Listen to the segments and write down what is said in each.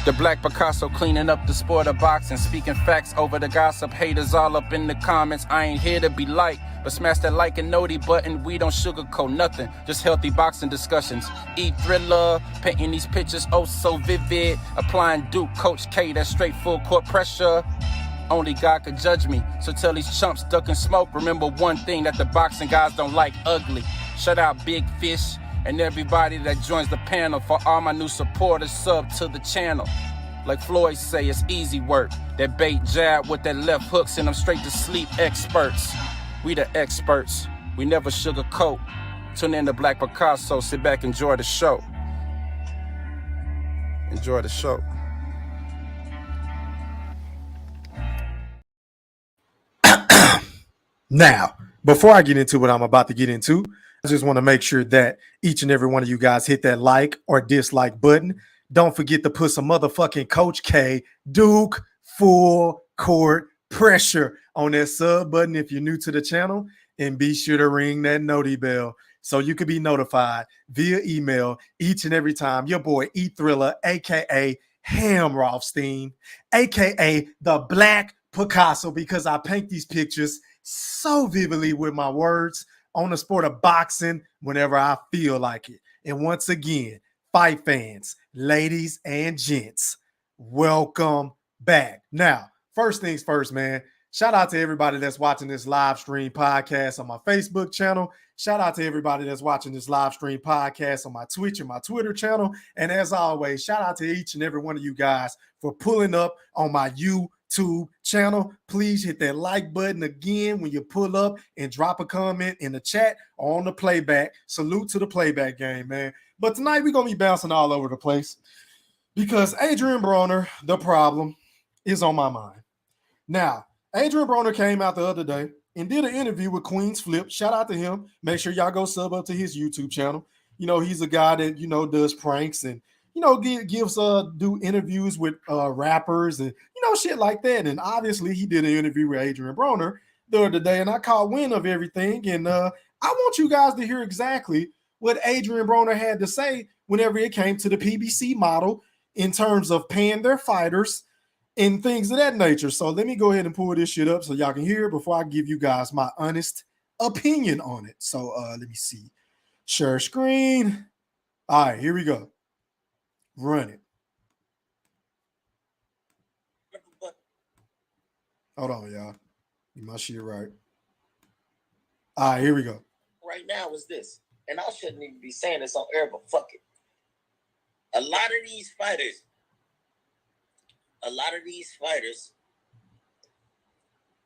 The black Picasso cleaning up the sport of boxing, speaking facts over the gossip. Haters all up in the comments. I ain't here to be liked, but smash that like and noti button. We don't sugarcoat nothing, just healthy boxing discussions. Thriller, painting these pictures oh so vivid. Applying Duke, Coach K, that straight full court pressure. Only God could judge me, so tell these chumps ducking smoke. Remember one thing that the boxing guys don't like: ugly. Shut out Big Fish and everybody that joins the panel. For all my new supporters, sub to the channel. Like Floyd say, it's easy work. That bait jab with that left hook send them straight to sleep. Experts, we the experts. We never sugarcoat. Tune in to Black Picasso. Sit back, enjoy the show. Enjoy the show. Now, before I get into what I'm about to get into, I just want to make sure that each and every one of you guys hit that like or dislike button. Don't forget to put some motherfucking Coach K, Duke, full court pressure on that sub button if you're new to the channel. And be sure to ring that noti bell so you can be notified via email each and every time your boy Thriller, a.k.a. Ham Rothstein, a.k.a. the Black Picasso, because I paint these pictures so vividly with my words on the sport of boxing whenever I feel like it. And once again, fight fans, ladies and gents, welcome back. Now, first things first, man. Shout out to everybody that's watching this live stream podcast on my Facebook channel. Shout out to everybody that's watching this live stream podcast on my Twitch and my Twitter channel. And as always, shout out to each and every one of you guys for pulling up on my YouTube channel. Please hit that like button again when you pull up and drop a comment in the chat or on the playback. Salute to the playback game, man. But tonight we're going to be bouncing all over the place because Adrien Broner, the problem, is on my mind. Now, Adrien Broner came out the other day and did an interview with Queen's Flip. Shout out to him. Make sure y'all go sub up to his YouTube channel. You know, he's a guy that, you know, does pranks and, you know, gives do interviews with rappers and, you know, shit like that. And obviously he did an interview with Adrien Broner the other day, and I caught wind of everything. And I want you guys to hear exactly what Adrien Broner had to say whenever it came to the PBC model in terms of paying their fighters and things of that nature. So let me go ahead and pull this shit up so y'all can hear it before I give you guys my honest opinion on it. So let me see. Share screen. All right, here we go. Run it. Hold on, y'all. Get my shit right. All right, here we go. Right now is this, and I shouldn't even be saying this on air, but fuck it. A lot of these fighters,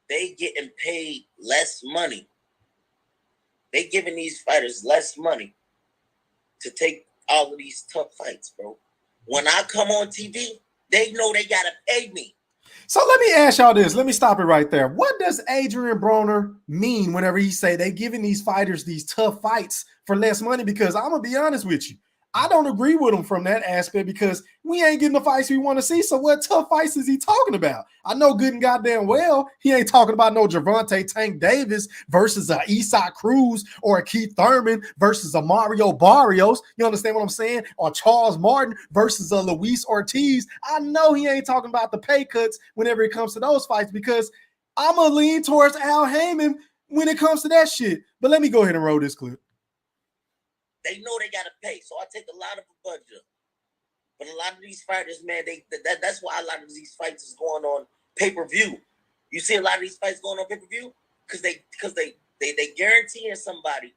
they getting paid less money. They giving these fighters less money to take all of these tough fights, bro. When I come on TV, they know they gotta pay me. So let me ask y'all this. Let me stop it right there. What does Adrien Broner mean whenever he say they giving these fighters these tough fights for less money? Because I'm gonna be honest with you, I don't agree with him from that aspect because we ain't getting the fights we want to see. So what tough fights is he talking about? I know good and goddamn well he ain't talking about no Gervonta Tank Davis versus a Isaac Cruz or a Keith Thurman versus a Mario Barrios. You understand what I'm saying? Or Charles Martin versus a Luis Ortiz. I know he ain't talking about the pay cuts whenever it comes to those fights because I'm going to lean towards Al Haymon when it comes to that shit. But let me go ahead and roll this clip. They know they gotta pay, so I take a lot of a budget. But a lot of these fighters, man, that's why a lot of these fights is going on pay-per-view. You see a lot of these fights going on pay-per-view because they guaranteeing somebody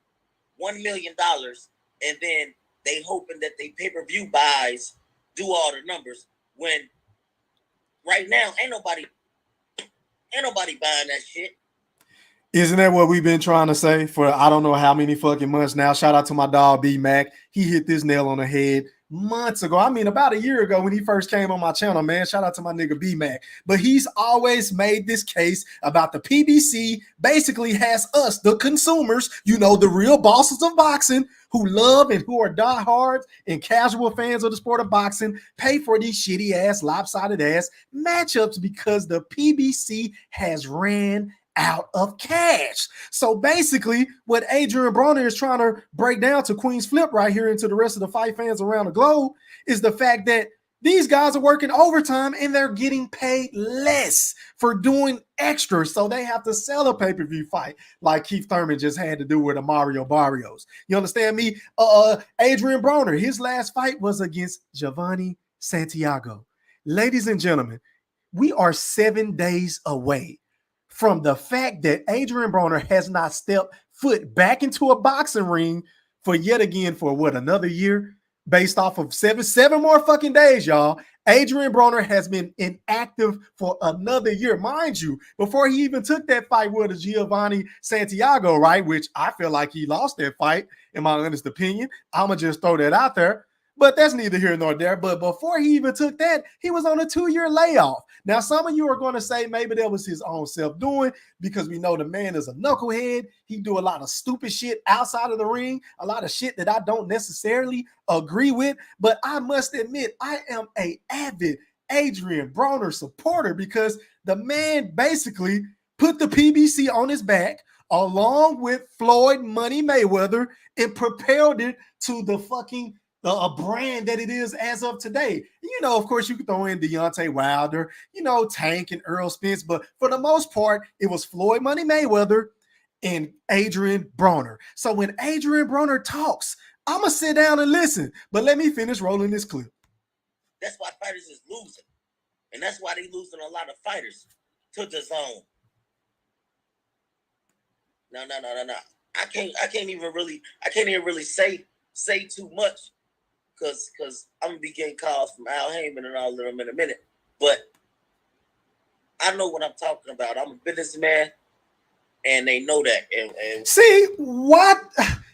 $1 million, and then they hoping that they pay-per-view buys do all the numbers. When right now ain't nobody buying that shit. Isn't that what we've been trying to say for I don't know how many fucking months now? Shout out to my dog B-Mac. He hit this nail on the head months ago. I mean, about a year ago when he first came on my channel, man. Shout out to my nigga B-Mac. But he's always made this case about the PBC basically has us, the consumers, you know, the real bosses of boxing who love and who are diehards and casual fans of the sport of boxing pay for these shitty ass, lopsided ass matchups because the PBC has ran out of cash. So basically what Adrien Broner is trying to break down to Queen's Flip right here into the rest of the fight fans around the globe is the fact that These guys are working overtime and they're getting paid less for doing extra. So they have to sell a pay-per-view fight like Keith Thurman just had to do with Mario Barrios. You understand me? Adrien Broner, his last fight was against Giovanni Santiago. Ladies and gentlemen, we are 7 days away from the fact that Adrien Broner has not stepped foot back into a boxing ring for yet again for what, another year? Based off of seven more fucking days, y'all. Adrien Broner has been inactive for another year. Mind you, before he even took that fight with Giovanni Santiago, right? Which I feel like he lost that fight, in my honest opinion. I'ma just throw that out there. But that's neither here nor there. But before he even took that, he was on a 2-year layoff. Now, some of you are going to say maybe that was his own self-doing because we know the man is a knucklehead. He do a lot of stupid shit outside of the ring, a lot of shit that I don't necessarily agree with. But I must admit, I am an avid Adrien Broner supporter because the man basically put the PBC on his back along with Floyd Money Mayweather and propelled it to the fucking a brand that it is as of today. You know, of course, you could throw in Deontay Wilder, you know, Tank and Earl Spence, but for the most part, it was Floyd Money Mayweather and Adrien Broner. So when Adrien Broner talks, I'm going to sit down and listen, but let me finish rolling this clip. That's why fighters is losing. And that's why they losing a lot of fighters to the zone. No. I can't even really say too much. Because I'm gonna be getting calls from Al Haymon and all of them in a minute. But I know what I'm talking about. I'm a businessman, and they know that. And see what?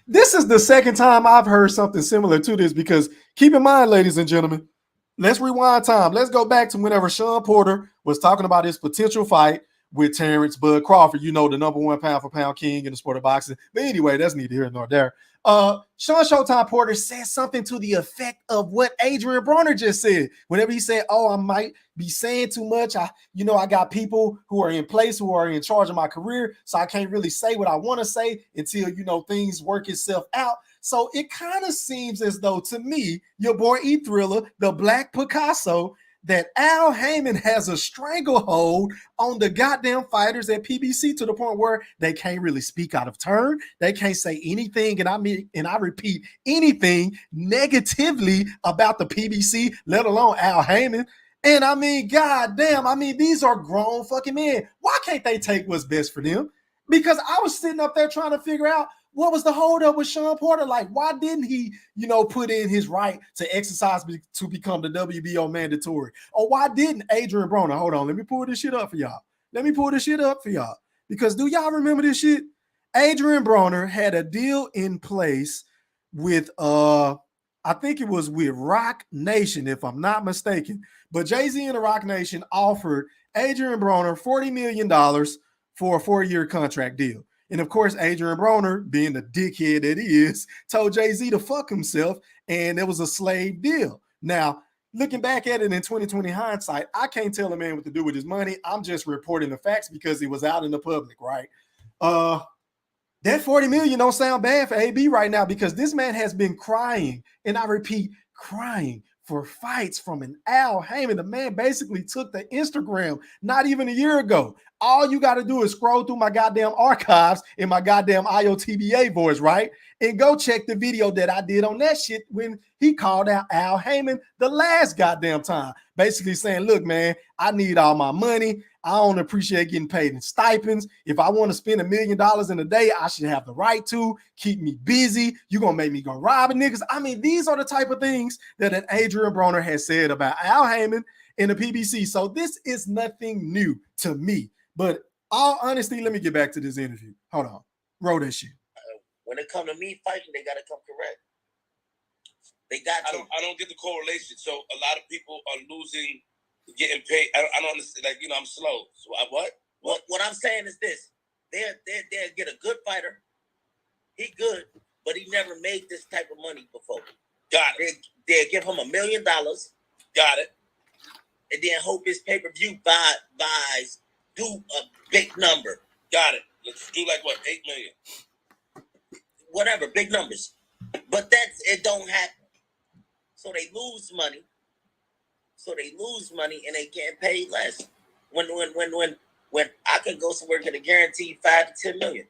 This is the second time I've heard something similar to this. Because keep in mind, ladies and gentlemen, let's rewind time. Let's go back to whenever Sean Porter was talking about his potential fight with Terrence Bud Crawford. You know, the #1 pound-for-pound king in the sport of boxing. But anyway, that's neither here nor there. Sean Showtime Porter said something to the effect of what Adrien Broner just said. Whenever he said, "Oh, I might be saying too much. I got people who are in place who are in charge of my career, so I can't really say what I want to say until things work itself out." So it kind of seems as though, to me, your boy E Thriller, the Black Picasso, that Al Haymon has a stranglehold on the goddamn fighters at PBC to the point where they can't really speak out of turn. They can't say anything, and I repeat, anything negatively about the PBC, let alone Al Haymon. And I mean, goddamn, these are grown fucking men. Why can't they take what's best for them? Because I was sitting up there trying to figure out what was the holdup with Sean Porter? Like, why didn't he, put in his right to exercise to become the WBO mandatory? Or why didn't Adrien Broner? Hold on, let me pull this shit up for y'all. Because do y'all remember this shit? Adrien Broner had a deal in place with, I think it was with Rock Nation, if I'm not mistaken. But Jay-Z and the Rock Nation offered Adrien Broner $40 million for a 4-year contract deal. And of course, Adrien Broner, being the dickhead that he is, told Jay-Z to fuck himself, and it was a slave deal. Now, looking back at it in 2020 hindsight, I can't tell a man what to do with his money. I'm just reporting the facts because it was out in the public, right? That $40 million don't sound bad for AB right now because this man has been crying, and I repeat, crying for fights from an Al Haymon. The man basically took the Instagram not even a year ago. All you got to do is scroll through my goddamn archives in my goddamn IOTBA voice, right? And go check the video that I did on that shit when he called out Al Haymon the last goddamn time. Basically saying, look, man, I need all my money. I don't appreciate getting paid in stipends. If I want to spend $1 million in a day, I should have the right to. Keep me busy. You're going to make me go robbing niggas. These are the type of things that an Adrien Broner has said about Al Haymon in the PBC. So this is nothing new to me. But all honesty, let me get back to this interview. Hold on. Roll that shit. When it come to me fighting, they got to come correct. They got to. I don't get the correlation. So a lot of people are losing, getting paid. I don't understand. Like, I'm slow. So What I'm saying is this. They'll get a good fighter. He good, but he never made this type of money before. Got it. They'll give him $1 million. Got it. And then hope his pay-per-view buys do a big number. Got it. Let's do like what, 8 million? Whatever, big numbers. But it don't happen. So they lose money. so they lose money and they get paid less. When I can go somewhere and get a guaranteed 5 to 10 million.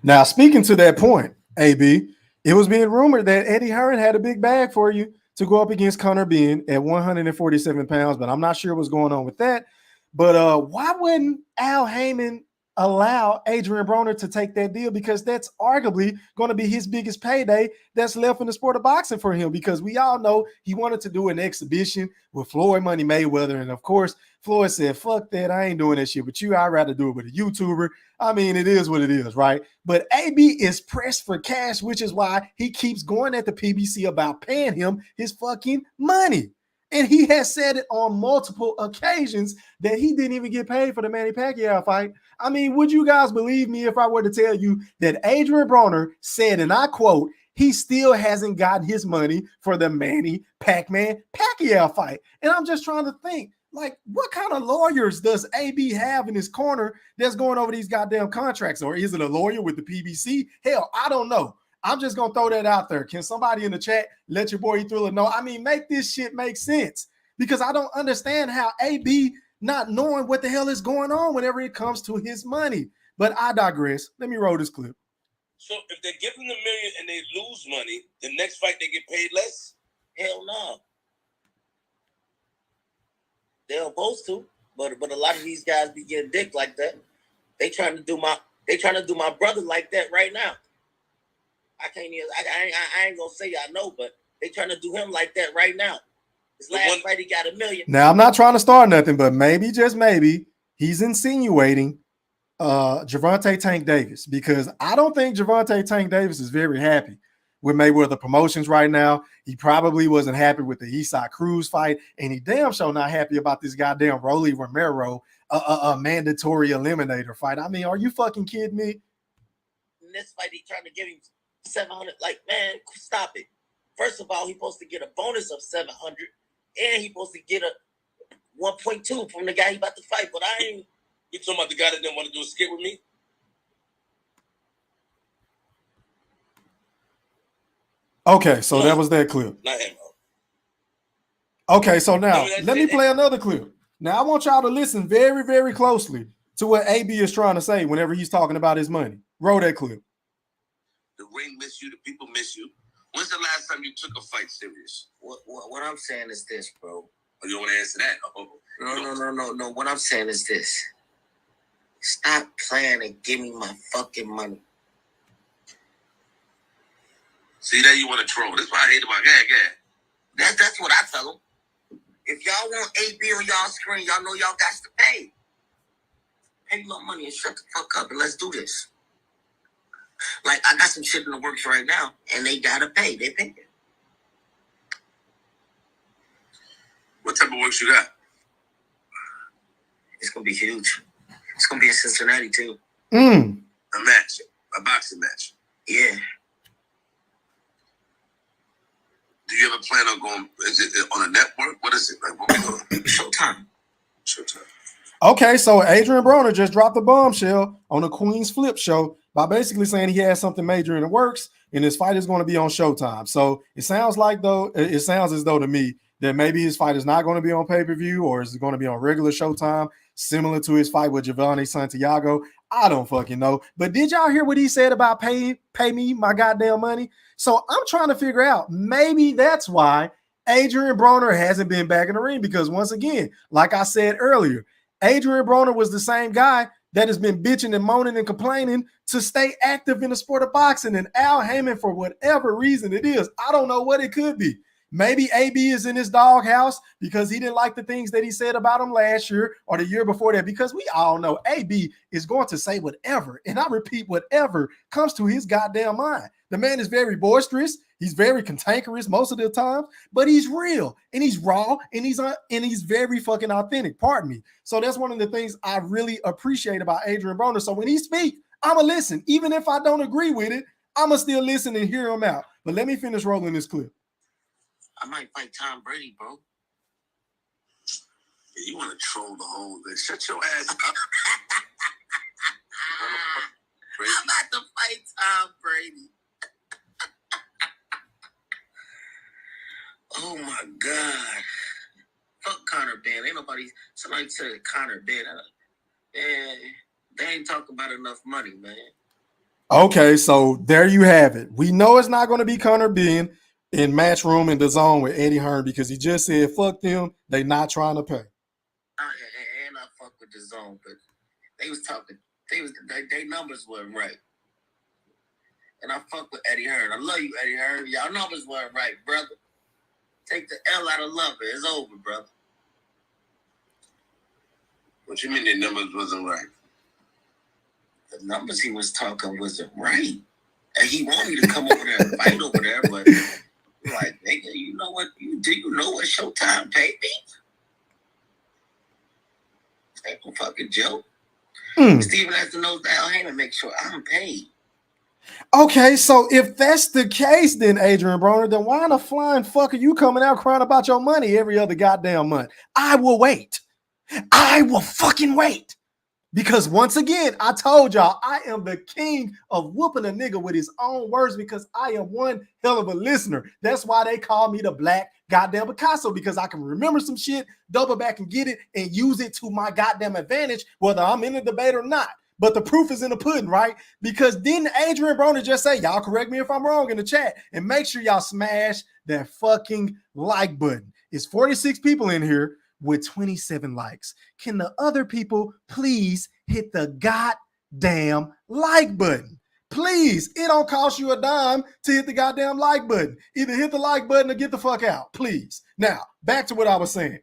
Now, speaking to that point, AB, it was being rumored that Eddie Hearn had a big bag for you to go up against Conor Benn at 147 pounds, but I'm not sure what's going on with that. But why wouldn't Al Haymon allow Adrien Broner to take that deal? Because that's arguably going to be his biggest payday that's left in the sport of boxing for him, because we all know he wanted to do an exhibition with Floyd Money Mayweather. And of course, Floyd said, fuck that, I ain't doing that shit with you. I'd rather do it with a YouTuber. I mean, it is what it is, right? But AB is pressed for cash, which is why he keeps going at the PBC about paying him his fucking money. And he has said it on multiple occasions that he didn't even get paid for the Manny Pacquiao fight. I mean, would you guys believe me if I were to tell you that Adrien Broner said, and I quote, he still hasn't gotten his money for the Manny Pacquiao fight? And I'm just trying to think, like, what kind of lawyers does AB have in his corner that's going over these goddamn contracts? Or is it a lawyer with the PBC? Hell, I don't know. I'm just going to throw that out there. Can somebody in the chat let your boy Thriller know? I mean, make this shit make sense, because I don't understand how AB not knowing what the hell is going on whenever it comes to his money. But I digress. Let me roll this clip. So if they give him the million and they lose money, the next fight they get paid less? Hell no. They're supposed to, but a lot of these guys be getting dick like that. They trying to do my brother like that right now. I ain't gonna say I know, but they trying to do him like that right now. His last fight, he got $1 million. Now, I'm not trying to start nothing, but maybe, just maybe, he's insinuating Gervonta Tank Davis, because I don't think Gervonta Tank Davis is very happy with Mayweather Promotions right now. He probably wasn't happy with the Eastside Cruz fight, and he damn sure not happy about this goddamn Rolly Romero a mandatory eliminator fight. I mean, are you fucking kidding me? In this fight, he trying to give him 700. Like, man, stop it. First of all, he's supposed to get a bonus of 700, and he's supposed to get a 1.2 from the guy he about to fight. But I ain't. You talking about the guy that didn't want to do a skit with me? Okay, so that was that clip. Not him. Okay, so now let me play another clip. Now I want y'all to listen very, very closely to what AB is trying to say whenever he's talking about his money. Roll that clip. The ring miss you. The people miss you. When's the last time you took a fight serious? What I'm saying is this, bro. Oh, you don't want to answer that? Oh, No. What I'm saying is this. Stop playing and give me my fucking money. See, that you want to troll. That's why I hate about that. That's what I tell them. If y'all want AB on y'all screen, y'all know y'all got to pay. Pay my money and shut the fuck up and let's do this. Like, I got some shit in the works right now, and they gotta pay. They pay it. What type of works you got? It's gonna be huge. It's gonna be in Cincinnati too. A match, a boxing match. Yeah. Do you ever plan on going? Is it on a network? What is it like? What we doing? Showtime. Okay, so Adrien Broner just dropped a bombshell on the Queen's Flip show by basically saying he has something major in the works, and his fight is going to be on Showtime. So it sounds as though to me that maybe his fight is not going to be on pay-per-view, or is it going to be on regular Showtime, similar to his fight with Giovanni Santiago. I don't fucking know. But did y'all hear what he said about pay me my goddamn money? So I'm trying to figure out, maybe that's why Adrien Broner hasn't been back in the ring, because once again, like I said earlier, Adrien Broner was the same guy that has been bitching and moaning and complaining to stay active in the sport of boxing. And Al Haymon, for whatever reason it is, I don't know what it could be. Maybe AB is in his doghouse because he didn't like the things that he said about him last year or the year before that, because we all know AB is going to say whatever, and I repeat, whatever comes to his goddamn mind. The man is very boisterous. He's very cantankerous most of the time, but he's real and he's raw and he's very fucking authentic. Pardon me. So that's one of the things I really appreciate about Adrien Broner. So when he speaks, I'ma listen. Even if I don't agree with it, I'ma still listen and hear him out. But let me finish rolling this clip. I might fight Tom Brady, bro. Yeah, you want to troll the whole thing. Shut your ass up. I'm about to fight Tom Brady. Oh my God. Ain't nobody. Somebody said Connor dead. Man, they ain't talking about enough money, man. Okay, so there you have it. We know it's not going to be Connor being in Matchroom in the zone with Eddie Hearn because he just said, fuck them. They not trying to pay. And I fuck with the zone, but they was talking. They numbers weren't right. And I fuck with Eddie Hearn. I love you, Eddie Hearn. Y'all numbers weren't right, brother. Take the L out of love. It's over, brother. What you mean the numbers wasn't right? The numbers he was talking wasn't right. And he wanted me to come over there and fight over there, but like, nigga, you know what? Do you know what Showtime paid me? Ain't no fucking joke. Steven has to know that Haymon make sure I'm paid. Okay, so if that's the case, then Adrien Broner, then why in the flying fuck are you coming out crying about your money every other goddamn month? I will wait. I will fucking wait. Because once again, I told y'all, I am the king of whooping a nigga with his own words because I am one hell of a listener. That's why they call me the Black goddamn Picasso, because I can remember some shit, double back and get it, and use it to my goddamn advantage, whether I'm in the debate or not. But the proof is in the pudding, right? Because didn't Adrien Broner just say, y'all correct me if I'm wrong in the chat, and make sure y'all smash that fucking like button. It's 46 people in here with 27 likes. Can the other people please hit the goddamn like button? Please, it don't cost you a dime to hit the goddamn like button. Either hit the like button or get the fuck out, please. Now, back to what I was saying.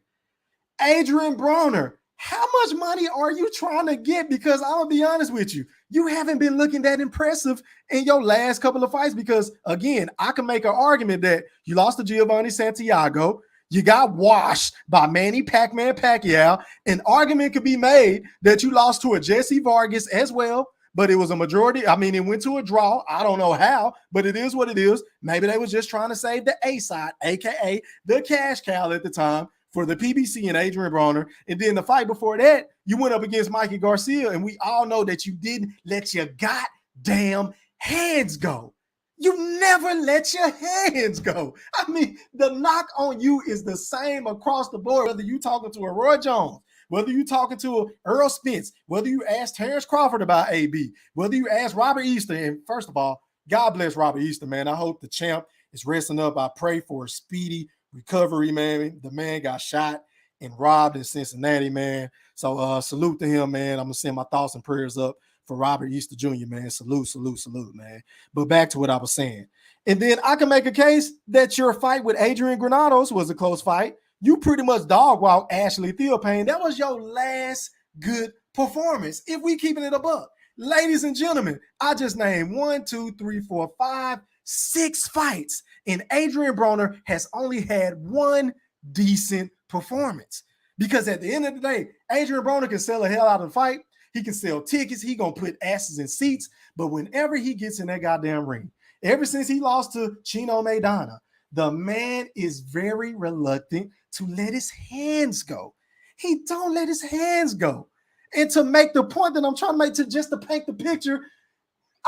Adrien Broner, how much money are you trying to get? Because I'm going to be honest with you, you haven't been looking that impressive in your last couple of fights because, again, I can make an argument that you lost to Giovanni Santiago. You got washed by Manny Pac-Man Pacquiao. An argument could be made that you lost to a Jesse Vargas as well, but it was a majority. I mean, it went to a draw. I don't know how, but it is what it is. Maybe they was just trying to save the A side, a.k.a. the cash cow at the time for the PBC and Adrien Broner. And then the fight before that, you went up against Mikey Garcia, and we all know that you didn't let your goddamn hands go. You never let your hands go. I mean, the knock on you is the same across the board, whether you talking to a Roy Jones, whether you talking to a Earl Spence, whether you ask Terrence Crawford about AB, whether you ask Robert Easter. And first of all, God bless Robert Easter, man. I hope the champ is resting up. I pray for a speedy recovery, man. The man got shot and robbed in Cincinnati, man. So salute to him, man. I'm going to send my thoughts and prayers up for Robert Easter Jr., man. Salute, salute, salute, man. But back to what I was saying. And then I can make a case that your fight with Adrian Granados was a close fight. You pretty much dog walked Ashley Theophane. That was your last good performance, if we keeping it a buck. Ladies and gentlemen, I just named 1, 2, 3, 4, 5, 6 fights. And Adrien Broner has only had one decent performance. Because at the end of the day, Adrien Broner can sell the hell out of the fight. He can sell tickets. He going to put asses in seats. But whenever he gets in that goddamn ring, ever since he lost to Chino Maidana, the man is very reluctant to let his hands go. He don't let his hands go. And to make the point that I'm trying to make, to paint the picture,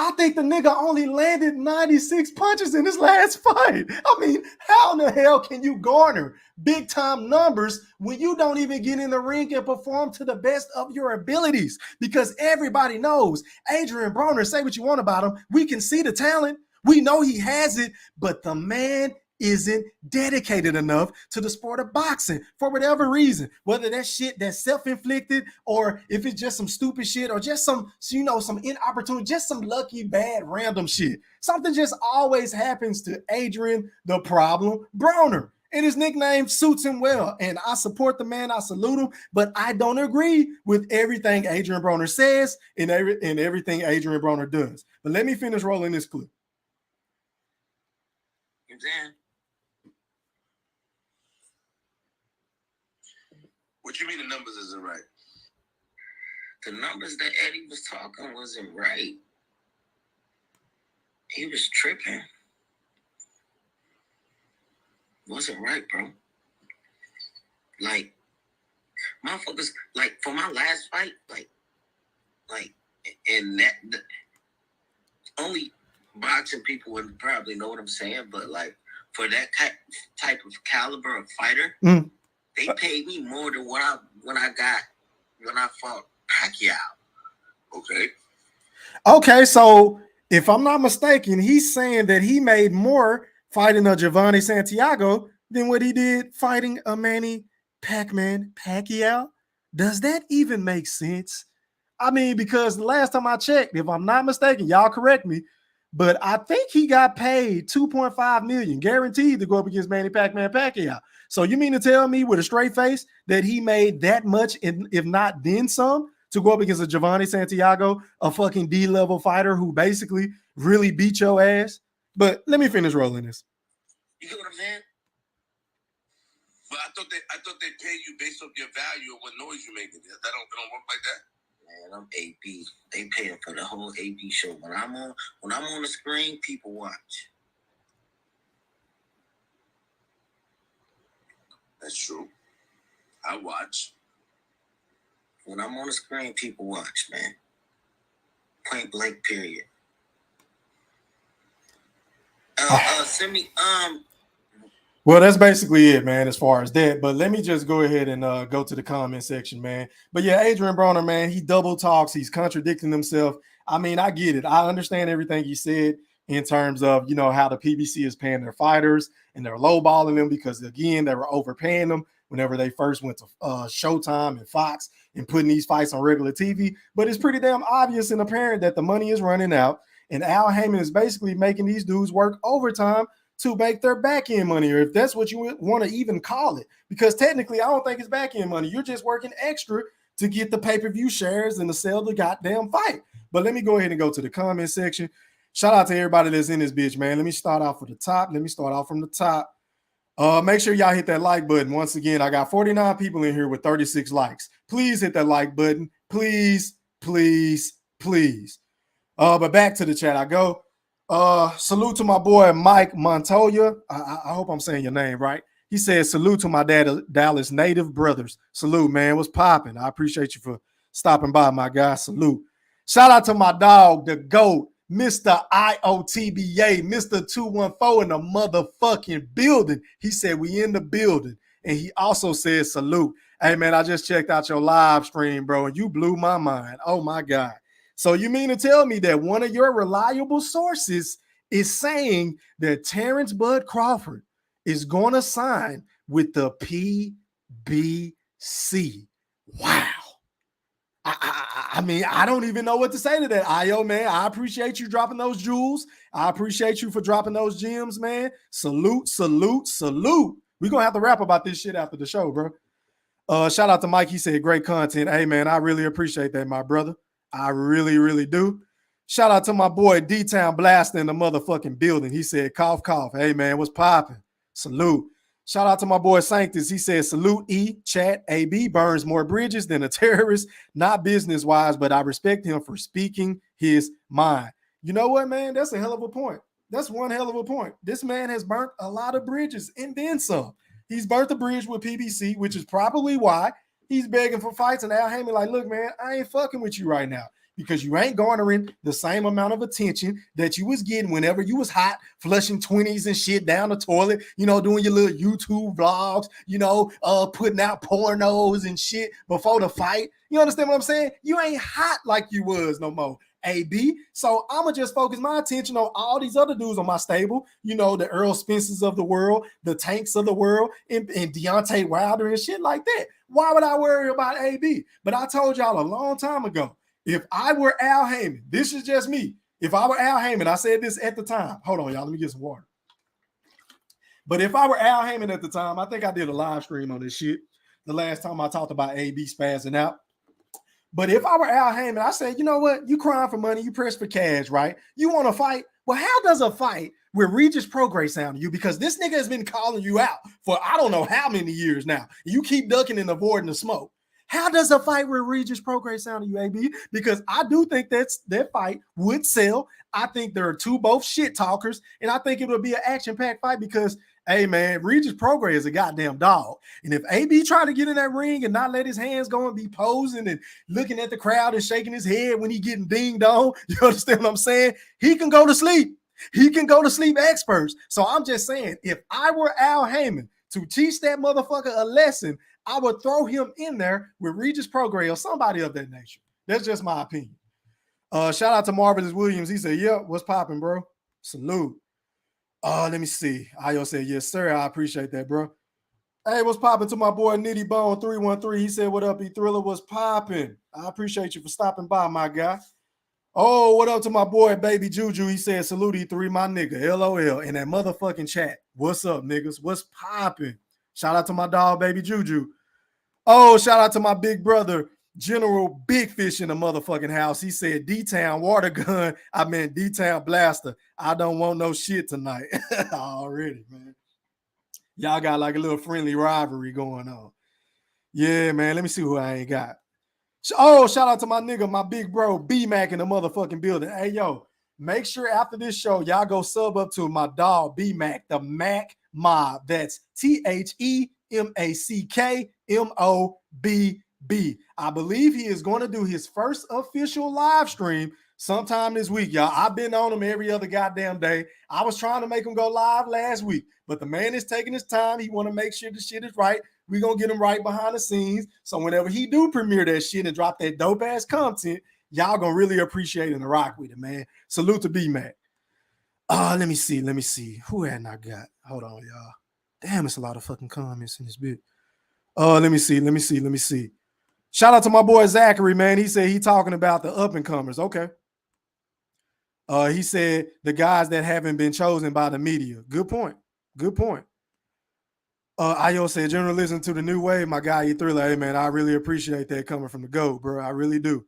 I think the nigga only landed 96 punches in his last fight. I mean, how in the hell can you garner big time numbers when you don't even get in the ring and perform to the best of your abilities? Because everybody knows Adrien Broner, say what you want about him, we can see the talent. We know he has it, but the man isn't dedicated enough to the sport of boxing for whatever reason, whether that shit that's self-inflicted or if it's just some stupid shit or just some, you know, some inopportune, just some lucky, bad, random shit. Something just always happens to Adrien the Problem Broner. And his nickname suits him well. And I support the man. I salute him. But I don't agree with everything Adrien Broner says and everything Adrien Broner does. But let me finish rolling this clip. You know what I'm saying? What you mean the numbers isn't right? The numbers that Eddie was talking wasn't right. He was tripping. Wasn't right, bro. Like, motherfuckers, like, for my last fight, like, and that, only boxing people would probably know what I'm saying, but, like, for that type of caliber of fighter, They paid me more than when I fought Pacquiao. Okay. Okay, so if I'm not mistaken, he's saying that he made more fighting a Giovanni Santiago than what he did fighting a Manny Pac-Man Pacquiao. Does that even make sense? I mean, because the last time I checked, if I'm not mistaken, y'all correct me, but I think he got paid $2.5 million guaranteed to go up against Manny Pac-Man Pacquiao. So you mean to tell me with a straight face that he made that much, if not then some, to go up against a Giovanni Santiago, a fucking D-level fighter who basically really beat your ass? But let me finish rolling this. You get what I'm saying? But I thought they pay you based off your value and what noise you making. That don't work like that. Man, I'm AP. They paying for the whole AP show. When I'm on the screen, people watch. That's true. I watch. When I'm on the screen, people watch, man. Point blank, period. Send me Well, that's basically it, man, as far as that. But let me just go ahead and go to the comment section, man. But yeah, Adrien Broner, man, he double talks. He's contradicting himself. I mean, I get it. I understand everything he said in terms of, you know, how the PBC is paying their fighters and they're lowballing them because, again, they were overpaying them whenever they first went to Showtime and Fox and putting these fights on regular TV. But it's pretty damn obvious and apparent that the money is running out. And Al Haymon is basically making these dudes work overtime to make their back end money, or if that's what you want to even call it, because technically I don't think it's back end money. You're just working extra to get the pay-per-view shares and to sell the goddamn fight. But let me go ahead and go to the comment section. Shout out to everybody that's in this bitch, man. Let me start off from the top. Make sure y'all hit that like button. Once again, I got 49 people in here with 36 likes. Please hit that like button. Please, please, please. But back to the chat I go. Salute to my boy Mike Montoya. I hope I'm saying your name right. He says, salute to my Dallas native brothers. Salute, man. What's popping? I appreciate you for stopping by, my guy. Salute. Shout out to my dog, the GOAT, Mr. IOTBA, Mr. 214 in the motherfucking building. He said, we in the building. And he also said, salute. Hey, man, I just checked out your live stream, bro, and you blew my mind. Oh, my God. So you mean to tell me that one of your reliable sources is saying that Terrence Bud Crawford is going to sign with the PBC? Wow. I mean, I don't even know what to say to that. IO, man, I appreciate you dropping those jewels. I appreciate you for dropping those gems, man. Salute, salute, salute. We're going to have to rap about this shit after the show, bro. Shout out to Mike. He said, great content. Hey, man, I really appreciate that, my brother. I really, really do. Shout out to my boy D-Town Blaster in the motherfucking building. He said, cough, cough. Hey, man, what's popping? Salute. Shout out to my boy Sanctus. He said, salute E, chat, AB burns more bridges than a terrorist, not business-wise, but I respect him for speaking his mind. You know what, man? That's a hell of a point. That's one hell of a point. This man has burnt a lot of bridges and then some. He's burnt the bridge with PBC, which is probably why he's begging for fights, and Al Haymon like, look, man, I ain't fucking with you right now because you ain't garnering the same amount of attention that you was getting whenever you was hot, flushing 20s and shit down the toilet, you know, doing your little YouTube vlogs, you know, putting out pornos and shit before the fight. You understand what I'm saying? You ain't hot like you was no more, AB. So I'm going to just focus my attention on all these other dudes on my stable, you know, the Earl Spencers of the world, the Tanks of the world, and Deontay Wilder and shit like that. Why would I worry about AB? But I told y'all a long time ago, if I were Al Haymon, this is just me. If I were Al Haymon, I said this at the time. Hold on, y'all. Let me get some water. But if I were Al Haymon at the time, I think I did a live stream on this shit the last time I talked about AB spazzing out. But if I were Al Haymon, I said, you know what? You crying for money, you press for cash, right? You want to fight? Well, how does a fight with Regis Prograis sound to you? Because this nigga has been calling you out for I don't know how many years now. You keep ducking and avoiding the smoke. How does a fight with Regis Prograis sound to you, AB? Because I do think that fight would sell. I think there are both shit talkers, and I think it would be an action-packed fight because, hey, man, Regis Prograis is a goddamn dog. And if AB try to get in that ring and not let his hands go and be posing and looking at the crowd and shaking his head when he getting dinged on, you understand what I'm saying? He can go to sleep. He can go to sleep experts. So I'm just saying, if I were Al Haymon, to teach that motherfucker a lesson, I would throw him in there with Regis Prograis or somebody of that nature. That's just my opinion. Shout out to Marvelous Williams. He said, "Yep, what's popping, bro? Salute." Let me see. Ayo said, "Yes, sir. I appreciate that, bro." Hey, what's popping to my boy Nitty Bone 313? He said, "What up, E Thriller? What's popping? I appreciate you for stopping by, my guy." Oh, what up to my boy Baby Juju? He said, "Salute E3, my nigga." LOL in that motherfucking chat. What's up, niggas? What's popping? Shout out to my dog, Baby Juju. Oh, shout out to my big brother, General Big Fish in the motherfucking house. He said, "D-Town water gun." I meant D-Town blaster. I don't want no shit tonight. Already, man. Y'all got like a little friendly rivalry going on. Yeah, man. Let me see who I ain't got. Oh, shout out to my nigga, my big bro, B-Mac in the motherfucking building. Hey, yo, make sure after this show, y'all go sub up to my dog, B-Mac, the Mac Mob. That's THEMACKMOBB. I believe he is going to do his first official live stream sometime this week, y'all. I've been on him every other goddamn day. I was trying to make him go live last week, but the man is taking his time. He want to make sure the shit is right. We're going to get him right behind the scenes. So whenever he do premiere that shit and drop that dope-ass content, y'all going to really appreciate it and rock with it, man. Salute to B-Mac. Let me see. Who hadn't I got? Hold on, y'all. Damn, it's a lot of fucking comments in this bit. Let me see. Shout out to my boy Zachary, man. He said he talking about the up-and-comers. Okay. He said the guys that haven't been chosen by the media. Good point. Ayo said, "General, listen to the new wave, my guy, E3. Hey, man, I really appreciate that coming from the GOAT, bro. I really do."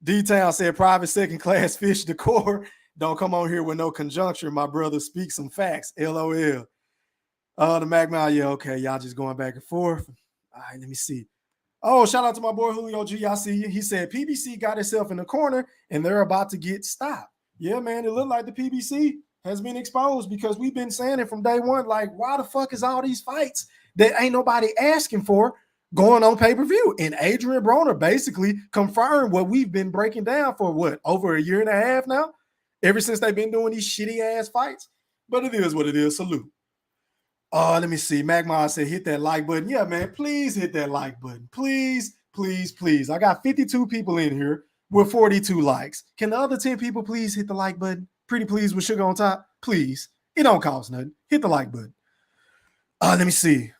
D-Town said, "Private second-class fish decor. Don't come on here with no conjuncture, my brother. Speak some facts. LOL. The Magma, yeah, okay. Y'all just going back and forth. All right, let me see. Oh, shout out to my boy Julio G. I see you. He said, PBC got itself in the corner, and they're about to get stopped. Yeah, man, it looked like the PBC has been exposed because we've been saying it from day one. Like, why the fuck is all these fights that ain't nobody asking for going on pay-per-view? And Adrien Broner basically confirmed what we've been breaking down for over a year and a half now, ever since they've been doing these shitty ass fights. But it is what it is. Salute. Let me see. Magma said, "Hit that like button." Yeah, man, please hit that like button. Please. I got 52 people in here with 42 likes. Can the other 10 people please hit the like button? Pretty please with sugar on top, please. It don't cost nothing. Hit the like button. Let me see.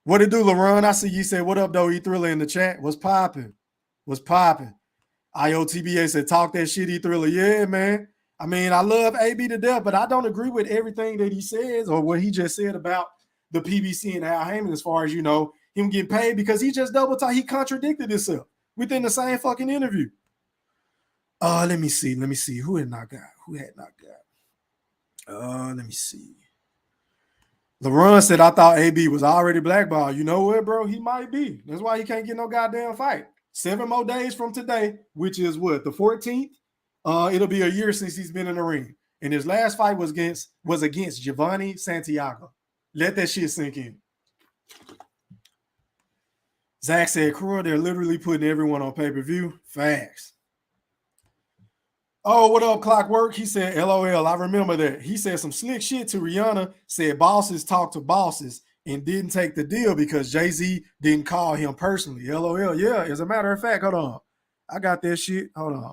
What it do, LaRon? I see you said, "What up, though, E-Thriller" in the chat. What's popping? IOTBA said, "Talk that shit, E-Thriller." Yeah, man. I mean, I love AB to death, but I don't agree with everything that he says or what he just said about the PBC and Al Haymon as far as, you know, him getting paid, because he just double talk. He contradicted himself within the same fucking interview. Let me see. Who had not got? Let me see. LaRon said, "I thought AB was already blackballed." You know what, bro? He might be. That's why he can't get no goddamn fight. 7 more days from today, which is what, the 14th? It'll be a year since he's been in the ring. And his last fight was against Giovanni Santiago. Let that shit sink in. Zach said, "Crew, they're literally putting everyone on pay-per-view." Facts. Oh, what up, Clockwork? He said, LOL, I remember that. He said some slick shit to Rihanna, said bosses talk to bosses and didn't take the deal because Jay-Z didn't call him personally. LOL, yeah, as a matter of fact, hold on. I got that shit. Hold on.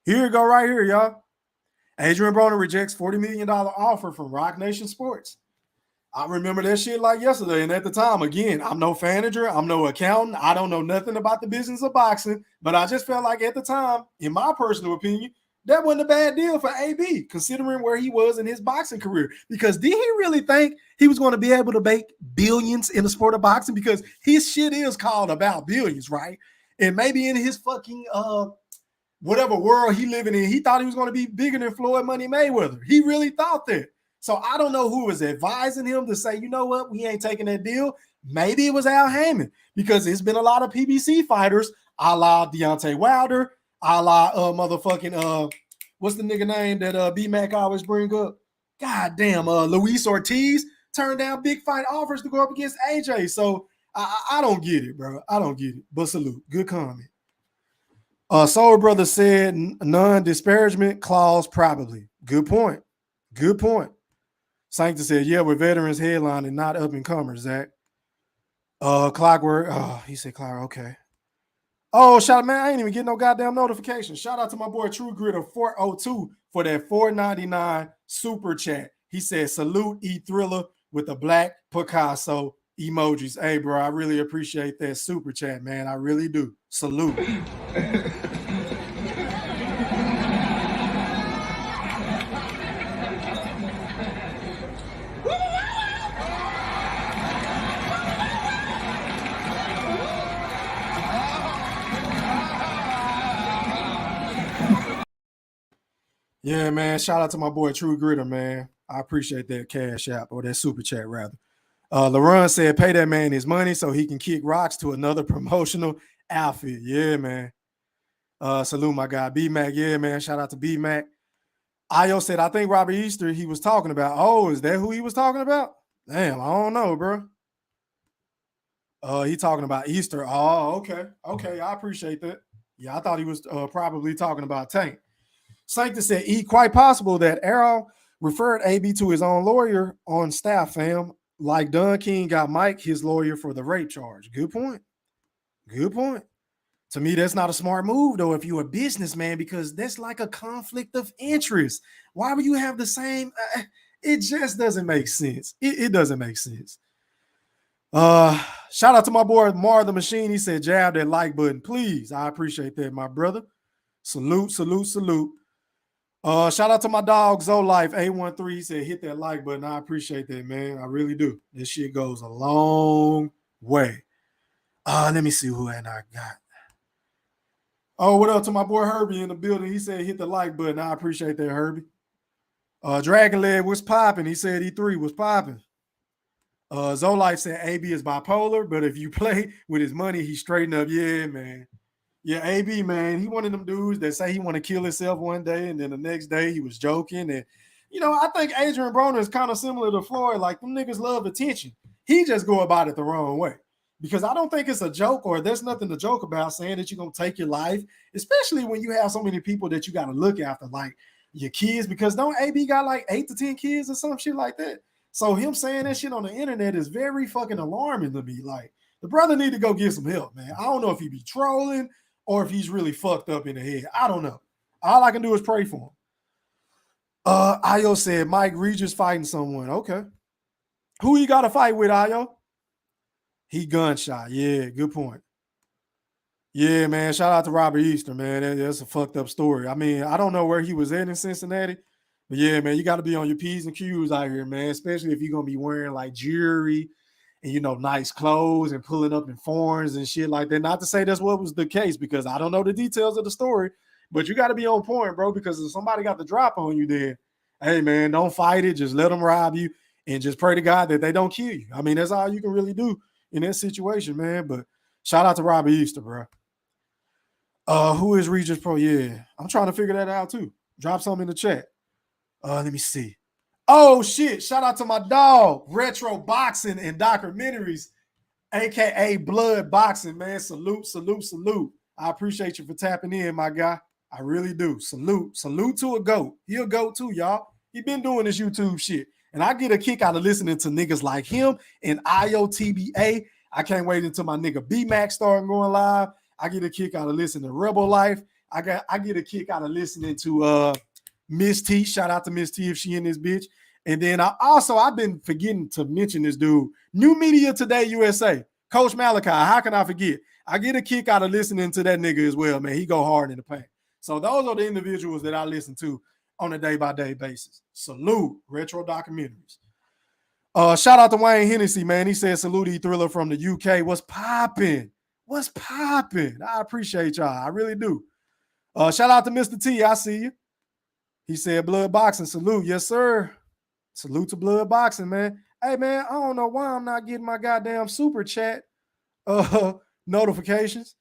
Here you go right here, y'all. Adrien Broner rejects $40 million offer from Rock Nation Sports. I remember that shit like yesterday. And at the time, again, I'm no manager. I'm no accountant. I don't know nothing about the business of boxing. But I just felt like at the time, in my personal opinion, that wasn't a bad deal for AB, considering where he was in his boxing career. Because did he really think he was going to be able to make billions in the sport of boxing? Because his shit is called about billions, right? And maybe in his fucking whatever world he living in, he thought he was going to be bigger than Floyd Money Mayweather. He really thought that. So I don't know who was advising him to say, you know what, we ain't taking that deal. Maybe it was Al Haymon, because there's been a lot of PBC fighters, a la Deontay Wilder, a la motherfucking what's the nigga name that B-Mac always bring up? God damn, Luis Ortiz turned down big fight offers to go up against AJ. So I don't get it, bro. I don't get it. But salute. Good comment. Soul Brother said non-disparagement clause probably. Good point. Sanctus said, yeah, we're veterans headline and not up and comers, Zach. Clockwork. Oh, he said Clockwork. Okay. Oh, shout out, man. I ain't even getting no goddamn notification. Shout out to my boy True Gritter 402 for that $4.99 super chat. He said, salute E Thriller with the black Picasso emojis. Hey, bro, I really appreciate that super chat, man. I really do. Salute. Yeah, man. Shout out to my boy True Gritter, man. I appreciate that cash app or that super chat, rather. LaRon said, pay that man his money so he can kick rocks to another promotional outfit. Yeah, man. Salute my guy, B-Mac. Yeah, man. Shout out to B-Mac. Io said, I think Robert Easter he was talking about. Oh, is that who he was talking about? Damn, I don't know, bro. He talking about Easter. Oh, okay. Okay, I appreciate that. Yeah, I thought he was probably talking about Tank. Sanctus said, quite possible that Arrow referred AB to his own lawyer on staff, fam. Like Don King got Mike, his lawyer, for the rape charge. Good point. Good point. To me, that's not a smart move, though, if you're a businessman, because that's like a conflict of interest. Why would you have the same? It just doesn't make sense. It doesn't make sense. Shout out to my boy Mar the Machine. He said, jab that like button, please. I appreciate that, my brother. Salute, salute, salute. Shout out to my dog Zolife 813. He said, hit that like button. I appreciate that, man. I really do. This shit goes a long way. Let me see who I got. Oh, what up to my boy Herbie in the building? He said, hit the like button. I appreciate that, Herbie. Dragon Leg was popping. He said E3 was popping. Zolife said AB is bipolar, but if you play with his money, he straighten up. Yeah, man. Yeah, AB, man, he one of them dudes that say he want to kill himself one day, and then the next day he was joking. And, I think Adrien Broner is kind of similar to Floyd. Like, them niggas love attention. He just go about it the wrong way. Because I don't think it's a joke, or there's nothing to joke about saying that you're going to take your life, especially when you have so many people that you got to look after, like your kids, because don't AB got like 8 to 10 kids or some shit like that? So him saying that shit on the internet is very fucking alarming to me. Like, the brother need to go get some help, man. I don't know if he be trolling or if he's really fucked up in the head. I don't know. All I can do is pray for him. Io said Mike Regis fighting someone. Okay. Who you got to fight with, Io? He gunshot. Yeah, good point. Yeah, man. Shout out to Robert Easter, man. That's a fucked up story. I mean, I don't know where he was at in Cincinnati, but yeah, man, you got to be on your P's and Q's out here, man, especially if you're going to be wearing like jewelry and, nice clothes and pulling up in foreigns and shit like that. Not to say that's what was the case, because I don't know the details of the story, but you got to be on point, bro, because if somebody got the drop on you, then, hey, man, don't fight it. Just let them rob you and just pray to God that they don't kill you. I mean, that's all you can really do in that situation, man. But shout out to Robert Easter, bro. Who is Regis Pro? Yeah, I'm trying to figure that out too. Drop something in the chat. Let me see. Oh shit! Shout out to my dog, Retro Boxing and Documentaries, aka Blood Boxing, man. Salute, salute, salute. I appreciate you for tapping in, my guy. I really do. Salute, salute to a GOAT. He a GOAT too, y'all. He been doing this YouTube shit. And I get a kick out of listening to niggas like him and IOTBA. I can't wait until my nigga B-Mac starting going live. I get a kick out of listening to Rebel Life. I get a kick out of listening to Miss T. Shout out to Miss T if she in this bitch. And then I've been forgetting to mention this dude. New Media Today USA. Coach Malachi. How can I forget? I get a kick out of listening to that nigga as well, man. He go hard in the paint. So those are the individuals that I listen to on a day-by-day basis. Salute, Retro Documentaries. Shout out to Wayne Hennessy, man. He said, salute E-Thriller from the UK. What's popping? What's popping? I appreciate y'all. I really do. Shout out to Mr. T. I see you. He said, Blood Boxing, salute. Yes, sir. Salute to Blood Boxing, man. Hey, man, I don't know why I'm not getting my goddamn super chat notifications.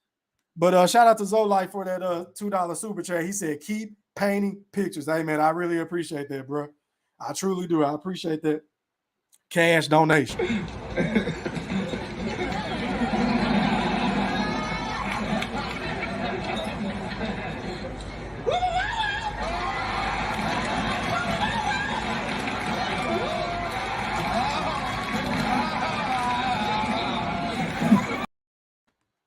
But shout out to Zolife for that $2 super chat. He said, keep painting pictures. Hey, man, I really appreciate that, bro. I truly do. I appreciate that cash donation.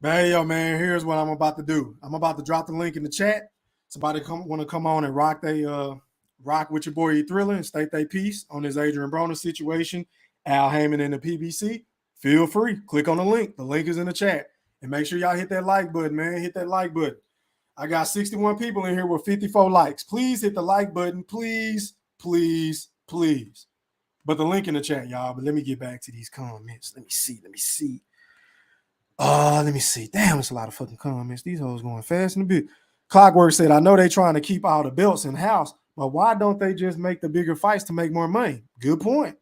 Hey, yo, man, here's what I'm about to do. I'm about to drop the link in the chat. Somebody want to come on and rock with your boy E Thriller and state their piece on this Adrien Broner situation, Al Haymon and the PBC. Feel free. Click on the link. The link is in the chat. And make sure y'all hit that like button, man. Hit that like button. I got 61 people in here with 54 likes. Please hit the like button. Please, please, please. But the link in the chat, y'all. But let me get back to these comments. Let me see. Let me see. Damn, it's a lot of fucking comments. These hoes going fast in a bit. Clockwork said, I know they trying to keep all the belts in-house, but why don't they just make the bigger fights to make more money? Good point.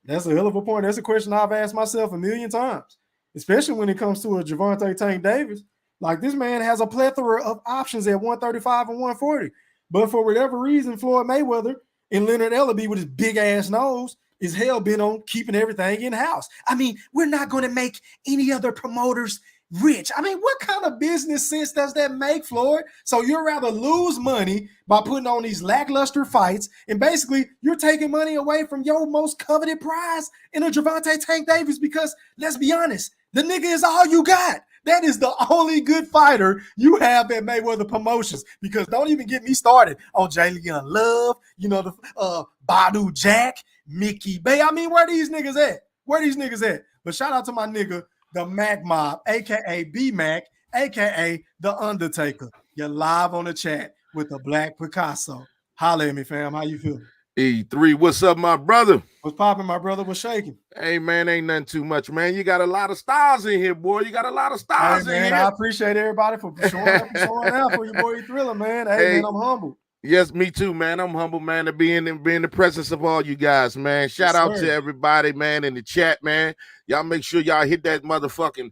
That's a hell of a point. That's a question I've asked myself a million times, especially when it comes to a Gervonta Tank Davis. Like, this man has a plethora of options at 135 and 140. But for whatever reason, Floyd Mayweather and Leonard Ellaby with his big-ass nose is hell-bent on keeping everything in-house. I mean, we're not going to make any other promoters rich. I mean, what kind of business sense does that make, Floyd? So you'd rather lose money by putting on these lackluster fights, and basically you're taking money away from your most coveted prize in a Gervonta Tank Davis because, let's be honest, the nigga is all you got. That is the only good fighter you have at Mayweather Promotions. Because don't even get me started on Jalen Love, the Badu Jack, Mickey Bay. I mean, where these niggas at? But shout out to my nigga, the Mac Mob, a.k.a. B-Mac, a.k.a. The Undertaker. You're live on the chat with the Black Picasso. Holla at me, fam. How you feeling? E3, what's up, my brother? What's popping, my brother? What's shaking? Hey, man, ain't nothing too much, man. You got a lot of stars in here, boy. You got a lot of stars in here. I appreciate everybody for showing out for your boy Thriller, man. Hey, man, I'm humble. Yes, me too, man. I'm humble, man, to be in the presence of all you guys, man. Shout out to everybody, man, in the chat, man. Y'all make sure y'all hit that motherfucking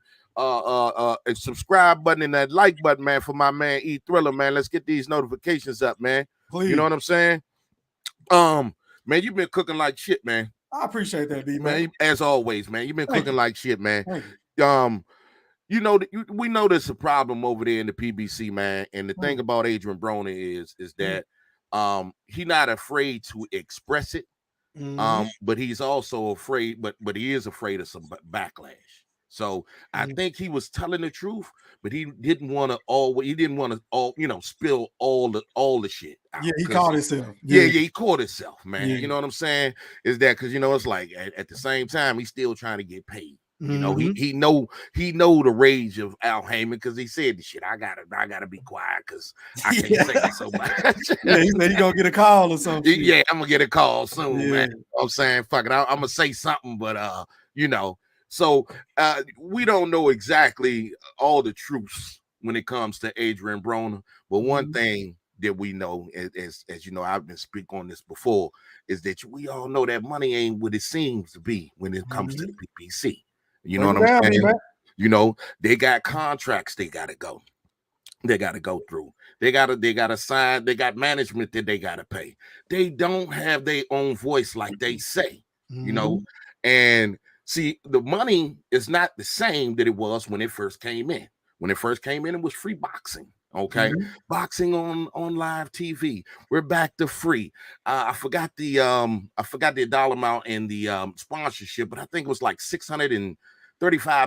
subscribe button and that like button, man, for my man E Thriller, man. Let's get these notifications up, man. Please. You know what I'm saying? Man, you've been cooking like shit, man. I appreciate that, B, man. As always, man. You've been cooking like shit, man. We know there's a problem over there in the PBC, man. And the thing about Adrien Broner is that he's not afraid to express it. But he's also afraid, but he is afraid of some backlash. So I think he was telling the truth, but he didn't want to spill all the shit out. Yeah, he caught himself. Yeah, he caught himself, man. Yeah. You know what I'm saying? Is that because it's like at the same time he's still trying to get paid. You know, he know the rage of Al Haymon because he said the shit. I gotta be quiet because I can't say so much. Yeah, he said he gonna get a call or something. Yeah, I'm gonna get a call soon, man. I'm saying, fuck it, I'm gonna say something, but So we don't know exactly all the truths when it comes to Adrien Broner, but one thing that we know, as you know, I've been speaking on this before, is that we all know that money ain't what it seems to be when it comes to the PPC. You know what I'm saying? Man. They got contracts they gotta go. They gotta go through. They gotta sign. They got management that they gotta pay. They don't have their own voice like they say. And see, the money is not the same that it was when it first came in. When it first came in, it was free boxing. Okay, boxing on live TV. We're back to free. I forgot the dollar amount in the sponsorship, but I think it was like $635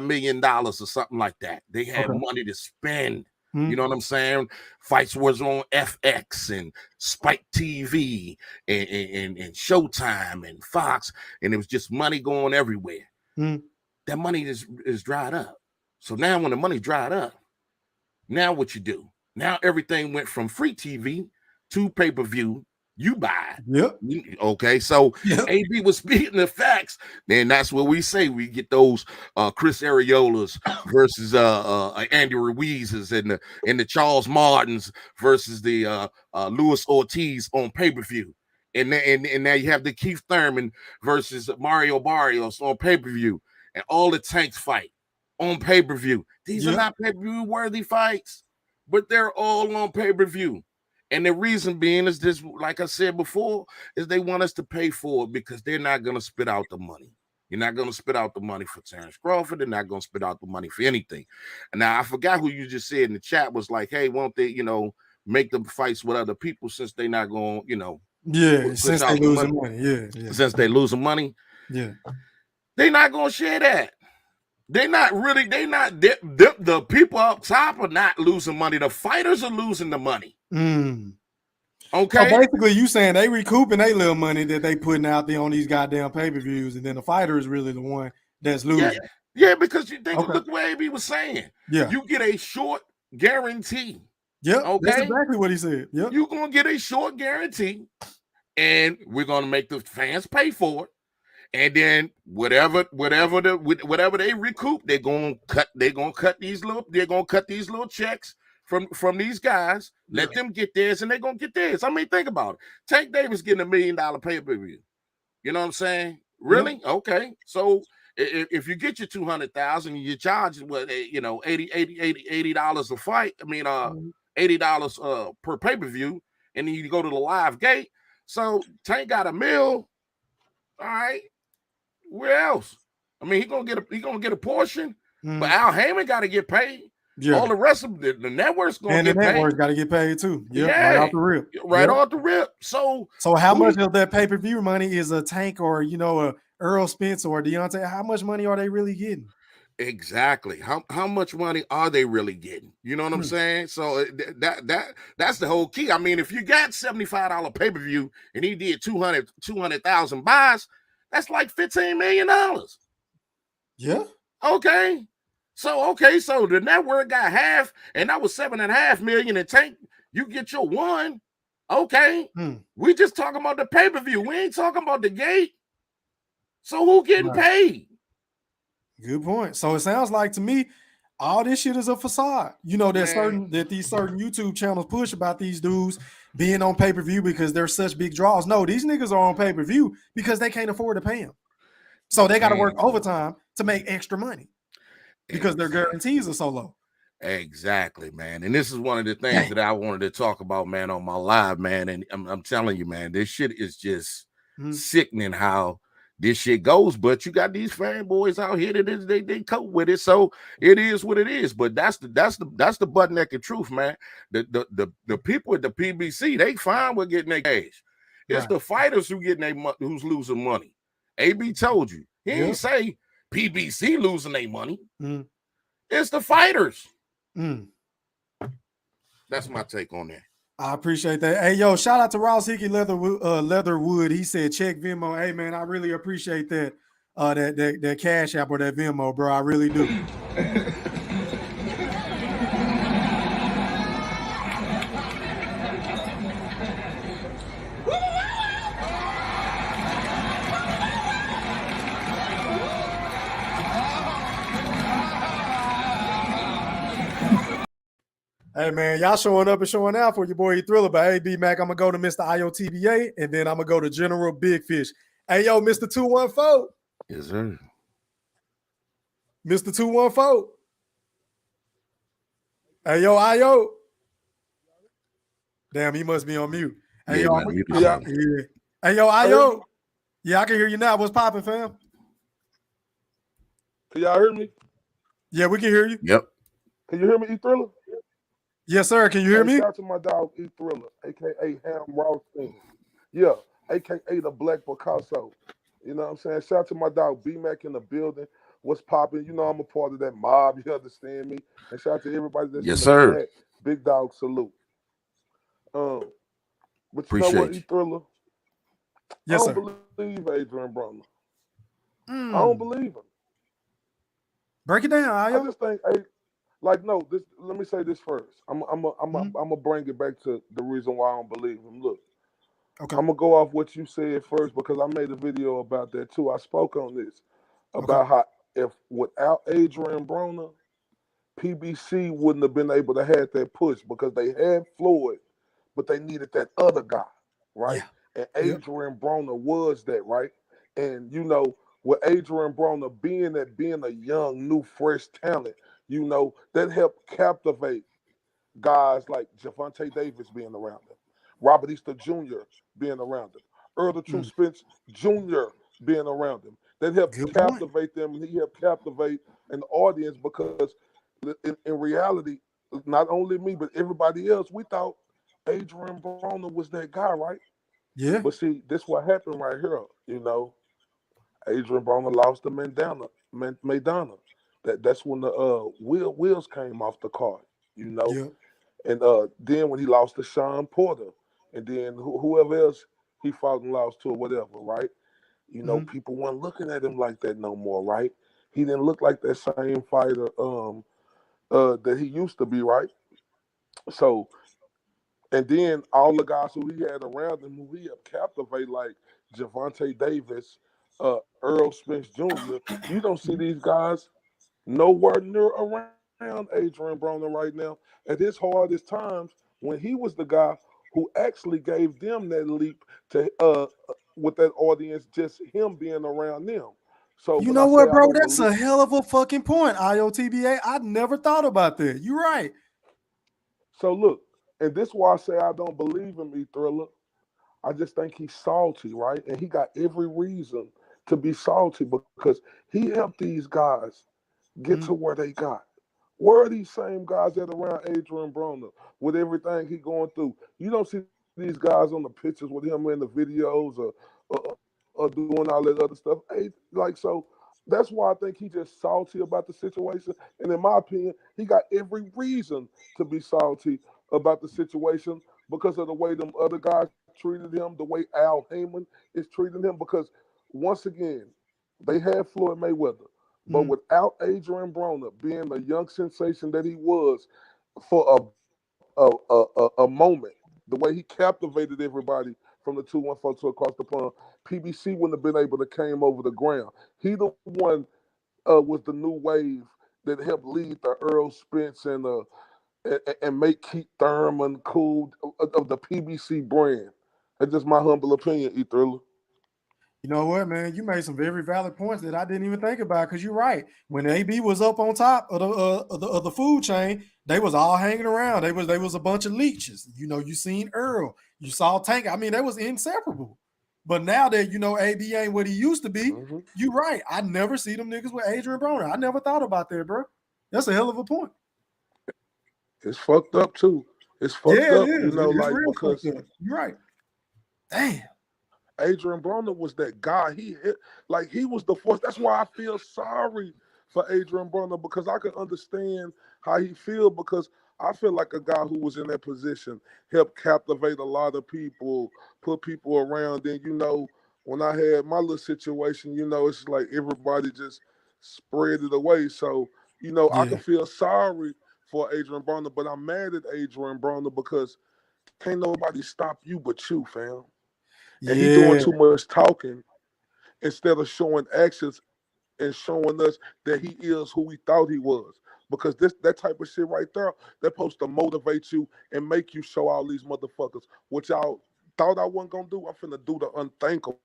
million or something like that. They had money to spend. You know what I'm saying? Fights was on FX and Spike TV and Showtime and Fox, and it was just money going everywhere. That money is dried up. So now when the money dried up, now what you do? Now everything went from free TV to pay-per-view. You buy it. Yep. Okay, so AB was speaking the facts. Then that's what we say. We get those Chris Areolas versus Andy Ruiz's and the Charles Martins versus the Luis Ortiz on pay-per-view. And now you have the Keith Thurman versus Mario Barrios on pay-per-view. And all the Tanks fight on pay-per-view. These are not pay-per-view worthy fights, but they're all on pay-per-view. And the reason being is this, like I said before, is they want us to pay for it because they're not going to spit out the money. You're not going to spit out the money for Terrence Crawford. They're not going to spit out the money for anything. And now I forgot who you just said in the chat was like, hey, won't they, make them fights with other people since they're not going, since they losing money. Yeah. Since they losing money. Yeah. They're not going to share that. They're not really. The people up top are not losing money. The fighters are losing the money. Okay. So basically, you saying they recouping their little money that they putting out there on these goddamn pay-per-views, and then the fighter is really the one that's losing. Yeah, because you think, look what AB was saying. Yeah. You get a short guarantee. Yep. Okay. That's exactly what he said. Yep. You're gonna get a short guarantee, and we're gonna make the fans pay for it. And then whatever they recoup, they're gonna cut these little checks from these guys. Let them get theirs, and they're gonna get theirs. I mean, think about it. Tank Davis getting $1 million pay-per-view. You know what I'm saying? Really? Yeah. Okay. So if you get your 200,000, you charge what, you know, $80 a fight. I mean, $80 per pay-per-view, and then you go to the live gate. So Tank got $1 million. All right. Where else? I mean, he gonna get a portion, but Al Haymon got to get paid. Yeah. All the rest of the networks gonna get paid. And the networks got to get paid too. Yep. Yeah, right off the rip. Right off the rip. So how much of that pay-per-view money is a Tank or, you know, a Earl Spence or Deontay? How much money are they really getting? Exactly. How much money are they really getting? You know what I'm saying? So that's the whole key. I mean, if you got $75 pay-per-view and he did 200,000 buys, that's like $15 million. Yeah. Okay. So the network got half, and that was $7.5 million. And Tank, you get your one. Okay. We just talking about the pay-per-view. We ain't talking about the gate. So who getting paid? Good point. So it sounds like to me, all this shit is a facade. You know, that these certain YouTube channels push about these dudes being on pay-per-view because they're such big draws. No, these niggas are on pay-per-view because they can't afford to pay them. So they got to work overtime to make extra money because their guarantees are so low. Exactly, man. And this is one of the things that I wanted to talk about, man, on my live, man. And I'm telling you, man, this shit is just sickening how this shit goes. But you got these fanboys out here that they cope with it. So it is what it is. But that's the butt naked truth, man. The people at the PBC, they fine with getting their cash. It's the fighters who's losing money. AB told you. He didn't say PBC losing their money. It's the fighters. That's my take on that. I appreciate that. Hey, yo, shout out to Ross Hickey Leatherwood. He said, check Venmo. Hey, man, I really appreciate that. That Cash App or that Venmo, bro. I really do. Hey, man, y'all showing up and showing out for your boy Thriller. But hey, B-Mac, I'm going to go to Mr. IOTBA, and then I'm going to go to General Big Fish. Hey, yo, Mr. 214. Yes, sir. Mr. 214. Hey, yo, IO. Damn, he must be on mute. Hey, yo, Hey, yo, IO. Yeah, I can hear you now. What's popping, fam? Can y'all hear me? Yeah, we can hear you. Yep. Can you hear me, E-Thriller? Yes, sir. Can you hear me? Shout out to my dog, E-Thriller, a.k.a. Ham Rawson. Yeah, a.k.a. the Black Picasso. You know what I'm saying? Shout out to my dog, B-Mac in the building. What's popping? You know I'm a part of that mob. You understand me? And shout out to everybody that's yes, sir. Chat. Big dog salute. But appreciate you know what, E-Thriller? Yes, I don't believe Adrien Broner. I don't believe him. Break it down, Ayo. I just think, no. Let me say this first. I'm gonna bring it back to the reason why I don't believe him. Look, okay. I'm gonna go off what you said first because I made a video about that too. I spoke on this about how if without Adrien Broner, PBC wouldn't have been able to have that push because they had Floyd, but they needed that other guy, right? Yeah. And Adrien Broner was that, right? And you know, with Adrien Broner being a young, new, fresh talent, you know, that helped captivate guys like Javante Davis being around him, Robert Easter Jr. being around him, Earl the True Spence Jr. being around him. That helped captivate them, and he helped captivate an audience because in reality, not only me, but everybody else, we thought Adrien Broner was that guy, right? Yeah. But see, this what happened right here, you know. Adrien Broner lost to Maidana. That's when the wheels came off the car, you know. Yeah. And then when he lost to Sean Porter, and then whoever else he fought and lost to or whatever, right? You know, people weren't looking at him like that no more, right? He didn't look like that same fighter that he used to be, right? So, and then all the guys who he had around him, who he had captivated, like Javante Davis, Earl Spence Jr., you don't see these guys nowhere near around Adrien Broner right now. At his hardest times, when he was the guy who actually gave them that leap to with that audience, just him being around them. So You when know I say what, I bro? don't That's believe, a hell of a fucking point, IOTBA. I never thought about that. You're right. so look, and this is why I say I don't believe him, E-Thriller. I just think he's salty, right? And he got every reason to be salty because he helped these guys get to where they got. Where are these same guys that around Adrien Broner with everything he going through? You don't see these guys on the pictures with him in the videos or doing all that other stuff. Like, so that's why I think he just salty about the situation. And in my opinion, he got every reason to be salty about the situation because of the way them other guys treated him, the way Al Haymon is treating him. Because once again, they had Floyd Mayweather. But without Adrien Broner being the young sensation that he was for a moment, the way he captivated everybody from the 214 to across the pond, PBC wouldn't have been able to came over the ground. He the one was the new wave that helped lead the Earl Spence and make Keith Thurman cool of the PBC brand. That's just my humble opinion, E-Thriller. You know what, man? You made some very valid points that I didn't even think about because you're right. When AB was up on top of the food chain, they was all hanging around. They was a bunch of leeches. You know, you seen Earl, you saw Tank. I mean, they was inseparable. But now that you know AB ain't what he used to be, you're right. I never see them niggas with Adrien Broner. I never thought about that, bro. That's a hell of a point. It's fucked up too. It's fucked Yeah, up, it is. you know, It's like real because fucked up. You're right. Damn. Adrien Broner was that guy. He hit like he was the force. That's why I feel sorry for Adrien Broner because I can understand how he feel because I feel like a guy who was in that position helped captivate a lot of people, put people around. Then you know when I had my little situation, you know it's like everybody just spread it away. So you know I can feel sorry for Adrien Broner, but I'm mad at Adrien Broner because can't nobody stop you but you, fam. And he doing too much talking instead of showing actions and showing us that he is who we thought he was. Because that type of shit right there, that's supposed to motivate you and make you show all these motherfuckers what y'all thought I wasn't gonna do. I'm finna do the unthinkable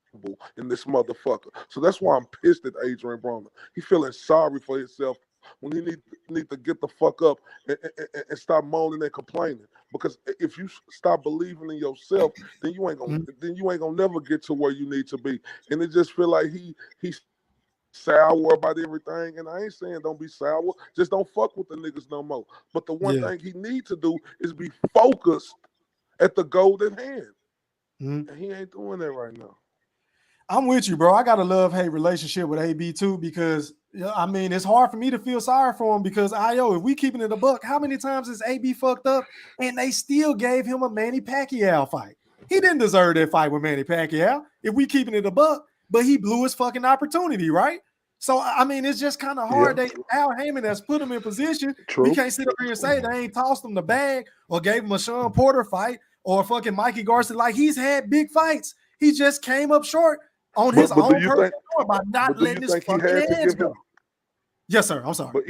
in this motherfucker. So that's why I'm pissed at Adrien Broner. He feeling sorry for himself when he need to get the fuck up and stop moaning and complaining. Because if you stop believing in yourself, then you ain't gonna never get to where you need to be. And it just feel like he's sour about everything. And I ain't saying don't be sour, just don't fuck with the niggas no more. But the one thing he need to do is be focused at the goal at hand. And he ain't doing that right now. I'm with you, bro. I got a love-hate relationship with AB too because I mean it's hard for me to feel sorry for him because if we keeping it a buck, how many times has AB fucked up and they still gave him a Manny Pacquiao fight? He didn't deserve that fight with Manny Pacquiao if we keeping it a buck, but he blew his fucking opportunity, right? So I mean it's just kind of hard that Al Haymon has put him in position. True. We can't sit up here and say they ain't tossed him the bag or gave him a Sean Porter fight or fucking Mikey Garcia. Like he's had big fights. He just came up short on his own personal by not letting his fucking hands go. Yes, sir. I'm sorry. But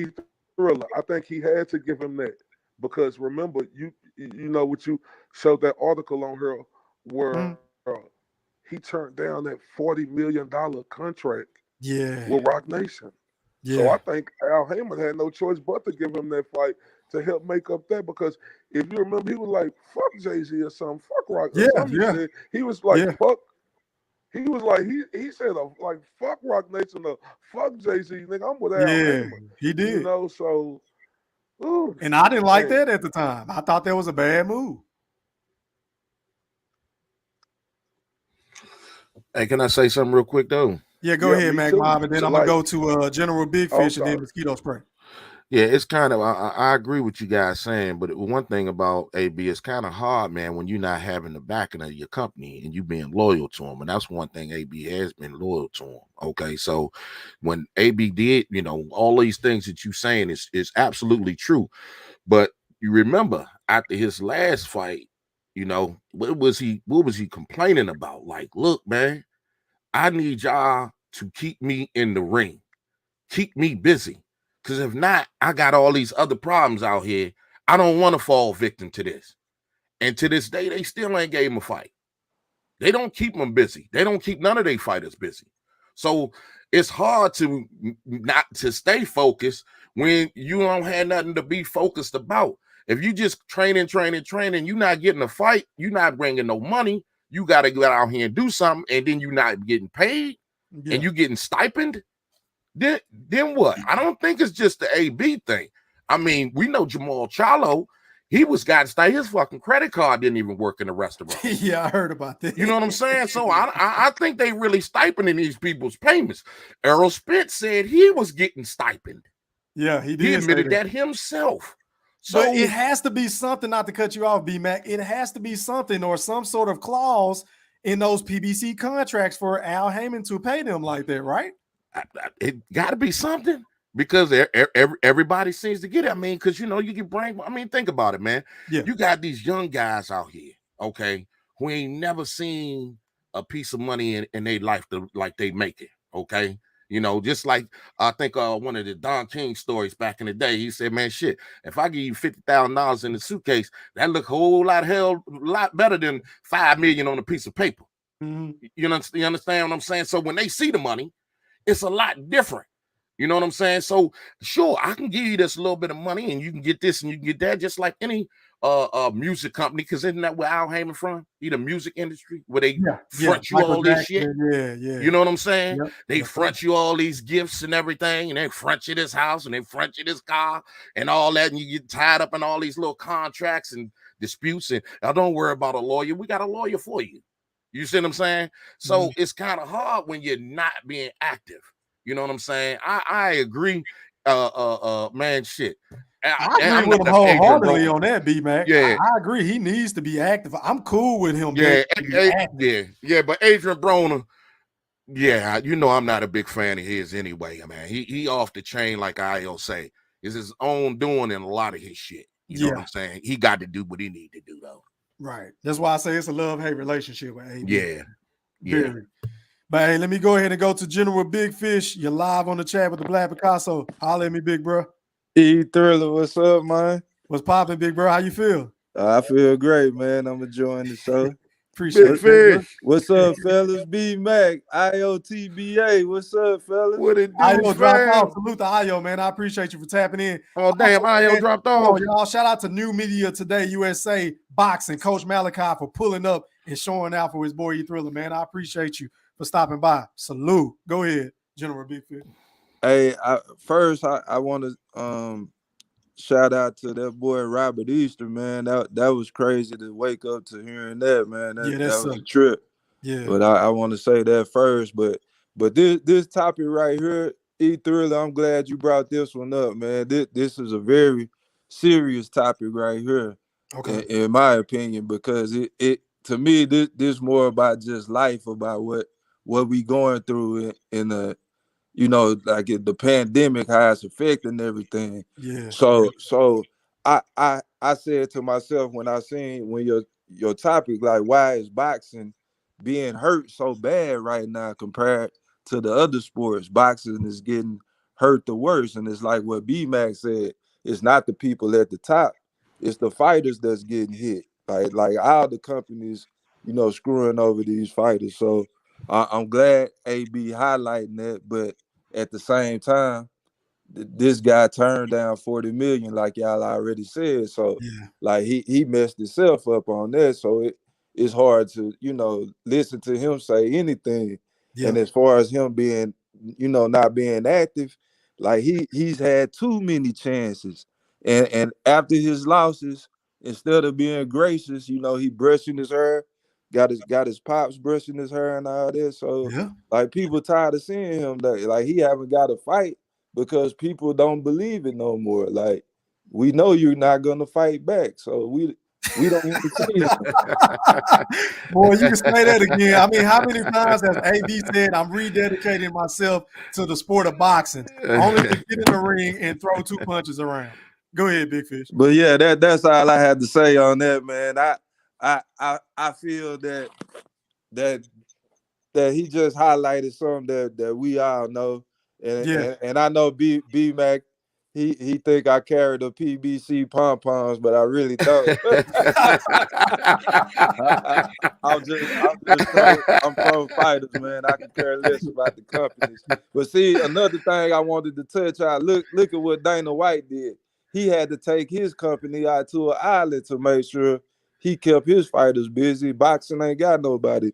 Thriller, I think he had to give him that because remember, you know what you showed that article on her where he turned down that $40 million contract with Rock Nation. So I think Al Haymon had no choice but to give him that fight to help make up that because if you remember, he was like, fuck Jay-Z or something, fuck Rock or something. He said. He was like, fuck. He was like, he said, like, fuck Rock Nation, fuck Jay-Z, nigga, I'm with Al Haymon. He did. You know, so. Ooh, and I didn't like that at the time. I thought that was a bad move. Hey, can I say something real quick, though? Yeah, go Yeah, ahead, me Mac too. Mob, and then I'm Like, gonna go to General Big oh, Fish and then sorry. Mosquito Spray. Yeah, it's kind of I agree with you guys saying, but one thing about AB, it's kind of hard, man, when you're not having the backing of your company and you being loyal to them, and that's one thing AB has been loyal to them. Okay, so when AB did, you know, all these things that you saying is absolutely true, but you remember after his last fight, you know, what was he complaining about? Like, look, man, I need y'all to keep me in the ring, keep me busy. Because if not, I got all these other problems out here. I don't want to fall victim to this. And to this day, they still ain't gave him a fight. They don't keep them busy. They don't keep none of their fighters busy. So it's hard to not to stay focused when you don't have nothing to be focused about. If you just training, you're not getting a fight, you're not bringing no money. You got to go out here and do something, and then you're not getting paid, and you getting stipend. Then what? I don't think it's just the AB thing. I mean, we know Jamal Charlo, he was got to stay. His fucking credit card didn't even work in the restaurant. Yeah, I heard about that. You know what I'm saying? So I think they really stipending these people's payments. Errol Spence said he was getting stipend. Yeah, he did. He admitted that himself. So but it has to be something, not to cut you off, B-Mac. It has to be something or some sort of clause in those PBC contracts for Al Haymon to pay them like that, right? It got to be something because everybody seems to get it. I mean, because, you know, you can bring, I mean, think about it, man. Yeah. You got these young guys out here, okay, who ain't never seen a piece of money in their life like they make it, okay? You know, just like I think one of the Don King stories back in the day, he said, man, shit, if I give you $50,000 in the suitcase, that look a whole lot better than $5 million on a piece of paper. Mm-hmm. You understand what I'm saying? So when they see the money, it's a lot different. You know what I'm saying? So sure, I can give you this little bit of money and you can get this and you can get that, just like any music company, because isn't that where Al Haymon from? The music industry, where they front you all this shit. Yeah. You know what I'm saying? Yep. They front you all these gifts and everything, and they front you this house and they front you this car and all that, and you get tied up in all these little contracts and disputes. And now don't worry about a lawyer. We got a lawyer for you. You see what I'm saying? So it's kind of hard when you're not being active. You know what I'm saying? I agree. Man, shit. I agree with him wholeheartedly on that, B-Mac. Yeah. I agree. He needs to be active. I'm cool with him. Yeah, but Adrien Broner, yeah, you know I'm not a big fan of his anyway, man. He off the chain, like I'll say. It's his own doing in a lot of his shit. You know what I'm saying? He got to do what he need to do, though. Right. That's why I say it's a love-hate relationship with AB. Yeah. Very. But hey, let me go ahead and go to General Big Fish. You're live on the chat with the Black Picasso. Holla at me, big bro. E Thriller, what's up, man? What's popping, big bro? How you feel? I feel great, man. I'm enjoying the show. Appreciate it. What's up, fellas? B Mac, IOTBA. What's up, fellas? What it do, Io dropped off. Salute to Io, man. I appreciate you for tapping in. Oh, damn, Io dropped off. Y'all, shout out to New Media Today, USA Boxing, Coach Malachi for pulling up and showing out for his boy E Thriller, man. I appreciate you for stopping by. Salute. Go ahead, General Big Fish. Hey, first I want to shout out to that boy Robert Easter, man. That was crazy to wake up to hearing that, man. That was a trip. Yeah. But I want to say that first. But this topic right here, E Thriller, I'm glad you brought this one up, man. This is a very serious topic right here, in my opinion, because it to me this more about just life, about what we going through in the, you know, like the pandemic, how it's affecting everything. Yeah. So I said to myself when your topic, like, why is boxing being hurt so bad right now compared to the other sports? Boxing is getting hurt the worst. And it's like what B-Mac said, it's not the people at the top, it's the fighters that's getting hit. Like all the companies, you know, screwing over these fighters. So I'm glad AB highlighting that, but at the same time, this guy turned down 40 million, like y'all already said. So like he messed himself up on that. So it's hard to, you know, listen to him say anything. Yeah. And as far as him being, you know, not being active, like he's had too many chances. And after his losses, instead of being gracious, you know, he brushing his hair, got his pops brushing his hair and all this. So Yeah. like people tired of seeing him. Like he haven't got a fight because people don't believe it no more. Like we know you're not gonna fight back, so we don't want to see him. Boy, you can say that again. I mean, how many times has AB said, I'm rededicating myself to the sport of boxing, only to get in the ring and throw 2 punches around? Go ahead, Big Fish. But yeah, that's all I had to say on that, man. I feel that he just highlighted something that we all know. And I know B Mac, he think I carry the PBC pom-poms, but I really don't. I'm pro fighters, man. I can care less about the companies. But see, another thing I wanted to touch on, look at what Dana White did. He had to take his company out to an island to make sure he kept his fighters busy. Boxing ain't got nobody,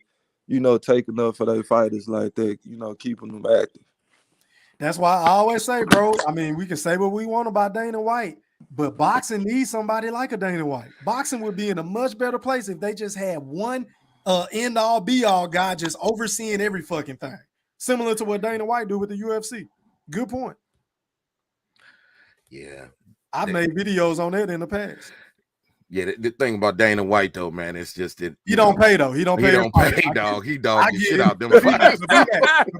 taking up for their fighters like that, keeping them active. That's why I always say, bro, I mean, we can say what we want about Dana White, but boxing needs somebody like a Dana White. Boxing would be in a much better place if they just had one end-all, be-all guy just overseeing every fucking thing. Similar to what Dana White do with the UFC. Good point. Yeah. I've made videos on that in the past. Yeah, the thing about Dana White, though, man, it's just that he don't pay, though. He don't pay, dog. He dog the shit out them fights. Wait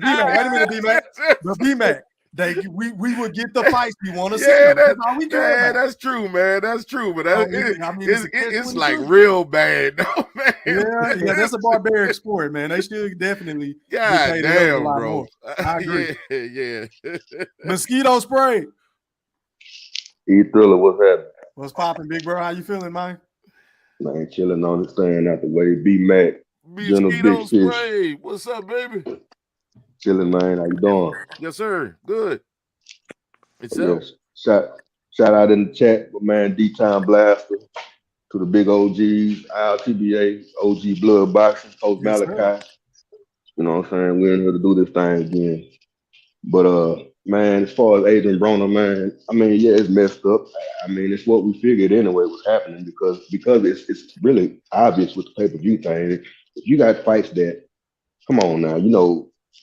a minute, B-Mac. But B-Mac, we would get the fights we want to see. That's all we care about. That's true, man. That's true. But it's like real bad, though, man. Yeah, that's a barbaric sport, man. They should definitely God get paid damn, a lot bro. more. I agree. Yeah. Mosquito spray. E-Thriller, what's happening? What's popping, big bro? How you feeling, man? Man, chilling on the stand out the way. B-Mac, Mosquito spray. What's up, baby? Chilling, man. How you doing? Yes, sir. Good. Yes. Shout out in the chat, but man, D-Time Blaster, to the big OGs, ILTBA, OG Blood Boxing, Coach Malachi. You know what I'm saying? We're in here to do this thing again. But man, as far as Adrien Broner, man, I mean, yeah, it's messed up. I mean, it's what we figured anyway was happening because it's really obvious with the pay-per-view thing. If you got fights that, come on now,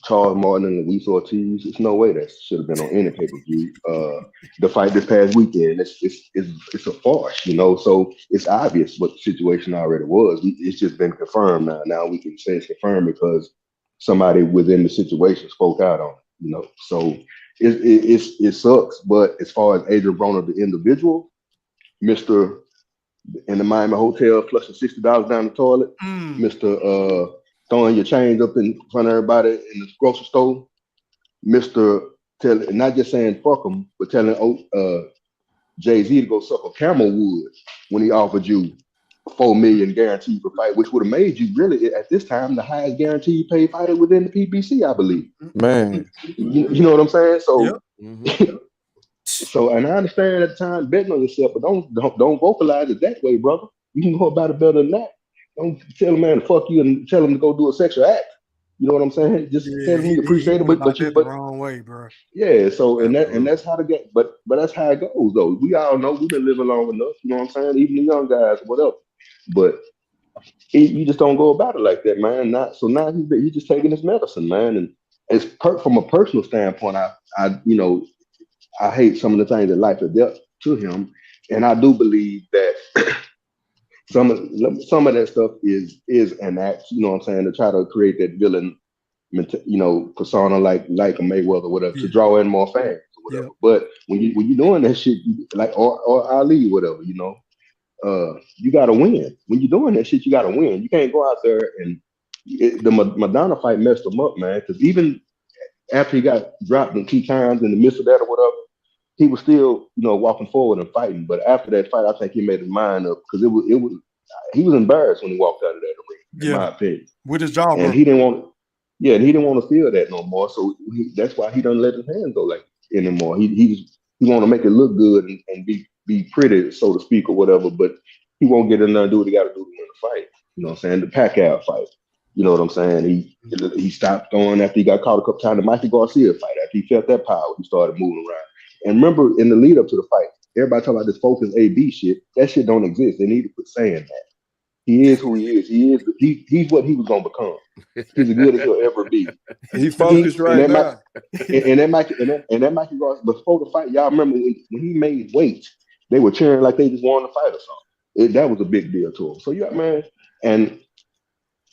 Charles Martin and Luis Ortiz, there's no way that should have been on any pay-per-view. The fight this past weekend, it's a farce, so it's obvious what the situation already was. It's just been confirmed now. Now we can say it's confirmed because somebody within the situation spoke out on it, so it sucks. But as far as Adrien Broner, the individual, Mr. in the Miami hotel flushing $60 down the toilet, Mr. Throwing your chains up in front of everybody in the grocery store, Mr. Not just saying fuck him, but telling Jay-Z to go suck a camel wood when he offered you $4 million guaranteed for fight, which would have made you really at this time the highest guaranteed paid fighter within the PBC, I believe. Man, you know what I'm saying? So, so, and I understand at the time betting on yourself, but don't vocalize it that way, brother. You can go about it better than that. Don't tell a man to fuck you and tell him to go do a sexual act. You know what I'm saying? Just tell him you appreciate it, but the wrong way, bro. Yeah. So and that's how to get, but that's how it goes though. We all know we've been living long enough. You know what I'm saying? Even the young guys, whatever. But you just don't go about it like that, man. So now he's just taking his medicine, man. And it's from a personal standpoint, I hate some of the things that life has dealt to him, and I do believe that. Some of that stuff is an act, you know what I'm saying, to try to create that villain, persona like a Mayweather or whatever, to draw in more fans or whatever. But when you're doing that shit, like or Ali, whatever, you gotta win. When you're doing that shit, you gotta win. You can't go out there and the Madonna fight messed him up, man. Because even after he got dropped 2 times in the midst of that or whatever, he was still, walking forward and fighting. But after that fight, I think he made his mind up because he was embarrassed when he walked out of that arena, in my opinion. With his jaw, and he didn't want to feel that no more. So that's why he doesn't let his hands go like anymore. He want to make it look good and be pretty, so to speak, or whatever. But he won't get in there and do what he got to do to win the fight. You know what I'm saying? The Pacquiao fight. You know what I'm saying? He stopped throwing after he got caught a couple times. The Mikey Garcia fight, after he felt that power, he started moving around. And remember, in the lead up to the fight, everybody talking about this focus A/B shit. That shit don't exist. They need to quit saying that. He is who he is. He's what he was gonna become. He's as good as he'll ever be. He focused right now. And that Mikey Ross, before the fight, y'all remember when he made weight, they were cheering like they just won the fight or something. That was a big deal to him. So yeah, man, and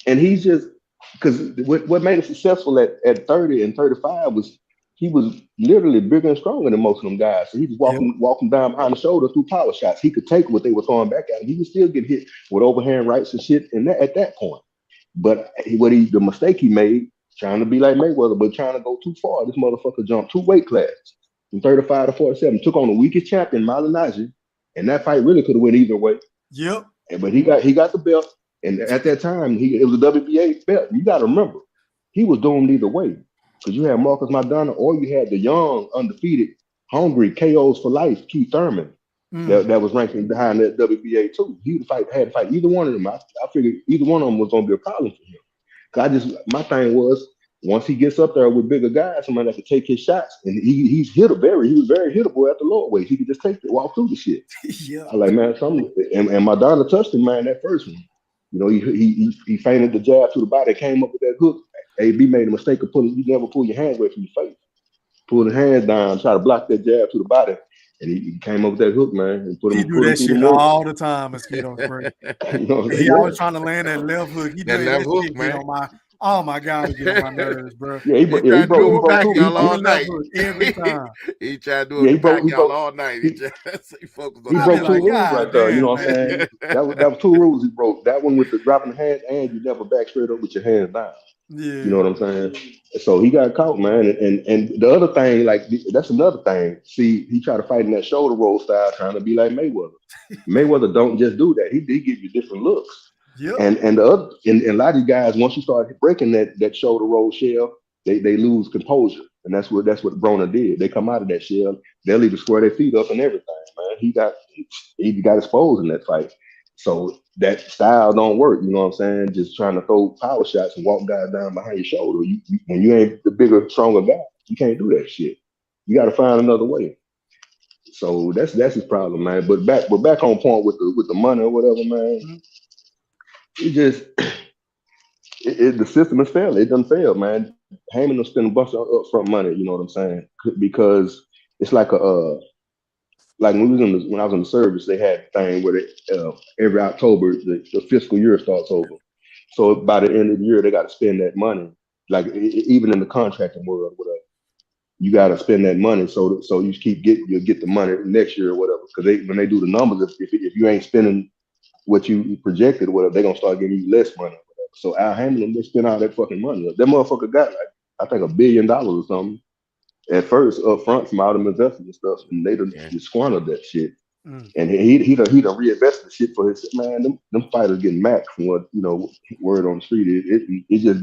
he's just because what made him successful at 30 and 35 was he was literally bigger and stronger than most of them guys. So he was walking down behind the shoulder through power shots. He could take what they were throwing back at him. He would still get hit with overhand rights and shit at that point. But the mistake he made, trying to be like Mayweather, but trying to go too far, this motherfucker jumped 2 weight classes from 35 to 47, took on the weakest champion, Malignaggi, and that fight really could have went either way. Yep. But he got the belt, and at that time, it was a WBA belt. You got to remember, he was doomed either way. Because you had Marcus Maidana, or you had the young, undefeated, hungry, KOs for life, Keith Thurman, that was ranking behind that WBA too. He had to fight either one of them. I figured either one of them was going to be a problem for him. Because my thing was, once he gets up there with bigger guys, somebody that could take his shots, and he was very hittable at the lower weight. He could just walk through the shit. Yeah. I like, man, and Maidana touched him, man, that first one. You know, he feinted the jab to the body, came up with that hook. AB made a mistake of you never pull your hands away from your face. Pull the hands down, try to block that jab to the body. And he came up with that hook, man. And he do that shit all the time, Mosquito Spray. He always trying to land that left hook. He that left hook, man. Oh my God, get on my nerves, bro. Yeah, he broke back y'all all night. Every time. He tried to do it back y'all all night. He focused on he broke 2 rules right there. You know what I'm saying? That was 2 rules he broke. That one with the dropping the hands, and you never back straight up with your hands down. Yeah. You know what I'm saying? So he got caught, man. And the other thing, like, that's another thing. See, he tried to fight in that shoulder roll style, trying to be like Mayweather. Mayweather don't just do that. He give you different looks. Yep. And the other, and a lot of these guys, once you start breaking that shoulder roll shell, they lose composure. And that's what Broner did. They come out of that shell, they'll even square their feet up and everything, man. He got exposed in that fight. So that style don't work, you know what I'm saying? Just trying to throw power shots and walk guys down behind your shoulder. When you ain't the bigger, stronger guy, you can't do that shit. You got to find another way. So that's his problem, man. But back on point with the money or whatever, man. It just the system has failed. It doesn't fail, man. Haymon will spend a bunch of upfront money, you know what I'm saying? Because it's like like when I was in the service, they had a thing where every October the fiscal year starts over. So by the end of the year, they got to spend that money. Like even in the contracting world, whatever, you got to spend that money. So you you'll get the money next year or whatever. Because when they do the numbers, if you ain't spending what you projected, or whatever, they're gonna start giving you less money. So Al Haymon, they spent all that fucking money. That motherfucker got like I think $1 billion or something at first up front from all them investors and stuff, and they done squandered that shit. And he done reinvested the shit for his man. Them fighters getting maxed from what word on the street. It's just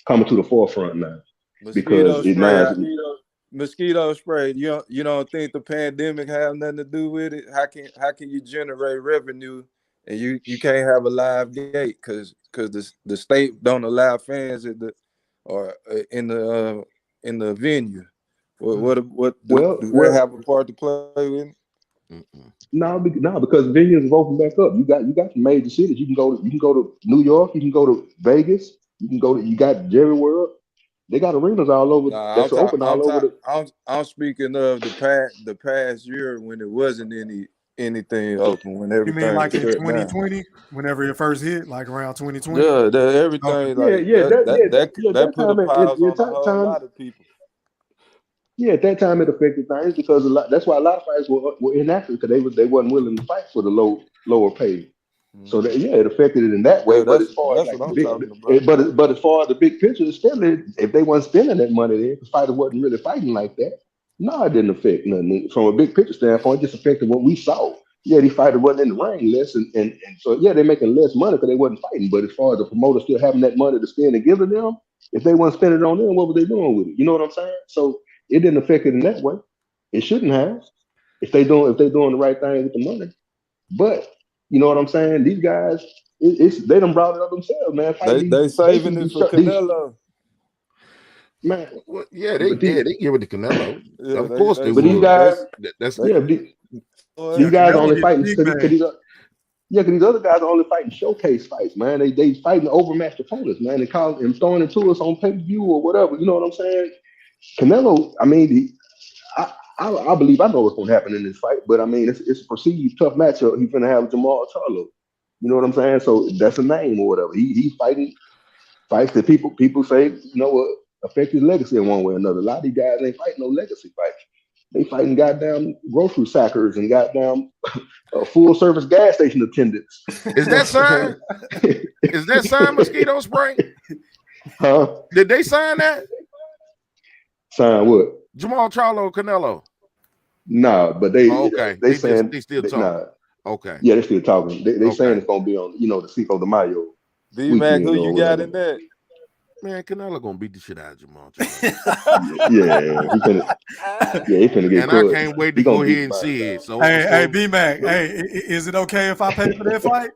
coming to the forefront now. Mosquito spray. You don't think the pandemic have nothing to do with it? How can you generate revenue and you can't have a live gate because the state don't allow fans in the venue? Do they have a part to play with? No, because venues have opened back up. You got the major cities. You can go to New York. You can go to Vegas. You got Jerry World. They got arenas all over. I'm speaking of the past year when it wasn't anything open. When everything. You mean like in 2020, whenever it first hit, like around 2020? Yeah, everything. That put a pause on a whole lot of people. Yeah, at that time it affected things because that's why a lot of fighters were inactive because they wasn't willing to fight for the lower pay. So it affected it in that way. But as far as but as far as the big picture, still, if they wasn't spending that money there, because fighters wasn't really fighting like that. No, it didn't affect nothing. From a big picture standpoint, it just affected what we saw. Yeah, these fighters wasn't in the ring less, and so they're making less money because they wasn't fighting. But as far as the promoter still having that money to spend and give to them, if they wasn't spending it on them, what were they doing with it? You know what I'm saying? So it didn't affect it in that way. It shouldn't have. If they doing the right thing with the money. But you know what I'm saying? These guys, they done brought it up themselves, man. They saving it for Canelo. Man, well, they give it to Canelo. Yeah, of course they but would. these guys, That's these guys only fighting because Yeah, because these other guys are only fighting showcase fights, man. They fighting overmatched opponents, man. They call and throwing it to us on pay-per-view or whatever. You know what I'm saying? Canelo, I mean, I believe I know what's gonna happen in this fight, but I mean, it's a perceived tough matchup. He's gonna have Jamal Charlo. You know what I'm saying? So that's a name or whatever. He's fighting fights that people say, you know what, affect his legacy in one way or another. A lot of these guys ain't fighting no legacy fights. They fighting goddamn grocery sackers and goddamn full service gas station attendants. Is that signed? Is that signed mosquito spray? Huh? Did they sign that? Sign what? Jamal Charlo, Canelo. Nah, but they saying they still talking. Nah. Okay. Yeah, they still talking. They saying it's gonna be on, the Cinco de Mayo. B-Mac, who you got in that? Man, Canelo gonna beat the shit out of Jamal. Yeah, he finna get and cooked. I can't wait to go ahead and see it. So hey, B-Mac, hey, is it okay if I pay for that fight?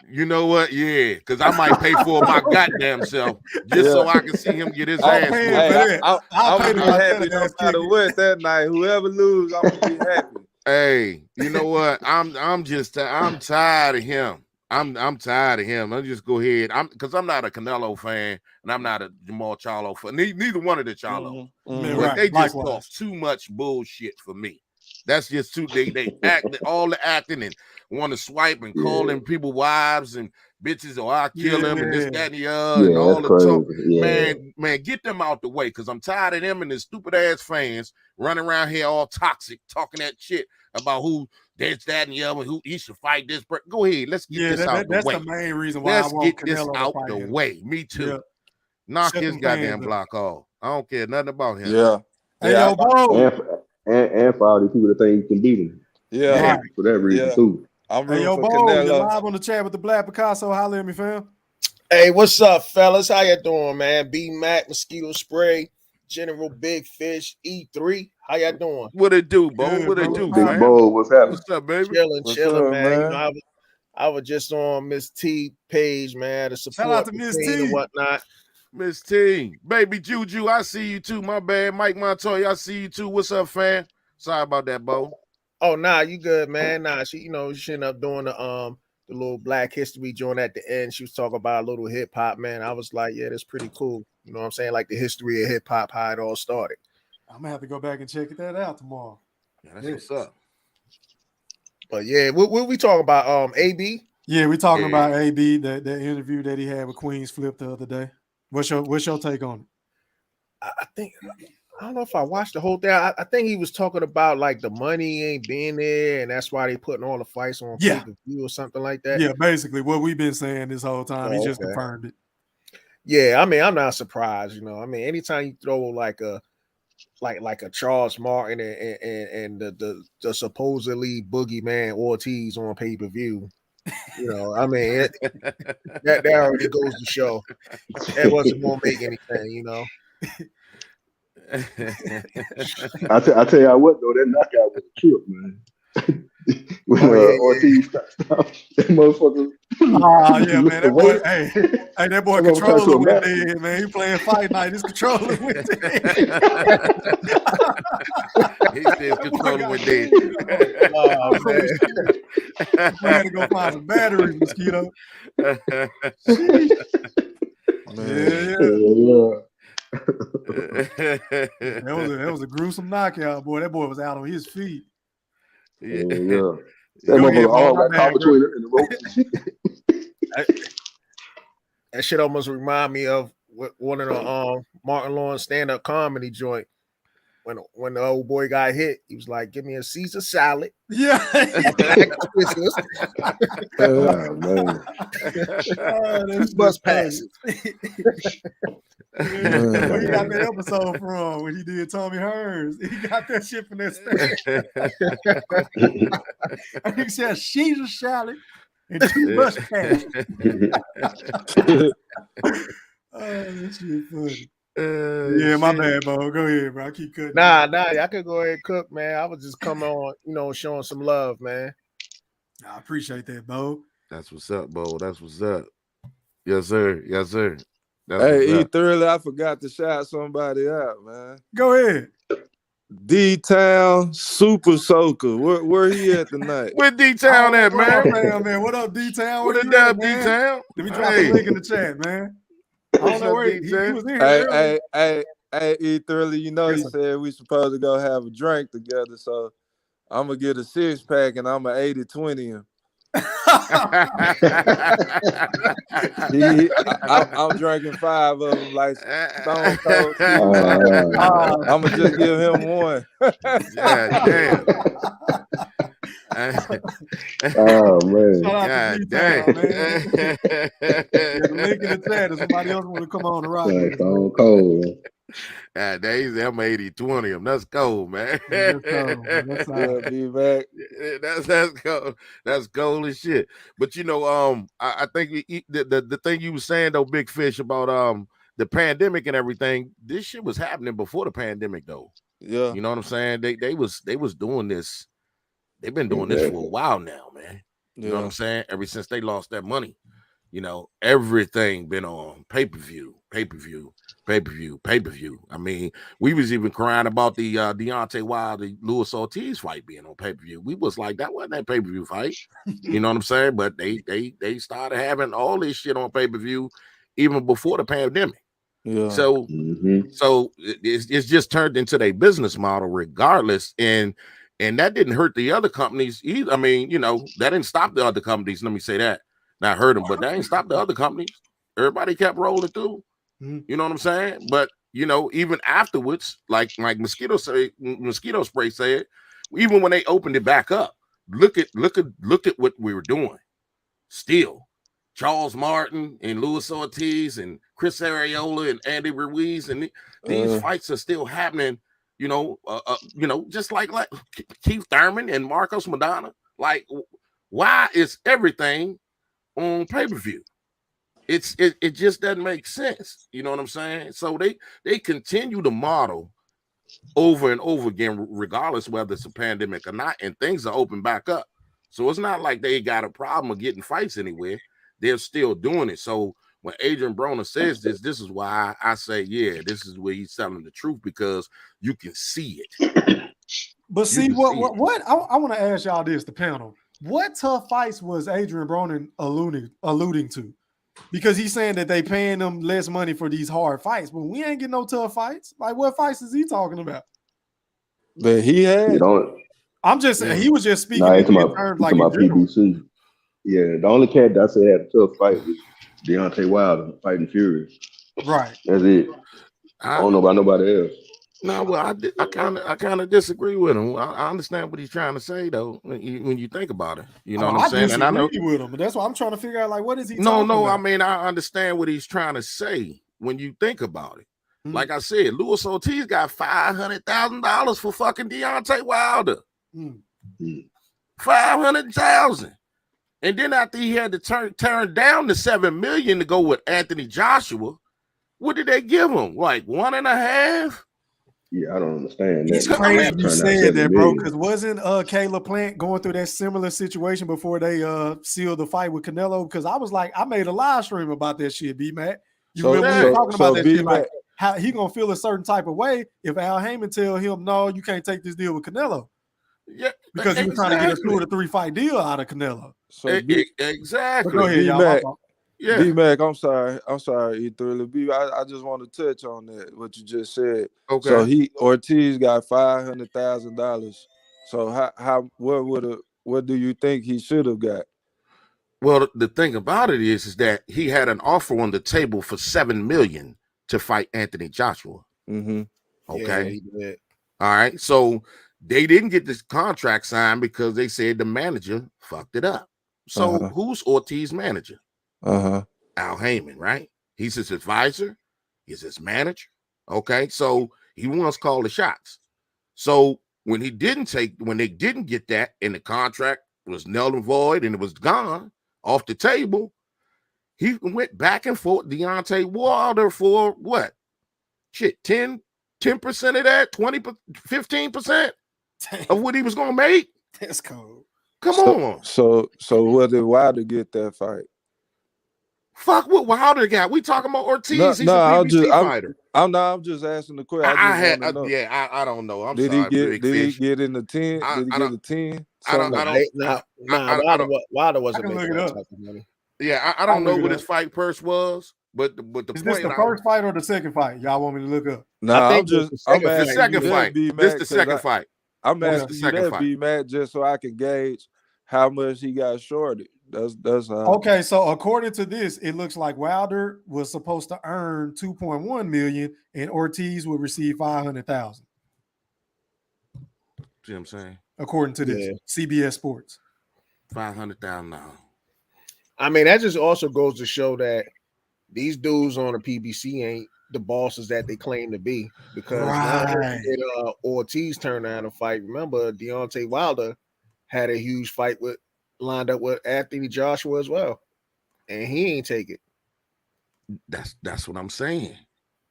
You know what? Yeah, because I might pay for my goddamn self just so I can see him get his ass whooped. I'm gonna be happy no matter what that night. Whoever lose, I'm gonna be happy. Hey, you know what? I'm tired of him. I'm tired of him. I'll just go ahead. Because I'm not a Canelo fan and I'm not a Jamal Charlo fan. Neither one of the Charlo. But they just talk too much bullshit for me. That's just too they act all the acting and want to swipe and calling people wives and bitches or I kill them and this, that, and the other and all the talk. Man, get them out the way because I'm tired of them and the stupid ass fans running around here all toxic, talking that shit about who this, that, and the other, who he should fight this. Go ahead, let's get this out the way. That's the main reason why I want Canelo out to fight the him. way. Me too. Yeah. Knock his goddamn block off. I don't care nothing about him. Yeah. Hey, yo, Bo. And for all the people that think you can beat him. Yeah. For that reason too. I'm rooting for Bo, Canelo. You're live on the chat with the Black Picasso. Holler at me, fam. Hey, what's up, fellas? How you doing, man? B-Mac, Mosquito Spray, General Big Fish, E3. How y'all doing? What it do, Bo? What it do, Big Bo, what's happening? What's up, baby? Chilling, man. You know, I was just on Miss T page, man, to support Shout out to Miss T and whatnot. Miss T, baby Juju, I see you too. My bad, Mike Montoya, I see you too. What's up, fam? Sorry about that, Bo. Oh, nah, you good, man. Nah, she ended up doing the little Black History joint at the end. She was talking about a little hip hop, man. I was like, yeah, that's pretty cool. You know what I'm saying? Like the history of hip hop, how it all started. I'm gonna have to go back and check that out tomorrow. Yeah, that's what's up. But yeah, what we talking about? AB? Yeah, we're talking about AB, that interview that he had with Queen's Flip the other day. What's your take on it? I don't know if I watched the whole thing. I think he was talking about like the money ain't being there, and that's why they putting all the fights on pay-per-view or something like that. Yeah, basically what we've been saying this whole time. He just confirmed it. Yeah, I mean, I'm not surprised. You know, I mean, anytime you throw like a Charles Martin and the supposedly boogeyman Ortiz on pay-per-view, you know, I mean, that already goes to show that wasn't gonna make anything, you know. I tell you what though, that knockout was a trip, man. When Ortiz stopped, that motherfucker. Oh yeah, man. That boy, hey, that boy controller went dead, man. He playing fight night. His controller went dead. He says controller went dead. Oh man. We had to go find some batteries, Mosquito. Yeah. That was a gruesome knockout, boy. That boy was out on his feet. Yeah. That motherfucker all got caught between it and the rope. That shit almost remind me of one of the Martin Lawrence stand-up comedy joint. When the old boy got hit, he was like, "Give me a Caesar salad." Yeah. Oh man. Bus passes. Where you got that episode from when he did Tommy Hearns? He got that shit from that stand. I think he said Caesar salad and 2 bus passes. Oh, that shit funny. Yeah, my bad, Bo. Go ahead, bro. I keep cutting. Nah, I could go ahead and cook, man. I was just coming on, showing some love, man. I appreciate that, Bo. That's what's up, Bo. That's what's up. Yes, sir. Yes, sir. Hey, thoroughly, I forgot to shout somebody out, man. Go ahead. D-Town Super Soaker. Where he at tonight? Where D-Town at, man? Man? What up, D-Town? What Where up, you at, man? D-Town? Let me drop the link in the chat, man. I don't know where he was in here earlier. Hey, E Thoroughly, you know, Yes, he sir. said we supposed to go have a drink together, so I'm gonna get a 6-pack and I'm an 80-20 him. I'm drinking 5 of them like Stone Cold. I'm gonna just give him one. Yeah, damn. Oh man. Shout out God to damn. D-Town, man. The link in the chat if somebody else want to come on and rock with us. Stone Cold. Yeah, days I'm 80-20 him. That's cold, man. That's cold, man. That's Yeah, be back. That's cold. That's cold as shit. But you know, I think the thing you were saying though, Big Fish, about the pandemic and everything. This shit was happening before the pandemic though. Yeah, you know what I'm saying. They was doing this. They've been doing this for a while now, man. You know what I'm saying? Ever since they lost that money, you know, everything been on pay-per-view. I mean, we was even crying about the Deontay Wilder Luis Ortiz fight being on pay-per-view. We was like, that wasn't that pay-per-view fight. You know what I'm saying? But they started having all this shit on pay-per-view even before the pandemic. Yeah. So it's just turned into their business model regardless. And that didn't hurt the other companies either. I mean, you know, that didn't stop the other companies. Let me say that. Not hurt them, but that didn't stop the other companies. Everybody kept rolling through. You know what I'm saying? But you know, even afterwards, like mosquito spray said, even when they opened it back up, look at what we were doing. Still, Charles Martin and Luis Ortiz and Chris Arreola and Andy Ruiz, and these fights are still happening. You know, just like Keith Thurman and Marcos Madonna. Like, why is everything on pay-per-view? It just doesn't make sense. You know what I'm saying? So they continue to model over and over again, regardless whether it's a pandemic or not, and things are open back up. So it's not like they got a problem of getting fights anywhere. They're still doing it. So when Adrien Broner says this is why I say, yeah, this is where he's telling the truth, because you can see it. But see, what I want to ask y'all this, the panel. What tough fights was Adrien Broner alluding to? Because he's saying that they paying them less money for these hard fights, but we ain't getting no tough fights. Like, what fights is he talking about? That he had. I'm just saying he was just speaking in terms like in PBC. Yeah, the only cat that I said had a tough fight was Deontay Wilder fighting Fury. Right. That's it. I don't know about nobody else. No, well, I kind of disagree with him. I understand what he's trying to say, though. When you think about it, you know what I'm saying. And I know with him, but that's why I'm trying to figure out, like, what is he? No. About? I mean, I understand what he's trying to say when you think about it. Like I said, Luis Ortiz got $500,000 for fucking Deontay Wilder. $500,000, and then after he had to turn down the $7 million to go with Anthony Joshua, what did they give him? Like 1.5? Yeah, I don't understand. It's crazy you said that, bro, because wasn't Caleb Plant going through that similar situation before they sealed the fight with Canelo? Because I was like, I made a live stream about that shit, B-Mac. You remember talking about that shit, like how he gonna feel a certain type of way if Al Haymon tell him, no, you can't take this deal with Canelo. Yeah, because he was trying to get a 2 or 3 fight deal out of Canelo. So exactly. Go ahead, y'all. Yeah, B-Mac, I'm sorry, E3. I just want to touch on that, what you just said. Okay. So Ortiz got $500,000. So what do you think he should have got? Well, the thing about it is that he had an offer on the table for $7 million to fight Anthony Joshua. Mm-hmm. Okay. Yeah, all right. So they didn't get this contract signed because they said the manager fucked it up. So who's Ortiz's manager? Al Haymon, right? He's his advisor. He's his manager. Okay. So he wants to call the shots. So when they didn't get that and the contract was null and void and it was gone off the table, he went back and forth Deontay Wilder for what? Shit, 10% of that, 20, 15% of what he was gonna make. That's cold. Come on. So what did Wilder get that fight? Fuck what Wilder got. We talking about Ortiz. No, He's a no, PBC fighter. I'm just asking the question. I don't know. I'm did sorry, he get in the 10? Did he get a 10? Wilder wasn't I can making look it that up. type of money. Yeah, I don't know what his fight purse was, but the Is point this the first fight or the second fight? Y'all want me to look up? No, I I'm think asking the second you fight. that, B-Mac, This the 'cause second fight. I'm This asking the you second that, fight. B-Mac, just so I can gauge how much he got shorted. That's how. Okay, so according to this, it looks like Wilder was supposed to earn 2.1 million and Ortiz would receive 500,000. See what I'm saying? According to this, CBS Sports. $500,000. I mean, that just also goes to show that these dudes on the PBC ain't the bosses that they claim to be. Because not only did Ortiz turn down a fight, remember Deontay Wilder had a huge fight lined up with Anthony Joshua as well, and he ain't take it. That's what I'm saying.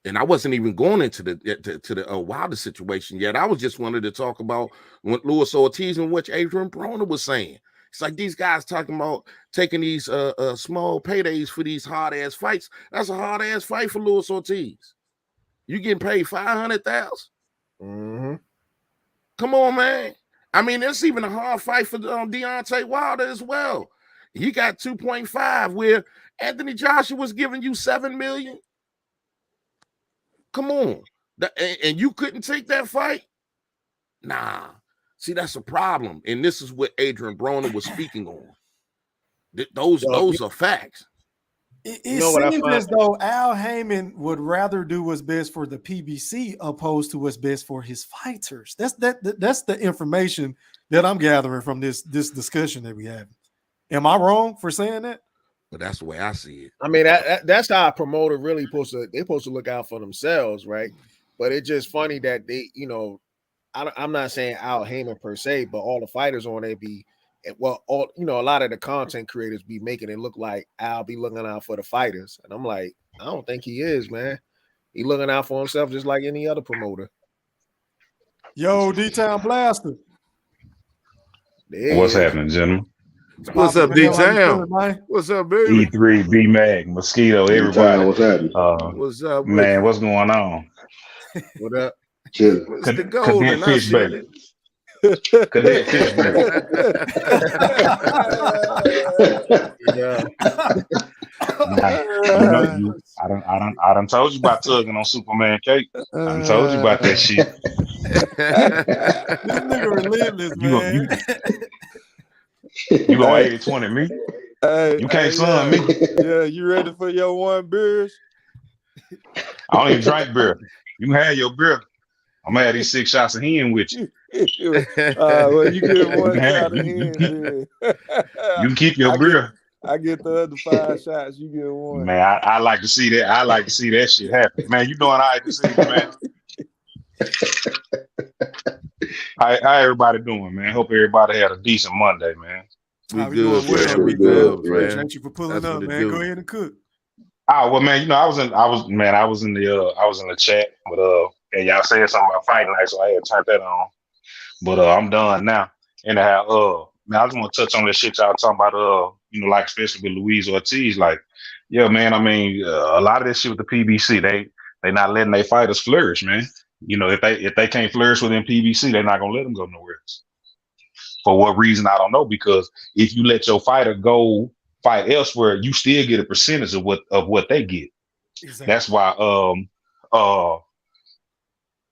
And I wasn't even going into the Wilder situation yet. I was just wanted to talk about what Luis Ortiz and what Adrien Broner was saying. It's like these guys talking about taking these small paydays for these hard ass fights. That's a hard ass fight for Luis Ortiz. You getting paid $500,000? Mm-hmm. Come on, man. I mean, it's even a hard fight for Deontay Wilder as well. He got 2.5, where Anthony Joshua was giving you $7 million. Come on. And you couldn't take that fight? Nah. See, that's a problem. And this is what Adrien Broner was speaking on. Those are facts. It seems as though Al Haymon would rather do what's best for the PBC opposed to what's best for his fighters. That's the information that I'm gathering from this discussion that we have. Am I wrong for saying that? But that's the way I see it. I mean, that's how a promoter really supposed to look out for themselves, right? But it's just funny that they, I'm not saying Al Haymon per se, but all the fighters on there a lot of the content creators be making it look like Al be looking out for the fighters. And I'm like, I don't think he is, man. He looking out for himself just like any other promoter. Yo, D-Town Blaster. What's happening, gentlemen? What's up, D-Town? What's up, baby? E3, B-Mag, Mosquito, everybody. What's happening? What's up, man? What's going on? What up? What's the golden? Cadet Fish, baby. Cadet Fish, baby. Yeah. I done told you about tugging on Superman cake. I done told you about that shit. This nigga relentless, man. You gonna 80-20 me? Hey, you can't son me. Yeah, you ready for your one beers? I don't even drink beer. You can have your beer. I'm gonna have these 6 shots of hen with you. Well, you get one shot of hen. You can keep your beer. I get the other 5 shots. You get one. Man, I like to see that. I like to see that shit happen. Man, you doing all right this evening, man? How everybody doing, man? Hope everybody had a decent Monday, man. We good, man. We good, man. Thank you for pulling up, man. Go ahead and cook. Oh well, man. I was in the chat, but and y'all said something about fighting night, so I had to turn that on. But I'm done now. Anyhow, man, I just want to touch on that shit y'all talking about. Like especially with Luis Ortiz, like, yeah, man. I mean, a lot of this shit with the PBC, they not letting their fighters flourish, man. If they can't flourish within PBC, they're not gonna let them go nowhere else. For what reason, I don't know. Because if you let your fighter go fight elsewhere, you still get a percentage of what they get. Exactly. That's why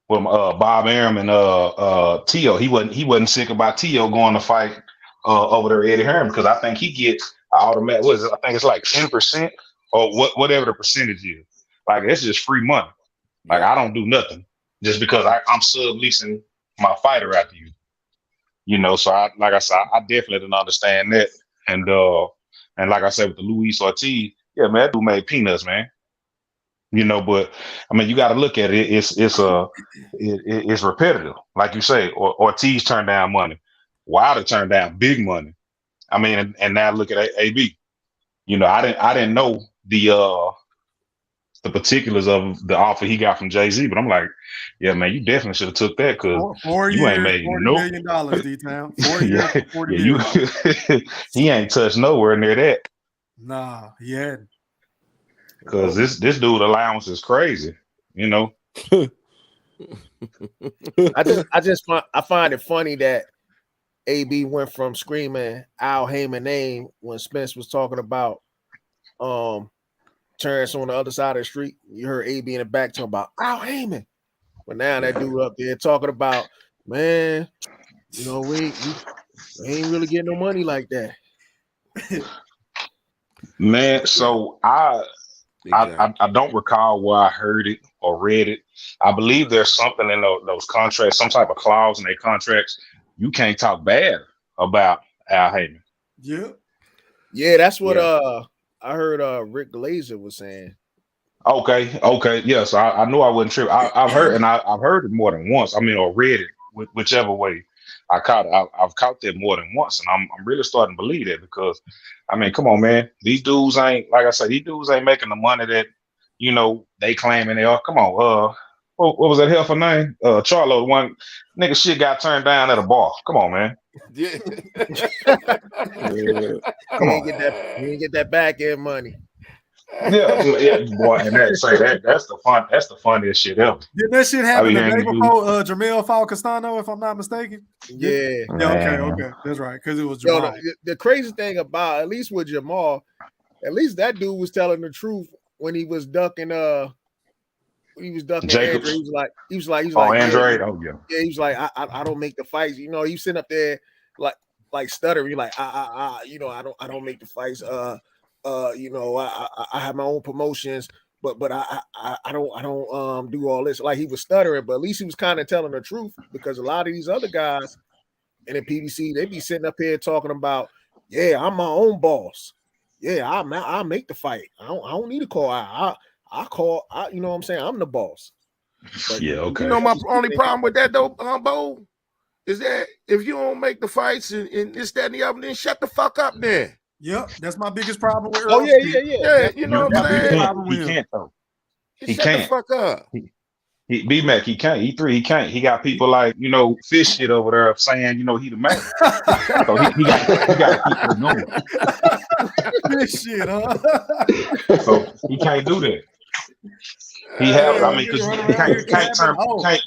Bob Arum and Tio, he wasn't sick about Tio going to fight over there Eddie Hearn, because I think he gets automatic. What is it? I think it's like 10% or whatever the percentage is. Like, it's just free money. Like, I don't do nothing just because I'm subleasing my fighter after you. So I definitely didn't understand that. And like I said with the Luis Ortiz, yeah, man, that dude made peanuts, man. But I mean, you got to look at it. It's repetitive, like you say. Ortiz turned down money. Wilder turned down big money. I mean, and now look at AB. I didn't know the particulars of the offer he got from Jay-Z, but I'm like, yeah, man, you definitely should have took that, because you ain't made $40 million, D-Town. 4 years, $40 million. He ain't touched nowhere near that. Nah, he hadn't. because this dude allowance is crazy. You know. I find it funny that AB went from screaming Al Haymon name when Spence was talking about Terrence on the other side of the street. You heard AB in the back talking about Al Haymon. But now that dude up there talking about, man, you know, we ain't really getting no money like that. Man, so I don't recall where I heard it or read it. I believe there's something in those contracts, some type of clause in their contracts. You can't talk bad about Al Haymon. Yeah, that's what I heard Rick Glazer was saying. Okay. Yes, I knew I wasn't true. I've heard I've heard it more than once. I mean, or read it, whichever way I caught it. I've caught that more than once, and I'm really starting to believe that because, I mean, come on, man, these dudes ain't, like I said, these dudes ain't making the money that, you know, they claiming they are. Come on, what was that hell for name? Charlo, the one nigga shit got turned down at a bar. Come on, man. Yeah. Come on. He didn't get that back end money. Yeah, boy, and that's the funniest shit ever. Did that shit happen the day before Jamel fought Castano, if I'm not mistaken? Yeah. Okay. That's right. Because it was Jamal. The crazy thing about, at least with Jamal, at least that dude was telling the truth when he was ducking Jacobs. Andre. He was like, Andre. Yeah, he was like, I don't make the fights. You know, he sitting up there like stuttering, like you know, I don't make the fights. You know, I have my own promotions, but I don't do all this. Like he was stuttering, but at least he was kind of telling the truth, because a lot of these other guys in the PBC, they be sitting up here talking about, yeah, I'm my own boss. Yeah, I make the fight. I don't need a call. I call. You know what I'm saying? I'm the boss. But, yeah, okay. You know, my only problem with that though, Bo, is that if you don't make the fights and this, that, and the other, then shut the fuck up then. Yep, that's my biggest problem with Earl. Yeah. You know what I'm saying? He can't though. He can't. The fuck up. B-Mac, he can't. E3, he can't. He got people like, you know, fish shit over there saying, you know, he the man. So he got to keep it going. Fish shit, huh? So he can't do that. He have, I mean, because you can't turn back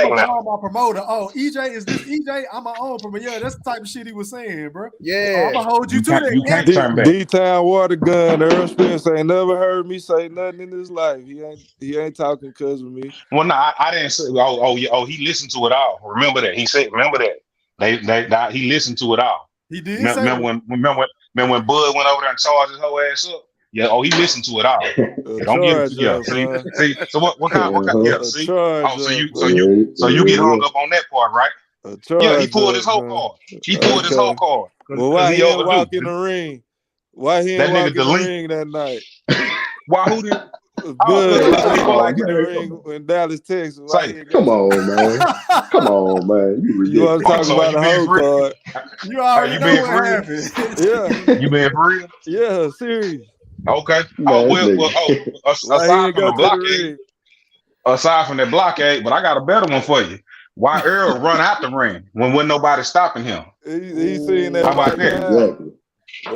now. My promoter. Oh, EJ, is this EJ? I'm my own promoter. Yeah, that's the type of shit he was saying, bro. Yeah, I'm gonna hold you to that. You can't turn back. D-Town Water Gun, Earl Spence ain't never heard me say nothing in his life. He ain't talking because of me. Well, no, I didn't say. He listened to it all. Remember that. He said, remember that. He listened to it all. He did. Remember when Bud went over there and charged his whole ass up? Yeah, he listened to it all. Don't give it. See. So what kind? Yeah. See. So you get hung up on that part, right? Yeah, he pulled his whole card. His whole card. Well, why he didn't walk in the ring? Why he didn't walk in the ring that night? Why who did? Walk in the ring in Dallas, Texas. Come on, man. Come on, man. You want to talk about the whole card? You already know what happened. Yeah. You being for real? Yeah, serious. Okay. Aside from the blockade, but I got a better one for you. Why Earl run out the ring when nobody stopping him? He seen that. How about that? You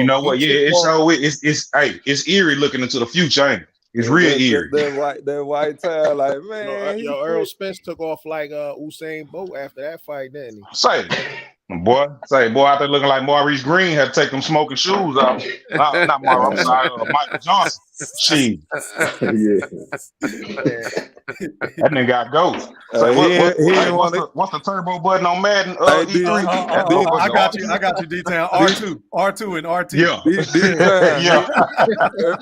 know what? Yeah, it's eerie looking into the future, ain't it? It's real eerie. That white tie, like, man. Earl Spence took off like Usain Bolt after that fight, didn't he? Say, boy, out there looking like Maurice Green had to take them smoking shoes off. Not Maurice, I'm sorry, Michael Johnson. Shit. That nigga got ghost. What's the turbo button on Madden? E3? I got you, D-Town. R2 and RT. Yeah.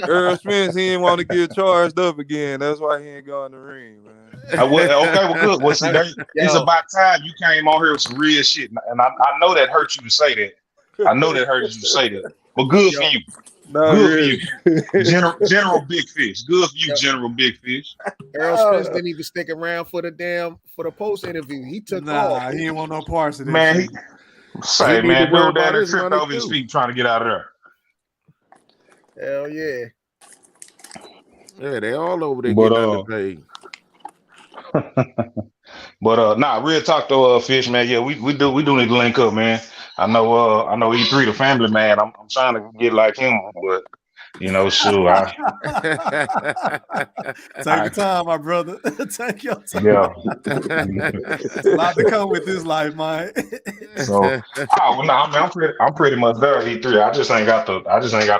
Earl Spence, he didn't want to get charged up again. That's why he ain't going to the ring, man. Good. Well, see, it's about time you came on here with some real shit, and I know that hurt you to say that. But good for you. Good for you, General Big Fish. Good for you, General Big Fish. Earl Spence didn't even stick around for the post interview. He took off. He didn't want no parts of this. Man, dude down there tripped over his feet trying to get out of there. Hell yeah. Yeah, they all over there getting underpaid. But real talk though, Fish, man. Yeah, we do need to link up, man. I know E3 the family man. I'm trying to get like him, but you know, sure. Take your time, my brother. Take your time. Yeah. It's a lot to come with this life, man. So, well, no, I mean, I'm pretty much there. E3. I just ain't got the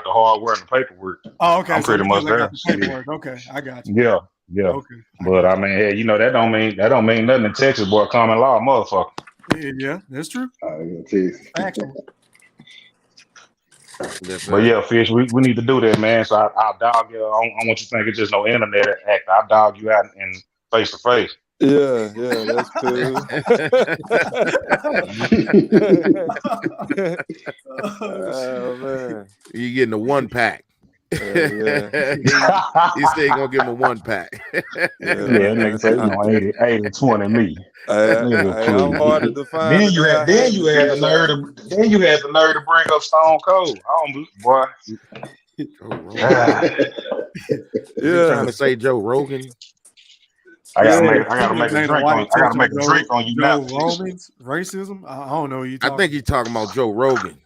hardware and the paperwork. Oh, okay. I'm pretty much there. Okay, I got you. Yeah. Okay. But I mean, hey, you know that don't mean nothing in Texas, boy. Common law, motherfucker. Yeah, that's true. Actually. But yeah, Fish, we need to do that, man. So I'll dog you. I don't want you to think it's just no internet act. I'll dog you out in face to face. Yeah, that's cool. Oh man, You getting a 1-pack. yeah. He said he gonna give him a 1-pack. Yeah, nigga say you know 80-20 me. I'm harder to find. Then you had the nerve to bring up Stone Cold. Boy. You trying to say Joe Rogan? I gotta make a drink on you now. Romans, racism. I don't know what you talking. I think you're talking about Joe Rogan.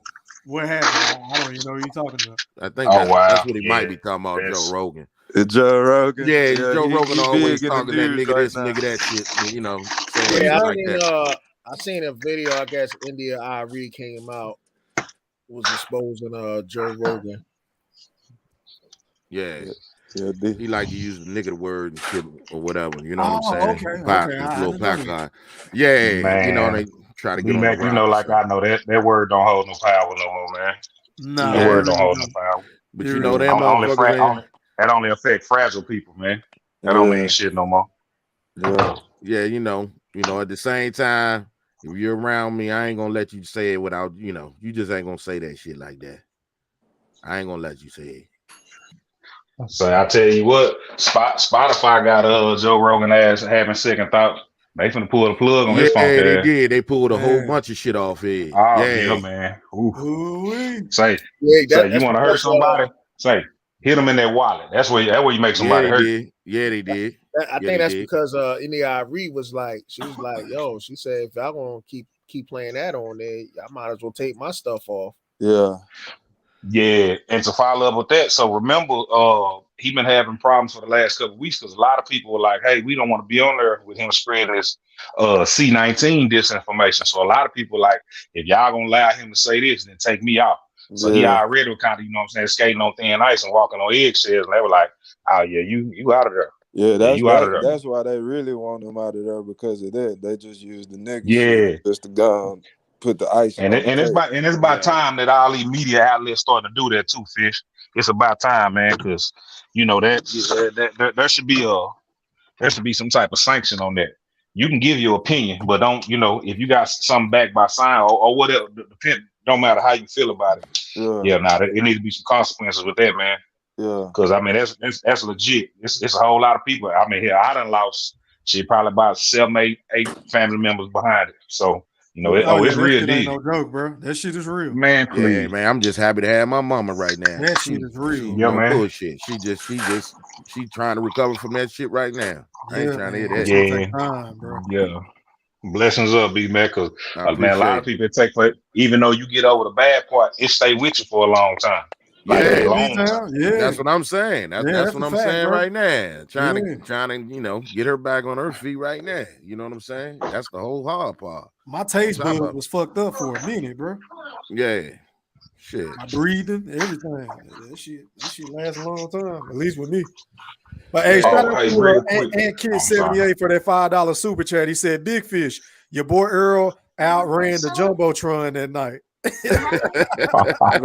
What happened? I don't even know what you're talking about. I think that's what he might be talking about, Joe Rogan. Joe Rogan. Yeah, Joe Rogan always talking that nigga this, nigga that shit. You know, I seen a video. I guess India Ari came out, was exposing Joe Rogan. Yeah. Yeah, he like to use the nigga word and shit or whatever. You know what I'm saying? Little pack. Yeah, man. You know they try to get on you know, like I know that word don't hold no power no more, man. No, that word don't hold no power. But you know that that only affect fragile people, man. That don't mean shit no more. Yeah, you know, at the same time, if you're around me, I ain't gonna let you say it without, you just ain't gonna say that shit like that. I ain't gonna let you say it. So I tell you what, Spotify got Joe Rogan ass having second thought. They finna pull the plug on his phone. Yeah, they did. They pulled a whole bunch of shit off here. Oh yeah, man. Say you want to hurt somebody? Say hit them in their wallet. That's where you make somebody hurt. Yeah, they did. I think that's because India Ari was like, she was like, yo, she said if y'all gonna keep playing that on there, I might as well take my stuff off. Yeah, and to follow up with that, so remember, he been having problems for the last couple of weeks because a lot of people were like, "Hey, we don't want to be on there with him spreading this C-19 disinformation." So a lot of people like, if y'all gonna allow him to say this, then take me out. So he already was kind of, you know what I'm saying, skating on thin ice and walking on eggshells, and they were like, "Oh yeah, you out of there." Yeah, that's why they really want him out of there because of that. They just use the nigga shit just to go put the ice on. And it's about time that all these media outlets start to do that too, Fish. It's about time, man, because that there should be some type of sanction on that. You can give your opinion, but don't, if you got something backed by sign or whatever, don't matter how you feel about it. It needs to be some consequences with that, man. Yeah, because I mean that's legit. It's a whole lot of people. I mean, here I done lost probably about 7, 8 family members behind it. So. It's real deep. No joke, bro. That shit is real, man. Please. Yeah, man. I'm just happy to have my mama right now. That shit is real. Yeah, man. Bullshit. She trying to recover from that shit right now. I ain't trying to hear that. Yeah. Blessings up, B man. Because man, a lot of people take for it. Even though you get over the bad part, it stay with you for a long time. That's what I'm saying. That's what I'm saying right now. Trying to, get her back on her feet right now. You know what I'm saying? That's the whole hard part. My taste bud was fucked up for a minute, bro. Yeah. Shit. My breathing, everything. That shit lasts a long time, at least with me. But hey, shout out to and Kid 78 for that $5 super chat. He said, "Big Fish, your boy Earl outran the Jumbotron that night."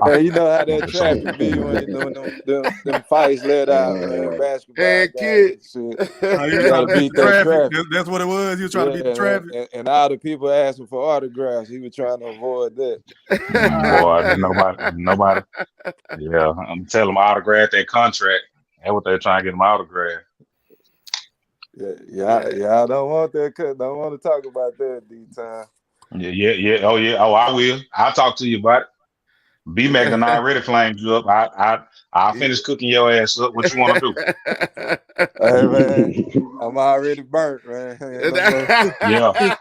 Man, you know how that traffic be when them fights let out, man. Basketball. Hey, Kid. You trying to beat that traffic. That's what it was. You were trying to beat the traffic. And all the people asking for autographs, he was trying to avoid that. Boy, nobody. Yeah, I'm telling them autograph that contract. That's what they're trying to get them autographed. Yeah. I don't want that. Don't want to talk about that D-time. Yeah. Oh, yeah. Oh, I will. I'll talk to you about it. B-Mac and I already flamed you up. I'll finish cooking your ass up. What you want to do? Hey man, I'm already burnt, man. Ain't no more-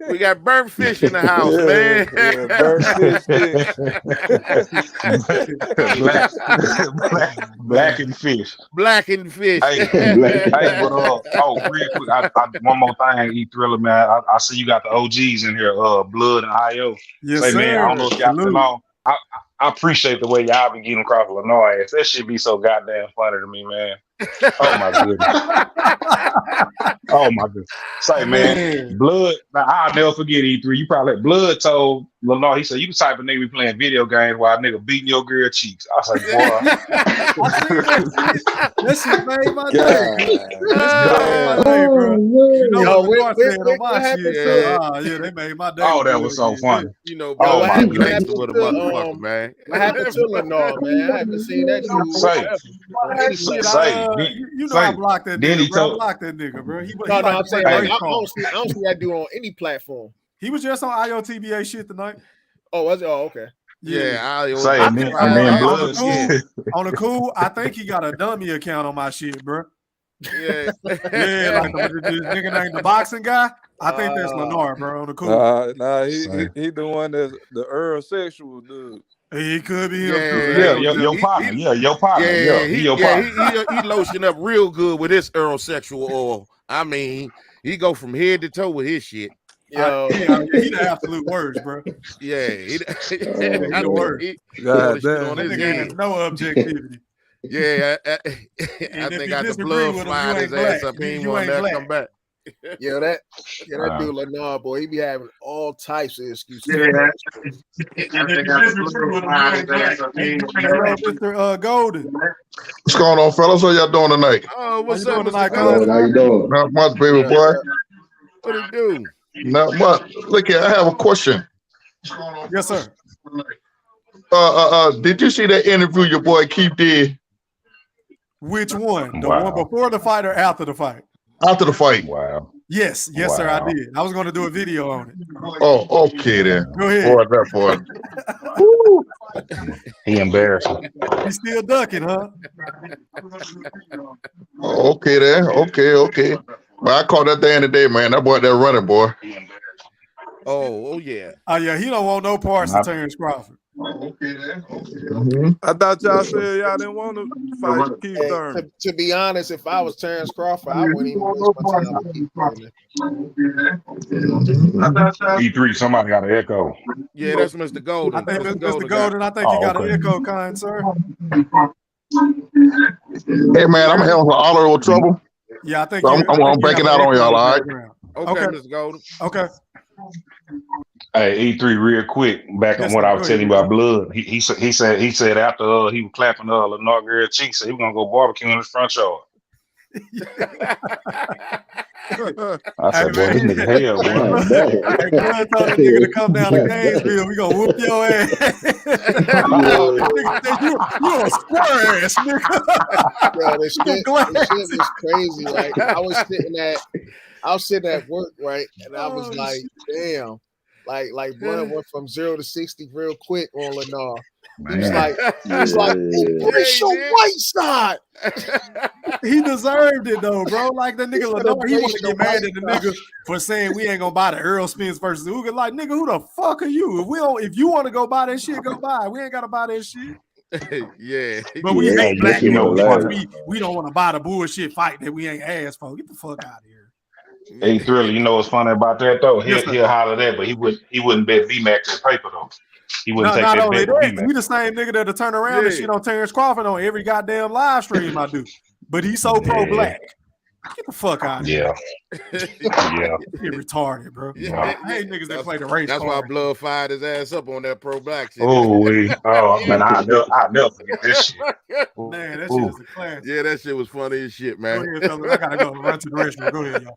We got burnt fish in the house, yeah, man. yeah, burnt fish sticks. Blackened fish. Blackened fish. Hey, hey, but real quick, one more thing, E-Thriller, man. I see you got the OGs in here, Blood and IO. Yes, Say, sir. man, I don't know if y'all been on. I appreciate the way y'all been getting across Illinois. That shit be so goddamn funny to me, man. Oh my goodness. Oh my goodness. Say, man, Blood. Now I'll never forget E3. You probably Blood told Lenore, he said, "You the type of nigga be playing video games while a nigga beating your girl cheeks." I was like, boy. That shit made my day. That shit made my day, bro. You know what said on my shit. Yeah, they made my day. Oh, that was so funny. You know, bro, what happened with a motherfucker, man. What happened to Lenore, man? I haven't seen that dude. I blocked that nigga, bro. I blocked that nigga, bro. I'm saying I don't see that dude on any platform. He was just on IOTBA shit tonight. Oh, was it? Oh, okay. Yeah, on the cool. I think he got a dummy account on my shit, bro. Yeah, yeah, like this nigga named the boxing guy. I think that's Lenore, bro. On the cool. He the one that's the Earl sexual dude. He could be him too. Yeah, your partner. Your partner. Yeah, he lotion up real good with his Earl sexual oil. I mean, he go from head to toe with his shit. Yo, he the absolute worst, bro. Yeah, he the worst. God damn, that nigga has no objectivity. Yeah, I think got the blood flying his ass up. He ain't want to come back. Yeah, that dude Lenore, boy, he be having all types of excuses. Mr. Golden. What's going on, fellas? How y'all doing tonight? Oh, what's up, How you doing? Not much, baby boy. What it do? Not much. Look here, I have a question. Yes, sir. Did you see that interview your boy Keith did? Which one? The one before the fight or after the fight? After the fight. Wow. Yes, sir, I did. I was going to do a video on it. Oh, okay then. Go ahead. Boy, that boy. He embarrassing. He's still ducking, huh? Okay then. Okay. Well, I caught that day in the day, man. That boy, that running boy. Oh yeah. Oh yeah, he don't want no parts of Terrence Crawford. Okay then. I thought y'all said y'all didn't want to fight Keith Thurman. To be honest, if I was Terrence Crawford, I wouldn't even waste my time with Keith Thurman. E3, somebody got an echo. Yeah, that's Mr. Golden. I think Mr. Golden. I think you got an echo, kind sir. Hey man, I'm having all little trouble. Yeah, I think so I'm breaking out on y'all. All right. Okay, Mr. Golden. Okay. Hey, E3, real quick, back on what I was telling you about Blood. He said after he was clapping Lenore girl cheeks, he was gonna go barbecue in his front yard. I said, boy, this nigga hell, boy. Hey, Blood told that nigga to come down to Gainesville. We gonna whoop your ass. You a square ass nigga. Bro, this shit was crazy. Like I was sitting at work, right, and I was like, damn. Like Blood went from 0 to 60 real quick on Lenore. He was like, push your white side. He deserved it though, bro. Like the nigga Lenore, he want to get mad at the nigga for saying we ain't gonna buy the Earl Spence versus Uga. Like nigga, who the fuck are you? If you want to go buy that shit, go buy. We ain't gotta buy that shit. Yeah, but we hate black people because we don't want to buy the bullshit fight that we ain't asked for. Get the fuck out of here. Hey, Thriller, you know what's funny about that though? He'll holler that, but he wouldn't bet VMAX at paper though. He wouldn't take that bet. He the same nigga that'll turn around and shit on Terrence Crawford on every goddamn live stream I do. But he's so pro-black. Get the fuck out of here. Yeah. You're retarded, bro. Yeah. I hate niggas that play the race. That's why Blood fired his ass up on that pro-black shit. Man, I'll never forget this shit. Man, that shit is a classic. Yeah, that shit was funny as shit, man. Go ahead, fellas. I gotta go run to the restroom. Go ahead, y'all.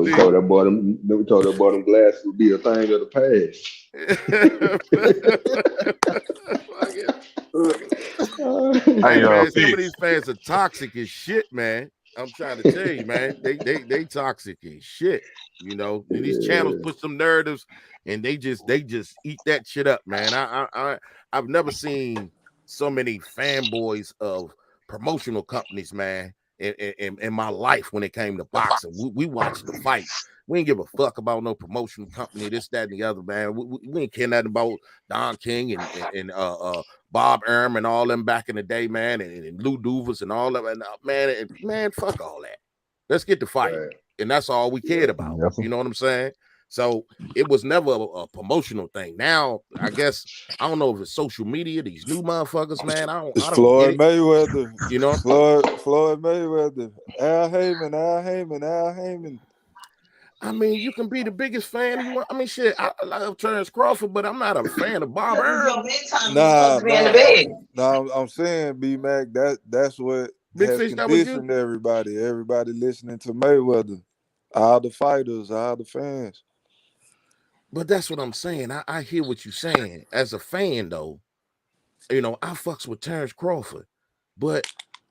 He told that boy them glasses would be a thing of the past. Hey, man, some of these fans are toxic as shit, man. I'm trying to tell you, man. They toxic as shit. You know, these channels put some narratives and they just eat that shit up, man. I've never seen so many fanboys of promotional companies, man, in my life when it came to boxing. We watched the fight. We ain't give a fuck about no promotional company, this, that, and the other, man. We ain't care nothing about Don King and Bob Arum and all them back in the day, man, and Lou Duvers and all of it. Man, fuck all that. Let's get the fight. Right. And that's all we cared about. Yep. You know what I'm saying? So it was never a promotional thing. Now, I guess, I don't know if it's social media, these new motherfuckers, man. I don't Floyd get it. Mayweather. You know? Floyd Mayweather. Al Haymon. I mean, you can be the biggest fan you want. I mean, shit, I love Terrence Crawford, but I'm not a fan of Bob Arum. I'm saying, B-Mac, that's what Big has Fish, conditioned everybody. Everybody listening to Mayweather. All the fighters, all the fans. But that's what I'm saying. I hear what you're saying. As a fan, though, you know, I fucks with Terrence Crawford, but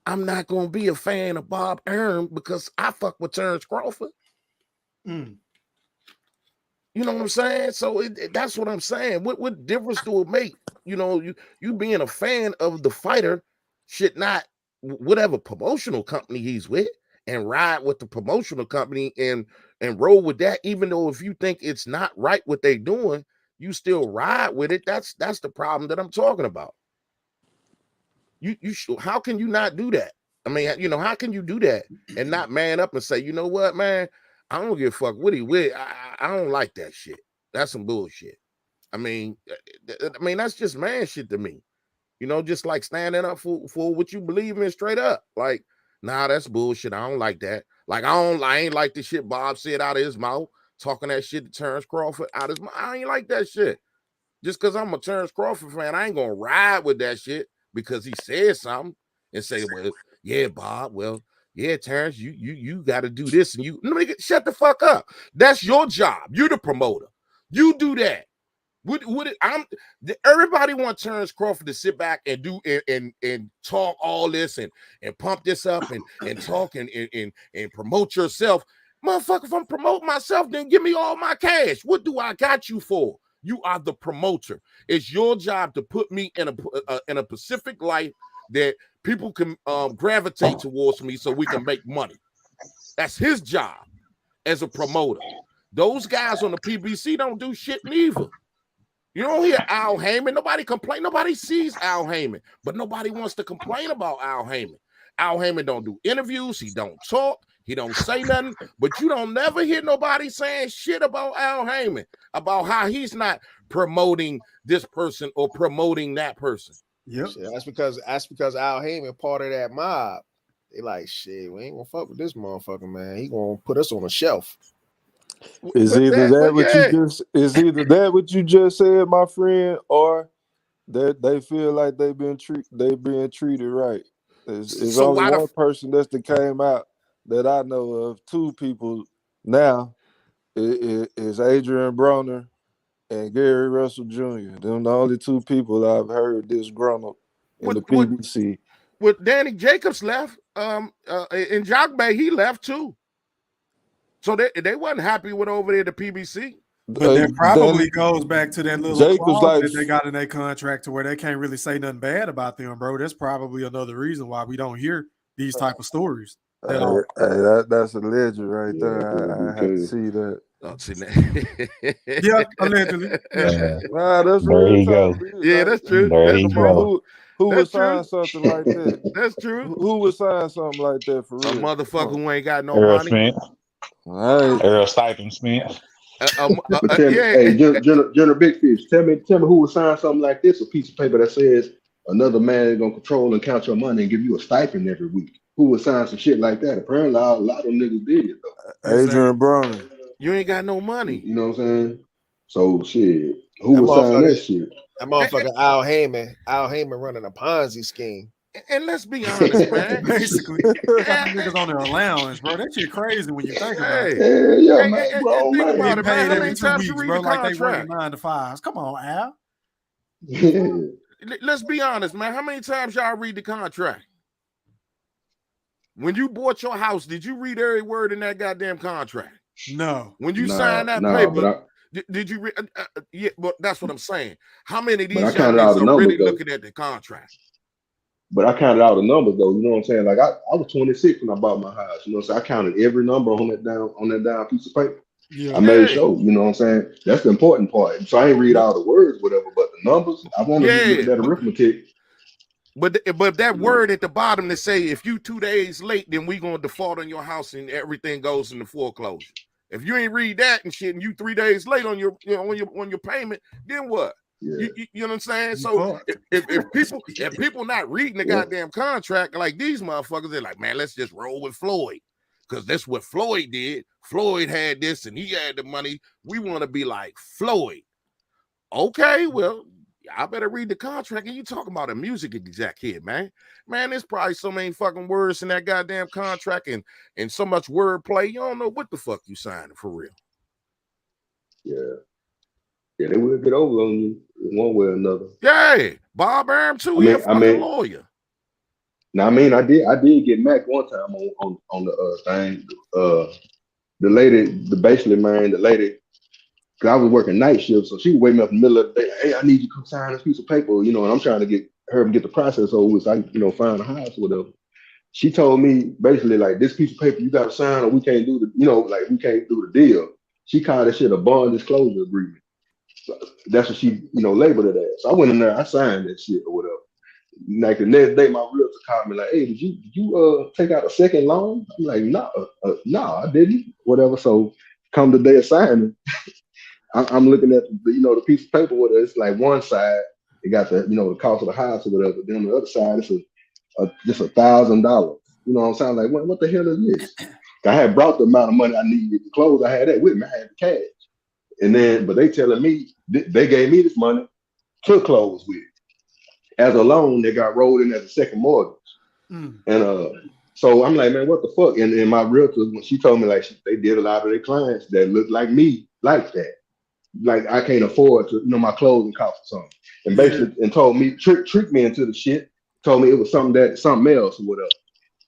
I'm not going to be a fan of Bob Arum because I fuck with Terrence Crawford. You know what I'm saying? So that's what I'm saying. What difference do it make? You know, you being a fan of the fighter should not, whatever promotional company he's with, and ride with the promotional company and roll with that, even though if you think it's not right what they're doing, you still ride with it. That's the problem that I'm talking about. How can you not do that? I mean, you know, how can you do that and not man up and say, you know what, man, I don't give a fuck what he with. I don't like that shit. That's some bullshit. I mean, that's just man shit to me. You know, just like standing up for what you believe in straight up. Like, nah, that's bullshit. I don't like that. Like, I ain't like the shit Bob said out of his mouth, talking that shit to Terrence Crawford out of his mouth. I ain't like that shit. Just because I'm a Terrence Crawford fan, I ain't gonna ride with that shit because he said something and say, well, yeah, Bob, well, yeah, Terrence, you got to do this, and you shut the fuck up. That's your job. You're the promoter. You do that. Everybody wants Terrence Crawford to sit back and do and talk all this and pump this up and talk and promote yourself. Motherfucker, if I'm promoting myself, then give me all my cash. What do I got you for? You are the promoter. It's your job to put me in a Pacific life that people can gravitate towards me so we can make money. That's his job as a promoter. Those guys on the PBC don't do shit neither. You don't hear Al Haymon. Nobody complain. Nobody sees Al Haymon, but nobody wants to complain about Al Haymon. Al Haymon don't do interviews. He don't talk. He don't say nothing. But you don't never hear nobody saying shit about Al Haymon, about how he's not promoting this person or promoting that person. Yep. Shit, that's because Al Haymon part of that mob. They like, shit, we ain't gonna fuck with this motherfucker, man. He gonna put us on a shelf. Is either that what you just said, my friend, or that they feel like they being treated right? It's so only one person that's came out that I know of. Two people now is Adrien Broner and Gary Russell Jr. Them the only two people I've heard this grown up in the PBC. With Danny Jacobs left, and Jogbe, he left too. So they wasn't happy with over there at the PBC. But that probably goes back to that little clause that they got in their contract to where they can't really say nothing bad about them, bro. That's probably another reason why we don't hear these type of stories. That's a legend right there. I had to see that. Yeah, allegedly. Nah, that's there you go. Yeah, that's true. There you go. Who would sign something like that? That's true. Who would sign something like that for real? A motherfucker who ain't got no Earl money. Smith. Right. Earl Stipend Smith. Hey, General Big Fish, tell me who would sign something like this, a piece of paper that says another man is gonna control and count your money and give you a stipend every week. Who would sign some shit like that? Apparently, a lot of them niggas did it though. Adrien Broner. You ain't got no money. You know what I'm saying? So shit, who would sign that shit? That motherfucker Al Haymon running a Ponzi scheme. And let's be honest, man. Basically, niggas on their allowance, bro. That shit crazy when you think about it. Man, bro, think about They it, man. paid How every many 2 times you weeks, read bro, the like they working contract? 9 to 5s. Come on, Al. Let's be honest, man. How many times y'all read the contract? When you bought your house, did you read every word in that goddamn contract? No. When you signed that paper, but did you read? Yeah, but that's what I'm saying. How many of these But I young counted all niggas the are numbers, really though. looking at the contract? But I counted all the numbers though. You know what I'm saying? Like I was 26 when I bought my house. You know, so I counted every number on that down piece of paper. Yeah. I made sure. You know what I'm saying? That's the important part. So I ain't read all the words, whatever, but the numbers. I wanted to look at that arithmetic. But that word at the bottom that say if you 2 days late, then we gonna default on your house and everything goes into foreclosure. If you ain't read that and shit, and you 3 days late on your on your payment, then what? Yeah. You know what I'm saying? So if people not reading the goddamn contract like these motherfuckers, they're like, man, let's just roll with Floyd. Because that's what Floyd did. Floyd had this and he had the money. We want to be like Floyd. Okay, well, I better read the contract. And you talking about a music exec here, man. Man, there's probably so many fucking words in that goddamn contract and so much wordplay. You don't know what the fuck you signing for real. Yeah. Yeah, they will get over on you in one way or another. Yeah, Bob Arum too. He's a fucking lawyer. Now, I mean, I did get Mac one time on the thing. The lady, the lady, because I was working night shift, so she would wake me up in the middle of the day. Hey, I need you to come sign this piece of paper, you know, and I'm trying to get her to get the process over with, so I, you know, find a house or whatever. She told me basically like, this piece of paper you got to sign, or we can't do the, you know, like we can't do the deal. She called that shit a bond disclosure agreement. So that's what she, you know, labeled it as. So I went in there, I signed that shit or whatever. Like the next day, my realtor called me like, "Hey, did you take out a second loan?" I'm like, "No, I didn't." Whatever. So come the day of signing, I'm looking at the, you know, the piece of paper with it. It's like one side, it got the, you know, the cost of the house or whatever. Then on the other side, it's just $1,000. You know what I'm saying? Like, what the hell is this? I had brought the amount of money I needed to close. I had that with me. I had the cash. And then, but they telling me they gave me this money to close with. As a loan that got rolled in as a second mortgage. And so I'm like, man, what the fuck? And my realtor, when she told me like they did a lot of their clients that looked like me like that. Like I can't afford to, you know, my closing costs or something. And basically and told me, tricked me into the shit, told me it was something else or whatever.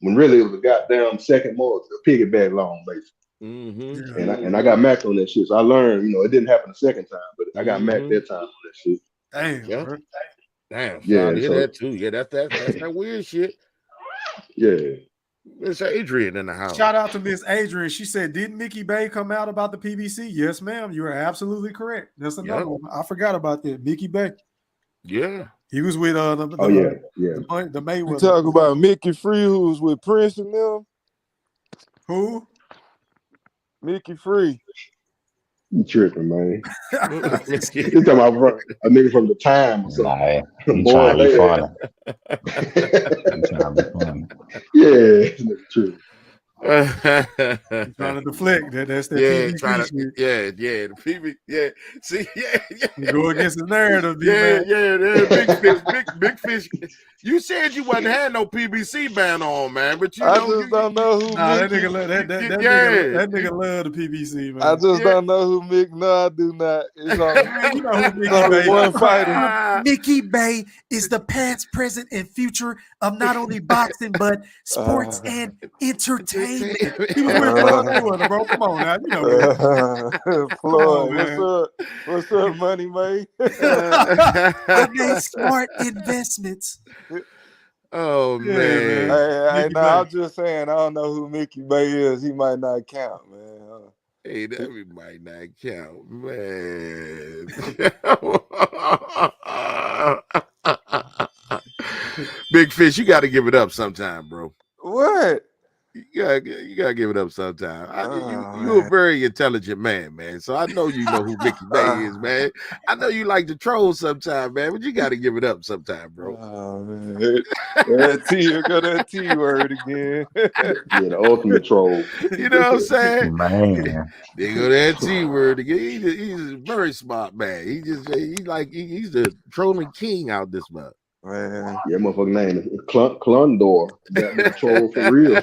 When really it was a goddamn second mortgage, a piggyback loan, basically. And I got Mac on that shit. So I learned, you know, it didn't happen the second time, but I got Mac that time on that shit. Damn, bro. Damn, yeah, hear that too. Yeah, that's that weird shit. Yeah. It's Adrien in the house. Shout out to Miss Adrien. She said, "Didn't Mickey Bay come out about the PBC?" Yes, ma'am. You are absolutely correct. That's another one. I forgot about that. Mickey Bay. Yeah. He was with the Mayweather. You talk about Mickey Free, who was with Prince and them? Who? Mickey Free. You tripping, man. You talking about a nigga from the time or something. You trying to be funny. You trying to be funny. Yeah, nigga true. Trying to deflect. That's the PBC shit. The PB. Yeah. See, You go against the narrative, big fish. You said you wasn't had no PBC ban on, man, but you I just don't know who. That nigga love the PBC, man. I just don't know who Mick. No, I do not. It's on, you know who Mickey Bay one fighter. Mickey Bay is the past, present, and future of not only boxing but sports and entertainment. He was with Floyd Mayweather, bro. Come on now, you know. Floyd, what's up, Money Man? They made smart investments. Oh man! Hey, no, I'm just saying. I don't know who Mickey Bay is. He might not count, man. Hey, that might not count, man. Big Fish, you got to give it up sometime, bro. What? You gotta give it up sometime. You're a very intelligent man. So I know you know who Mickey Bay is, man. I know you like to troll sometime, man, but you gotta give it up sometime, bro. Oh man, that T word again. Yeah, the ultimate troll. You know what I'm saying? Man. They go that T word again. He's a very smart man. He's the trolling king out this month. Man. Yeah, motherfucking name is Clundor. That troll for real.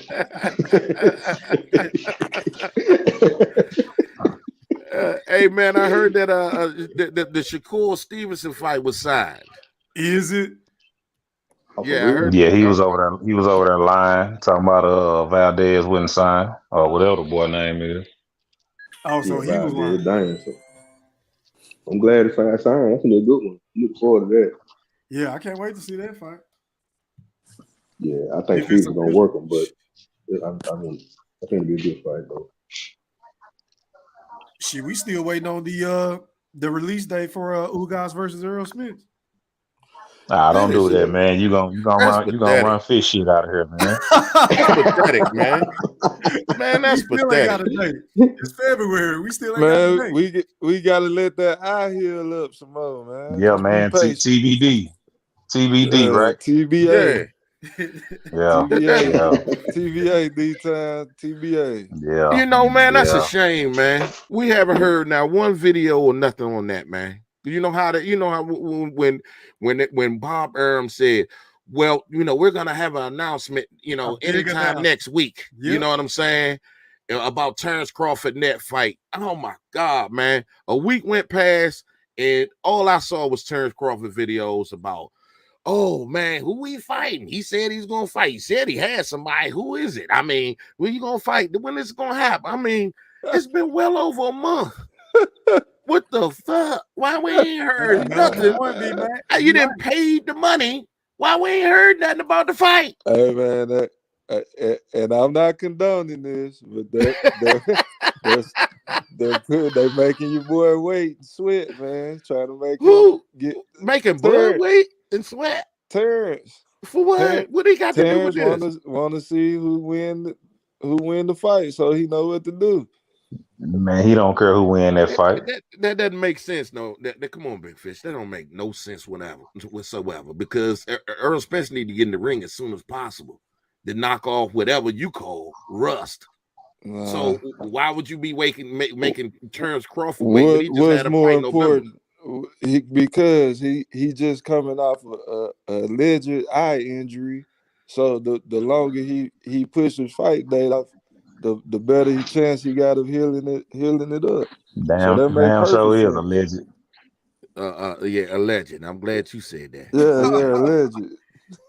Hey man, I heard that the Shakur Stevenson fight was signed. Is it? Yeah, I heard. Yeah, he was over there. He was over there lying, talking about Valdez wouldn't sign or whatever the boy name is. Oh, so he was lying. Dying, so. I'm glad it's signed. That's gonna be a good one. Looking forward to that. Yeah, I can't wait to see that fight. Yeah, I think If it's Fury's gonna official. work him, but I mean, I think it'll be a good fight though. Shit, we still waiting on the release date for Ugas versus Earl Spence. Nah, don't do that, shit. man. You gonna run fish shit out of here, man. That's pathetic, man. Man, that's we still ain't got pathetic. a date. It's February. We still ain't got a Man, date. we gotta let that eye heal up some more, man. Yeah, Just be man. patient. TBD, right? TBA. Yeah. TBA, D-time, TBA. Yeah. You know, man, that's a Yeah. shame, man. We haven't heard now one video or nothing on that, man. You know how when Bob Arum said, well, we're gonna have an announcement, anytime next week. Yep. You know what I'm saying? About Terrence Crawford net fight. Oh my God, man. A week went past and all I saw was Terrence Crawford videos about, oh man, who we fighting? He said he's gonna fight. He said he had somebody. Who is it? I mean, when you gonna fight? When is it gonna happen? I mean, it's been well over a month. What the fuck? Why we ain't heard nothing? You didn't pay the money. Why we ain't heard nothing about the fight? Hey man, and I'm not condoning this, but they're making your boy wait and sweat, man. Trying to make Who him making Bud wait and sweat? Terrence. For what? What he got to do with this? Want to see who win the fight, so he know what to do. Man, he don't care who win that fight. That doesn't make sense. No, come on, Big Fish. That don't make no sense whatsoever. Because Earl Spence need to get in the ring as soon as possible to knock off whatever you call rust. So why would you be making Terrence Crawford wait? He just What's had a more fight important? Because he just coming off a alleged eye injury. So the longer he pushes fight date off, the better chance he got of healing it up. Damn, so he is alleged. Yeah, alleged. I'm glad you said that. Yeah, alleged.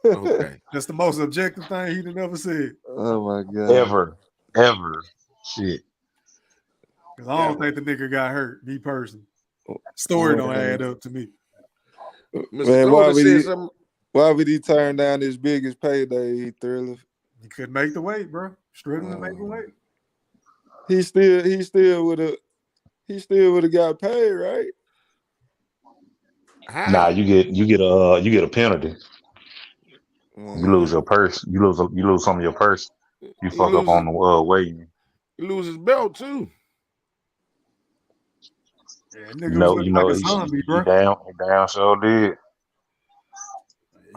Okay. That's the most objective thing he'd have ever said. Oh my God. Ever. Shit. Because I don't think the nigga got hurt, me personally. Story don't add up to me. Man, why would he turn down his biggest payday, Thriller? He couldn't make the weight, bro. Struggling to make the weight. He still would have got paid, right? Nah, you get a penalty. You lose your purse. You lose some of your purse. You fuck up on the weighing. He lose his belt too. Yeah, nigga like a zombie, bro. He damn sure did.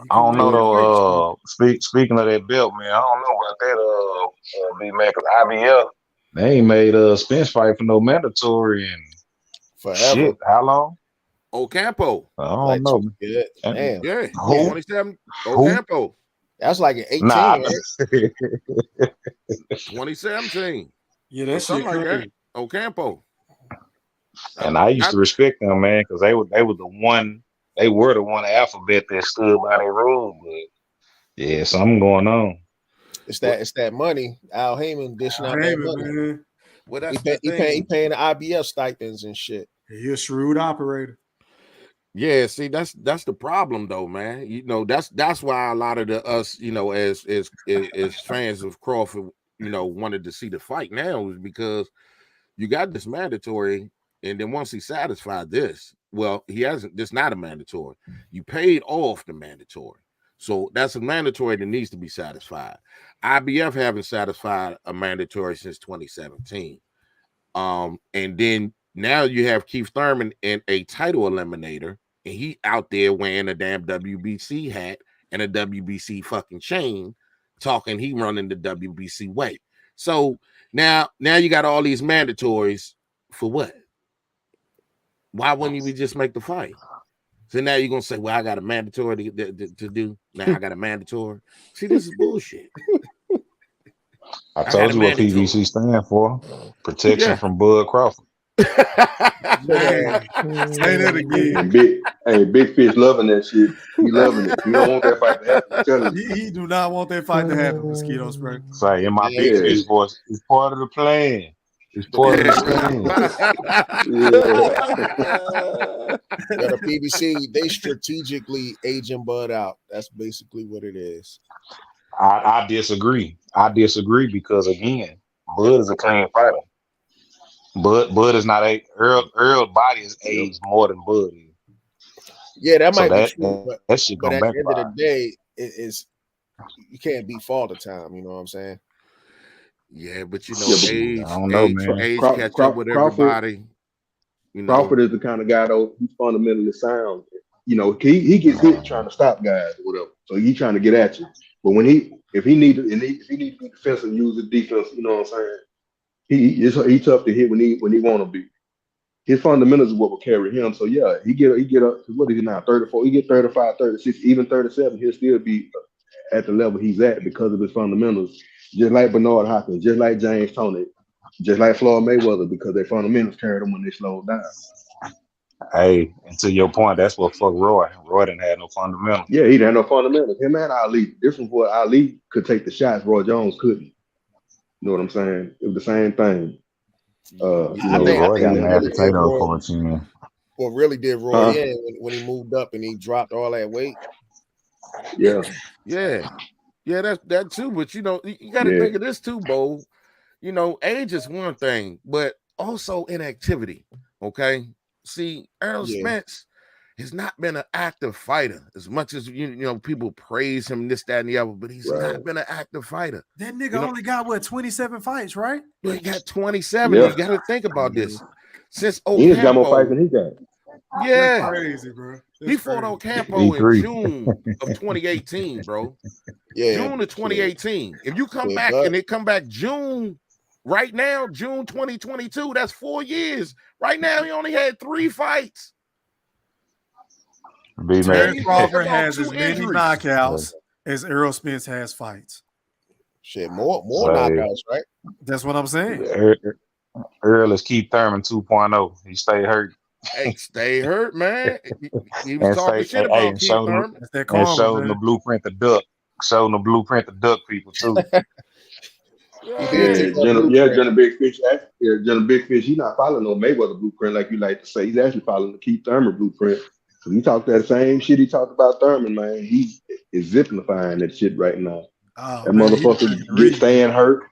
I don't know though. Speaking of that belt, man, I don't know about that. Big man, because IBF, they ain't made Spence fight for no mandatory and forever. Shit, how long? Ocampo. I don't know. Yeah, damn. Yeah, Who? 27. Ocampo. That's like an 18. Nah. Right? 2017. Yeah, that's something like that. Ocampo. And I used to respect them, man, because they were the one alphabet that stood by their rule. But yeah, something going on. It's that money. Al Haymon dishing out that money. Man. Well, that's He paying the IBF stipends and shit. He a shrewd operator. Yeah, see, that's the problem though, man. You know, that's why a lot of us, you know, as fans of Crawford, you know, wanted to see the fight now is because you got this mandatory, and then once he satisfied this, well, he hasn't. This not a mandatory. You paid off the mandatory, so that's a mandatory that needs to be satisfied. IBF haven't satisfied a mandatory since 2017, and then now you have Keith Thurman in a title eliminator, and he out there wearing a damn WBC hat and a WBC fucking chain, talking he running the WBC way. So now you got all these mandatories for what? Why wouldn't we just make the fight? So now you're gonna say, well, I got a mandatory to do. Now I got a mandatory. See, this is bullshit. I told you what PBC stand for. Protection from Bud Crawford. Say that again. Big Fish loving that shit. He loving it. He don't want that fight to happen. I'm telling you. He do not want that fight to happen, Mosquito Spray. Say in my Big Fish voice, it's part of the plan. It's part of the plan. Yeah, the PBC, they strategically aging Bud out. That's basically what it is. I disagree. I disagree because again, Bud is a clean fighter. Bud is not a Earl's body is aged more than Bud is. Yeah, that So might be true, that shit but gonna at the end of backfire. the day, it's you can't beat father time. You know what I'm saying? Yeah, but you know, I don't know, man. age catch up with everybody. You know, Crawford is the kind of guy though. He's fundamentally sound. You know, he gets hit trying to stop guys or whatever. So he's trying to get at you. But when if he need to be defensive, use the defense. You know what I'm saying? He tough to hit when he want to be. His fundamentals is what will carry him. So yeah, he get up. What is he now? 34. He get 35, 36, even 37. He'll still be at the level he's at because of his fundamentals. Just like Bernard Hopkins, just like James Toney, just like Floyd Mayweather, because their fundamentals carried them when they slowed down. Hey, and to your point, that's what fucked Roy. Roy didn't have no fundamentals. Yeah, he didn't have no fundamentals. Him and Ali. Different what Ali could take the shots, Roy Jones couldn't. You know what I'm saying? It was the same thing. I think what really did Roy in when he moved up and he dropped all that weight. Yeah. Yeah, that's that too. But you know, you got to think of this too, Bo. You know, age is one thing, but also inactivity. Okay. See, Errol Spence has not been an active fighter as much as you know people praise him, this, that, and the other, but he's not been an active fighter. That nigga only got what 27 fights, right? He got 27. You got to think about this. Since he just got more fights than he got. Yeah, that's crazy, bro. He fought Ocampo in June of 2018, bro. Yeah, June of 2018. If you come back and it come back June right now, June 2022, that's 4 years. Right now, he only had 3 fights. Crawford has as many knockouts as Errol Spence has fights. Shit, more knockouts, right? That's what I'm saying. Earl is Keith Thurman 2.0. He stayed hurt. Hey, stay hurt, man. He was talking shit about Keith Thurman. And showing the blueprint to duck. Showing the blueprint to duck people too. Jenna Big Fish. Jenna Big Fish. He's not following no Mayweather blueprint like you like to say. He's actually following the Keith Thurman blueprint. So he talked that same shit he talked about Thurman, man. He is zippifying that shit right now. Oh, that motherfucker staying hurt.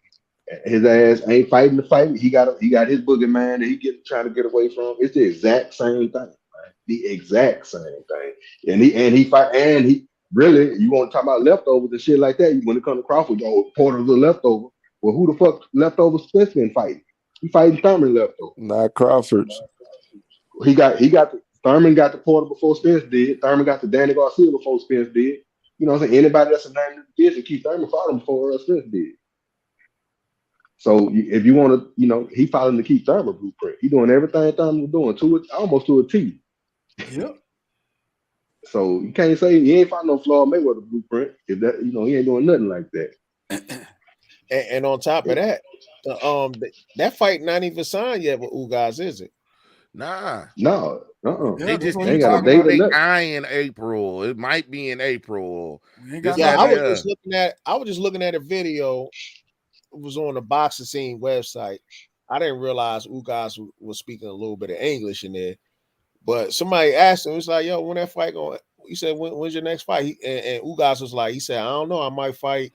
His ass ain't fighting the fight. He got his boogeyman that he trying to get away from. It's the exact same thing, man. The exact same thing. And he really, you want to talk about leftovers and shit like that. When it comes to Crawford, Porter's a leftover. Well, who the fuck leftover Spence been fighting? He fighting Thurman leftover. Not Crawford's. Thurman got the Porter before Spence did. Thurman got the Danny Garcia before Spence did. You know what I'm saying? Anybody that's a name in the division, Keith Thurman fought him before Spence did. So if you want to, you know, he following the Keith Thurman blueprint. He doing everything Thurman was doing almost to a T. Yep. So you can't say he ain't following no Floyd Mayweather blueprint. If that, you know, he ain't doing nothing like that. And on top of that, that fight not even signed yet with Ugas, is it? Nah. No. They just keep talking about they eyeing in April. It might be in April. I was just looking at a video. It was on the Boxing Scene website. I didn't realize Ugas was speaking a little bit of English in there, but somebody asked him, it's like, yo, when that fight going? He said, when's your next fight? And Ugas was like, he said, I don't know. I might fight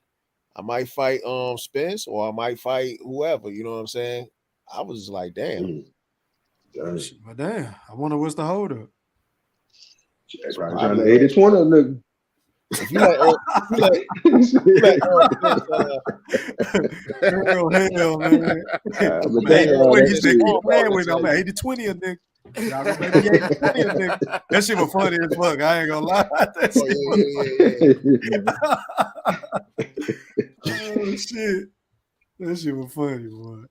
Spence, or I might fight whoever. You know what I'm saying? I was just like, damn. But damn, I wonder what's the holdup. Trying to 80-20, nigga. If you let Earl, hell, man. When you say playing with him, 80-20 a nigga. That shit was funny as fuck. I ain't gonna lie. Oh shit. That shit was funny, boy.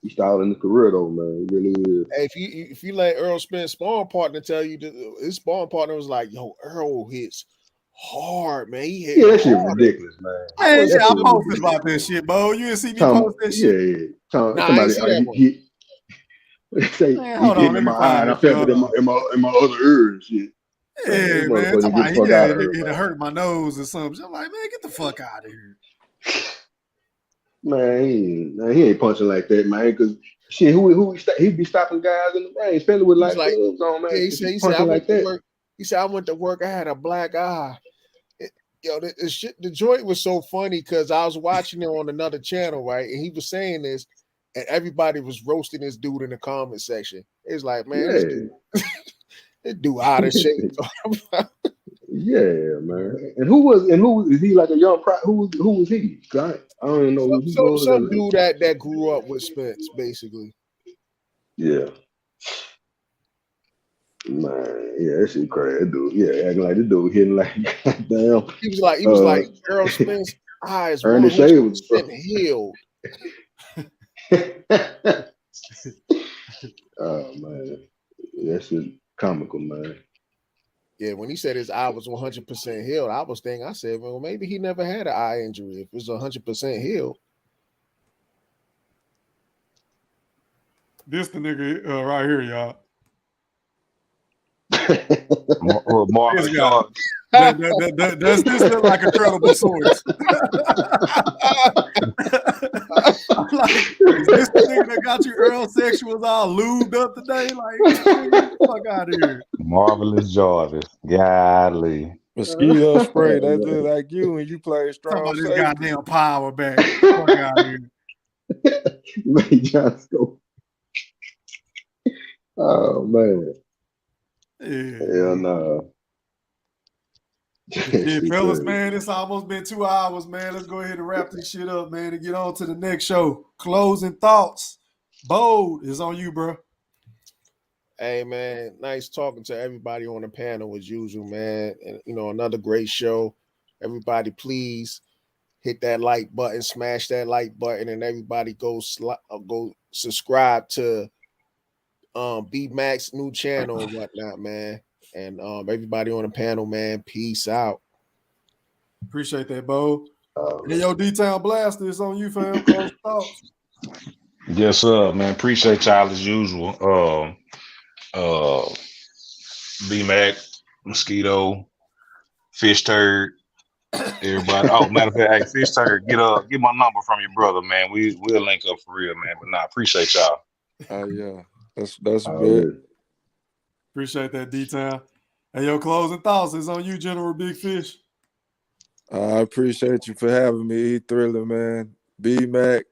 He's styling the career though, man. He really is. Hey, if you let Earl Spence sparring partner tell you his sparring partner was like, yo, Earl hits hard, man. He hit that shit ridiculous, man. I posted about that shit, Bo. You didn't see me post that shit? Yeah. Somebody say he hit me in my eye and I felt it in my other ear and shit. Yeah, man. It hurt my nose or something. I'm like, man, get the fuck out of here. Man, he ain't punching like that, man. Because shit, he be stopping guys in the ring, especially with like gloves on, man. Yeah, he said I went to work. He said I went to work. I had a black eye. Yo, the joint was so funny because I was watching it on another channel, right? And he was saying this, and everybody was roasting this dude in the comment section. It's like, man, this dude out of shape. Yeah, man. And who is he like a young who was he? I don't even know who he was. Some dude that grew up with Spence, basically. Yeah. Man, yeah, that shit crazy, dude. Yeah, acting like this dude hitting like damn. He was like Earl Spence eyes 100% healed. Oh man, that shit comical, man. Yeah, when he said his eye was 100% healed, I said, well, maybe he never had an eye injury if it was 100% healed. This the nigga right here, y'all. Marvin Does this look like a credible source? Like, is this the nigga that got you Earl sexuals all lubed up today? Like, get the fuck out of here. Marvelous Jarvis. Golly. Mosquito spray, that look like you when you play strong. Talk about this goddamn power back. Fuck out of here. Man, just go. Oh man. Hell no. Yeah, fellas, man, it's almost been 2 hours, man. Let's go ahead and wrap this shit up, man, and get on to the next show. Closing thoughts. Bold is on you, bro. Hey, man, nice talking to everybody on the panel as usual, man. And, another great show. Everybody, please hit that like button, smash that like button, and everybody go subscribe to B-Mac's new channel and whatnot, man. And everybody on the panel, man, peace out. Appreciate that, Bo. Hey, yo, D-Town Blaster, it's on you, fam. Close thoughts. Yes, sir, man. Appreciate y'all as usual. B-Mac, Mosquito, Fish Turd, everybody. Oh, matter of fact, hey, Fish Turd, get my number from your brother, man. We'll link up for real, man. But nah, appreciate y'all. Oh yeah, that's good. Appreciate that, D-Town. Hey, yo, closing thoughts is on you, General Big Fish. I appreciate you for having me, Thriller, man. B-Mac,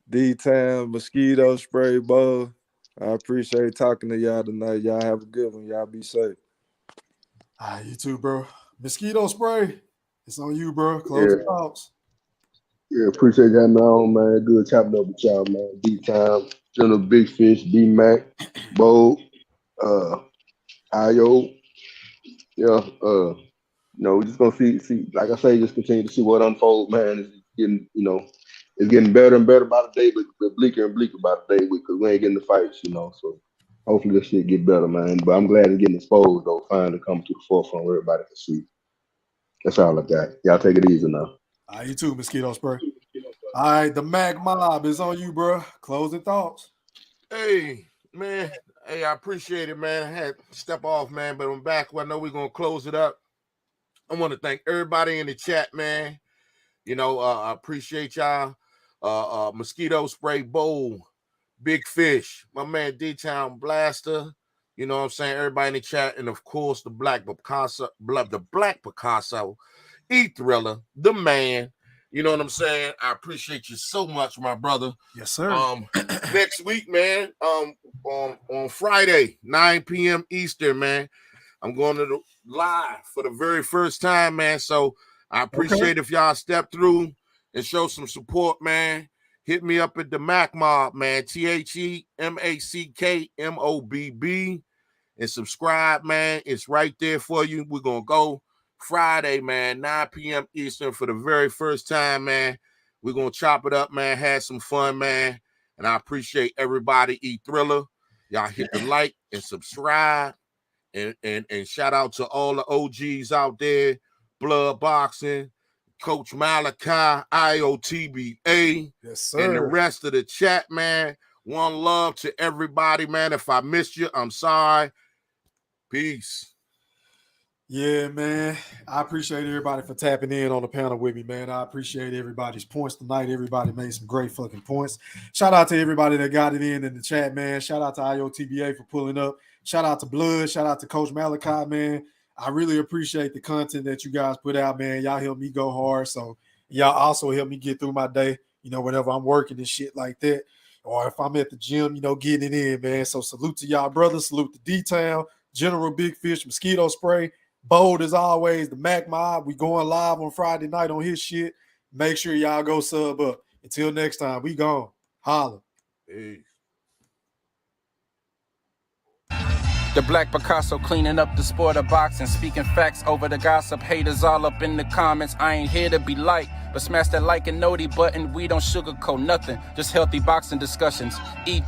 D-Town, Mosquito Spray, Bo. I appreciate talking to y'all tonight. Y'all have a good one. Y'all be safe. All right, you too, bro. Mosquito Spray, it's on you, bro. Closing thoughts. Yeah, appreciate you having me on, man. Good chopping up with y'all, man. D-Town, General Big Fish, B-Mac, Bo, IO. Yeah, we're just gonna see, like I say, just continue to see what unfolds, man. It's getting, it's getting better and better by the day, but bleaker and bleaker by the day because we ain't getting the fights, So hopefully this shit get better, man. But I'm glad it's getting exposed, though, finally coming to the forefront where everybody can see. That's all I got. Y'all take it easy now. All right, you too, Mosquito Spray. All right, the Mac Mob is on you, bro. Closing thoughts. Hey, man. Hey, I appreciate it, man. I had to step off, man, but I'm back. Well, I know we're going to close it up. I want to thank everybody in the chat, man. I appreciate y'all. Mosquito Spray Bowl, Big Fish, my man D-Town Blaster. You know what I'm saying? Everybody in the chat. And, of course, the Black Picasso, E-Thriller, the man. You know what I'm saying? I appreciate you so much, my brother. Yes, sir. Next week, man, on Friday, 9 p.m. Eastern, man, I'm going to the live for the very first time, man. So I appreciate if y'all step through and show some support, man. Hit me up at the Mac Mob, man. THEMACKMOBB. And subscribe, man. It's right there for you. We're going to go Friday, man, 9 p.m. Eastern for the very first time, man. We're going to chop it up, man. Have some fun, man. And I appreciate everybody. E-Thriller. Y'all hit the like and subscribe. And shout out to all the OGs out there. Blood Boxing, Coach Malachi, IOTBA. Yes, sir. And the rest of the chat, man. One love to everybody, man. If I missed you, I'm sorry. Peace. Yeah, man. I appreciate everybody for tapping in on the panel with me, man. I appreciate everybody's points tonight. Everybody made some great fucking points. Shout out to everybody that got it in the chat, man. Shout out to IOTBA for pulling up. Shout out to Blood. Shout out to Coach Malachi, man. I really appreciate the content that you guys put out, man. Y'all help me go hard. So y'all also help me get through my day, you know, whenever I'm working and shit like that. Or if I'm at the gym, you know, getting it in, man. So salute to y'all brothers. Salute to D-Town, General Big Fish, Mosquito Spray. Bold as always, the Mac Mob. We going live on Friday night on his shit. Make sure y'all go sub up. Until next time, we gone. Holla. Peace. The Black Picasso cleaning up the sport of boxing, speaking facts over the gossip. Haters all up in the comments. I ain't here to be liked, but smash that like and noti button. We don't sugarcoat nothing, just healthy boxing discussions.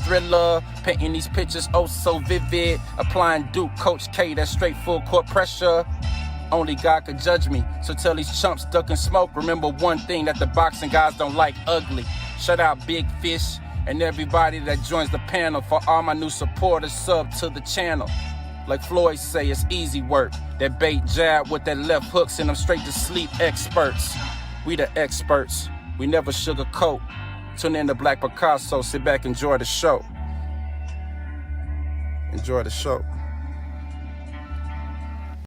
Thriller, painting these pictures oh so vivid. Applying Duke, Coach K, that straight full court pressure. Only God could judge me, so tell these chumps ducking smoke. Remember one thing that the boxing guys don't like: ugly. Shout out Big Fish and everybody that joins the panel. For all my new supporters, sub to the channel. Like Floyd say, it's easy work. That bait jab with that left hook send them straight to sleep. Experts, we the experts. We never sugarcoat. Tune in to Black Picasso. Sit back, enjoy the show. Enjoy the show.